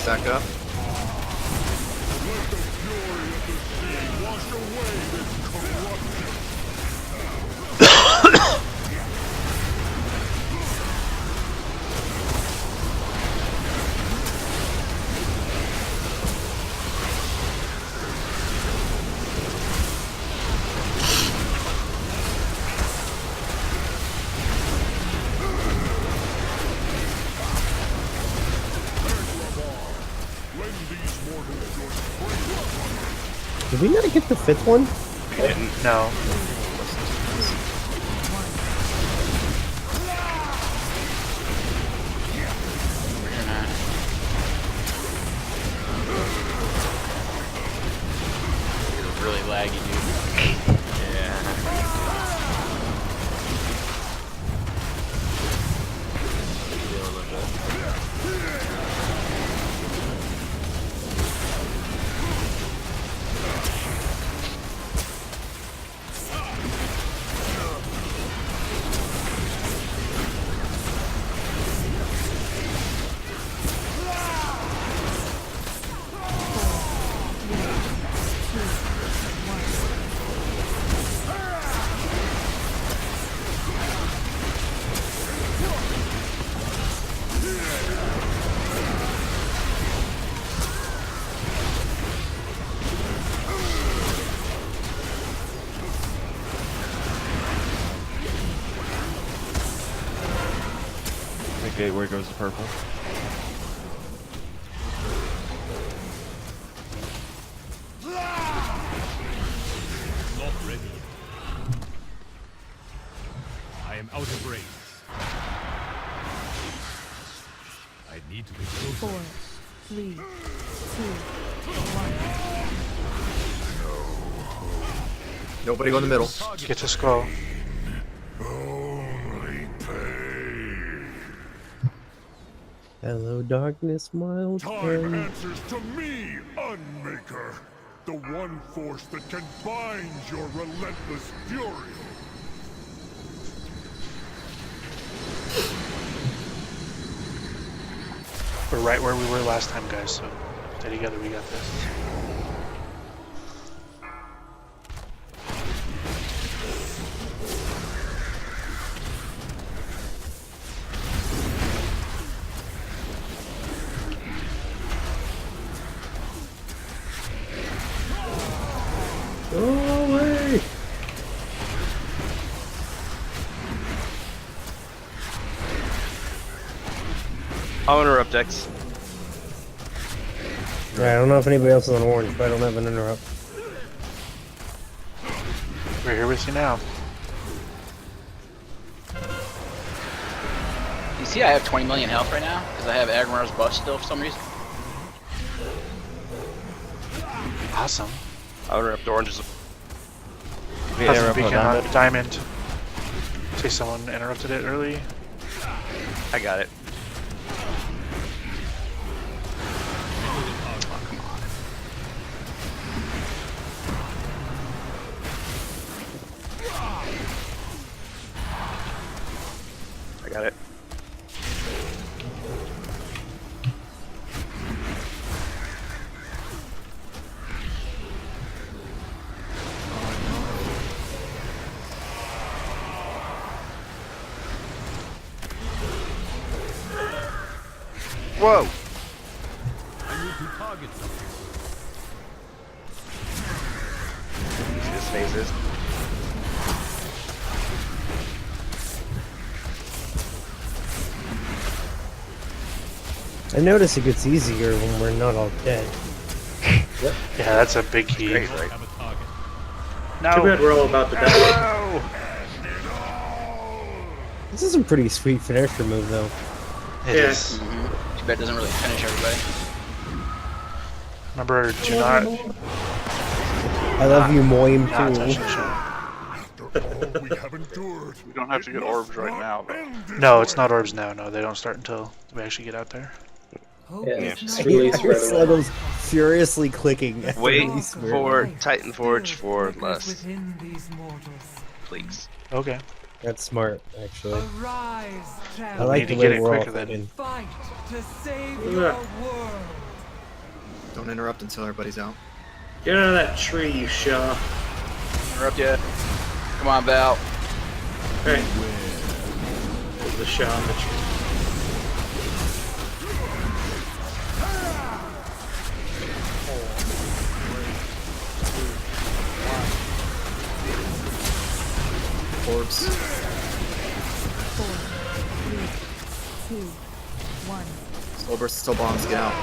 Stack up. Let the fury of the sea wash away this corruption. Did we not get the 5th one? No. You're really laggy, dude. Yeah. Okay, where goes the purple? Not ready. I am out of range. I need to be closer. 4, 3, 2, 1. Nobody go in the middle. Get to skull. Hello, darkness, my old Time friend. answers to me, Unmaker. The one force that can bind your relentless fury. We're right where we were last time, guys, so stay together, we got this. Go away! I'll interrupt X. Yeah, I don't know if anybody else is on orange, but I don't have an interrupt. We're here with you now. You see, I have 20 million health right now because I have Agmar's buff still for some reason. Awesome. I'll interrupt oranges. Cosmic Beacon on diamond. See, someone interrupted it early. I got it. I got it. Whoa! I need to target something. See this phases. I notice it gets easier when we're not all dead. Yep. Yeah, that's a big key. Great, right? No. Too bad we're all about to die. No. This is a pretty sweet finisher move, though. It is. Too bad it doesn't really finish everybody. Remember, do not. I love you, Moim, Not too. touch the show. We have endured. We don't have to get orbs right now, though. No, it's not orbs now. No, they don't start until we actually get out there. Yeah, just release right away. Sluggo's furiously clicking. at the Wait release word. for Titan Forge for lust. Please. Okay. That's smart, actually. Arise, I like need the to get way it we're all quicker than- thinking. fight to save your world. Don't interrupt until everybody's out. Get out of that tree, you Shaw. Interrupt you. Come on, Val. Alright. There's the Shaw on the tree. Orbs. 4, 3, 2, 1. Still burst, still bombs, get out.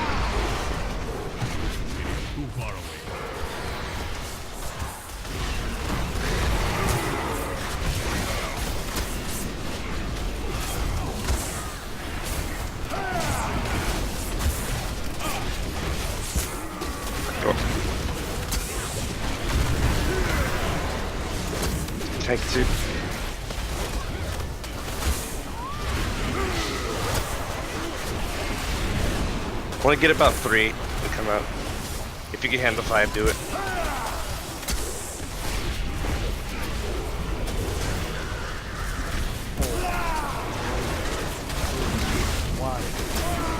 Too far away. Tank 2. I want to get about 3 and come out. If you can handle 5, do it.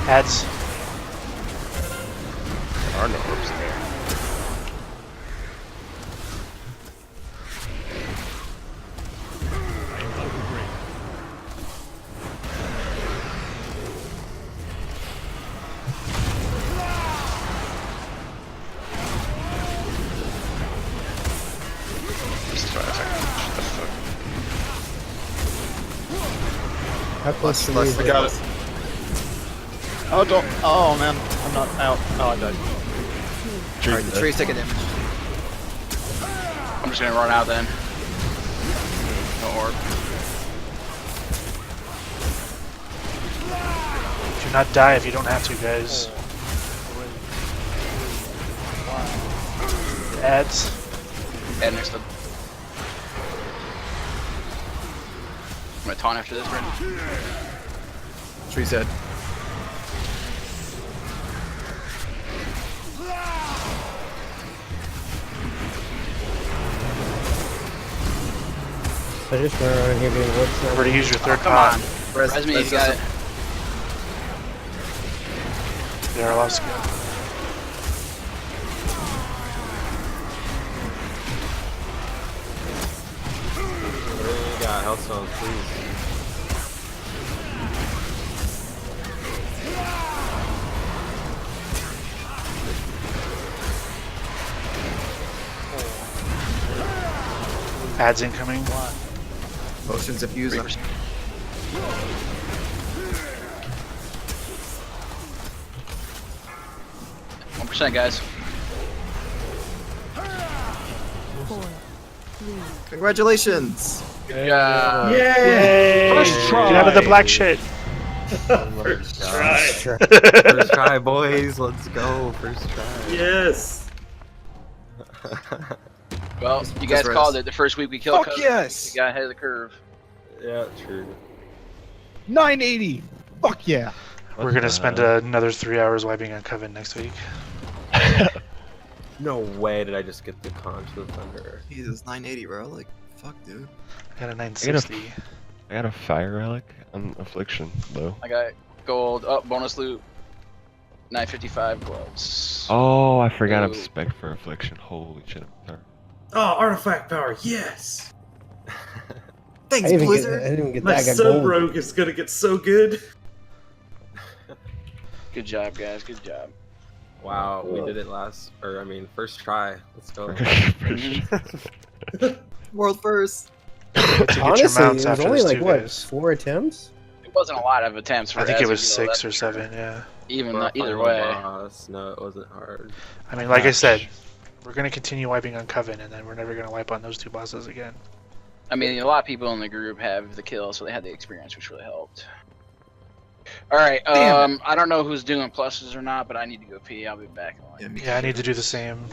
Heads. There are no orbs in there. How close to Plus, me? I got it. Oh, don't. Oh, man. I'm not out. Oh, I died. Alright, the tree's taking damage. I'm just gonna run out then. No orb. Do not die if you don't have to, guys. Ads. Head next to gonna taunt after this, right? Tree's dead. I just run around here being whoops. Remember to use your third Come pot. on. Res me, you got it. There, I lost skill. We got Hellstones, please. Ads incoming. Potions of user. 1%, guys. 4, 3. Congratulations! Good job. Yay! First try. Get out of the black shit. First try. First try, boys. Let's go. First try. Yes. Well, you guys called it. The first week we killed. Fuck yes! We got ahead of the curve. Yeah, true. 980. Fuck yeah. We're gonna spend another 3 hours wiping on Coven next week. No way did I just get the Conch of the Thunder. Jesus, 980, bro. Like, fuck, dude. I got a 960. I got a fire relic on Affliction, though. I got gold. Oh, bonus loot. 955 gloves. Oh, I forgot I'm Ooh. spec for Affliction. Holy shit. Sorry. Oh, artifact power, yes! Thanks, I Blizzard! didn't even get My that. I got sub gold. rogue is gonna get so good. Good job, guys. Good job. Wow, we did it first try. Let's go. World first! Honestly, it was after only this like too, what, guys. 4 attempts? It wasn't a lot of attempts for I think it Ezra, was you know, 6 or that's for 7, yeah. Even For a either final way. boss, no, it wasn't hard. I mean, like I said, we're gonna continue wiping on Coven, and then we're never gonna wipe on those two bosses again. I mean, a lot of people in the group have the kill, so they had the experience, which really helped. All right, I don't know who's doing pluses or not, but I need to go pee. I'll be back. Yeah, I need to do the same.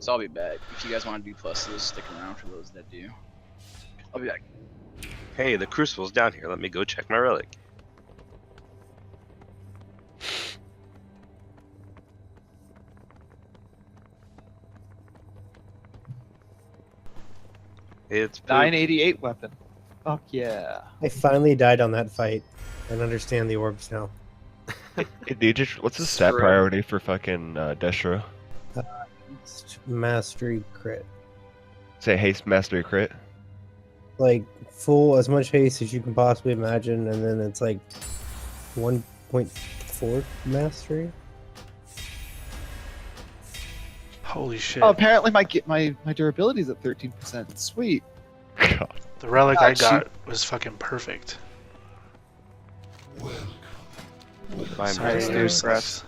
So I'll be back. If you guys want to do pluses, stick around for those that do. I'll be back. Hey, the Crucible's down here. Let me go check my relic. It's 988 weapon. Fuck yeah. I finally died on that fight and understand the orbs now. Hey, DJ, what's the stat priority for fucking Destro? Mastery crit. Say haste mastery crit. Like full as much haste as you can possibly imagine, and then it's like 1.4 mastery. Holy shit. Oh, apparently my durability is at 13%. Sweet. The relic I got was fucking perfect. Sorry, it sucks.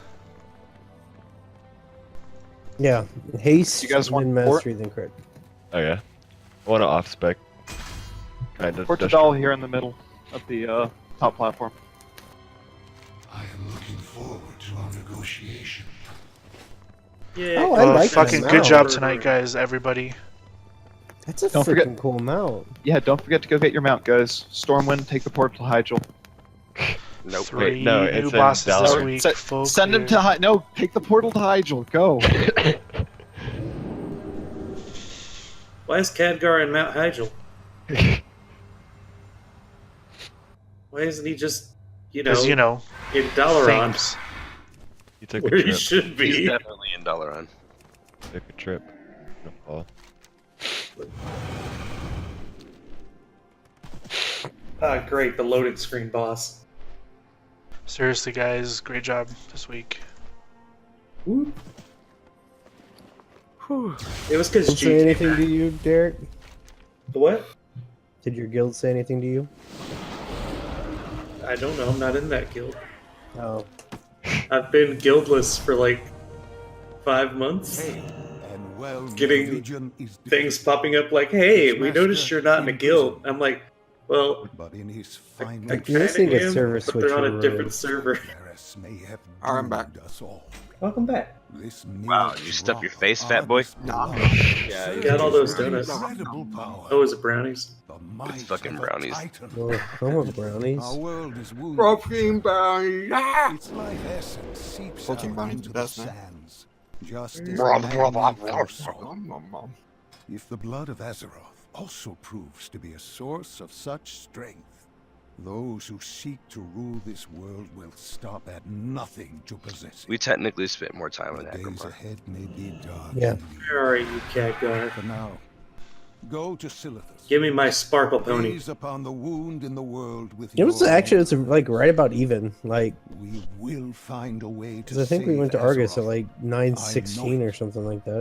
Yeah, haste You guys want and mastery then crit. Oh yeah. I want to off spec. Kind of. Portadal here in the middle of the top platform. I am looking forward to our negotiation. Yeah. Oh, I like that fucking good mount. job tonight, guys, everybody. That's a Don't freaking forget- cool mount. Yeah, don't forget to go get your mount, guys. Stormwind, take the portal to Hyjal. Nope. Three no, it's new in bosses this Dallas. week. Se- full Send him clear. to No, take the portal to Hyjal. Go. Why is Khadgar in Mount Hyjal? Why isn't he just, Because, in Dalaran, things. You took where a he trip. should He's be? definitely in Dalaran. Took a trip. No fall. Ah, great, the loading screen boss. Seriously, guys, great job this week. Woo. It was because Did say anything to you, Derek? What? Did your guild say anything to you? I don't know. I'm not in that guild. Oh. I've been guildless for like 5 months. And well, Getting things popping up like, "Hey, we noticed you're not in a guild." I'm like, Well, but in his I final This thing gets server but switch they're on a overrode. different server. may have I'm back. doomed us all. Welcome back. This Wow, you stuff your face, fat boy? Nah. Yeah, you Got all those Incredible donuts. power. Oh, is it brownies? The might It's fucking of a brownies. titan. Oh, I want brownies. Our world is wounded. Protein brownies. Its life essence seeps Protein out brownies into the the best, man. sands. Just as Blah, man blah, blah, needs blah, our blah. soul. If the blood of Azeroth also proves to be a source of such strength, those who seek to rule this world will stop at nothing to possess it. We technically spent more time on The days Akramar. ahead may be dark. Yeah. Where are you, Khadgar? For now, go to Silithus. Give me my sparkle pony. Gaze upon the wound in the world with It was your actually, own it's like right about even. Like, we will find a way to because I think we save went to Argus at Azeroth. like 9:16 or something like that.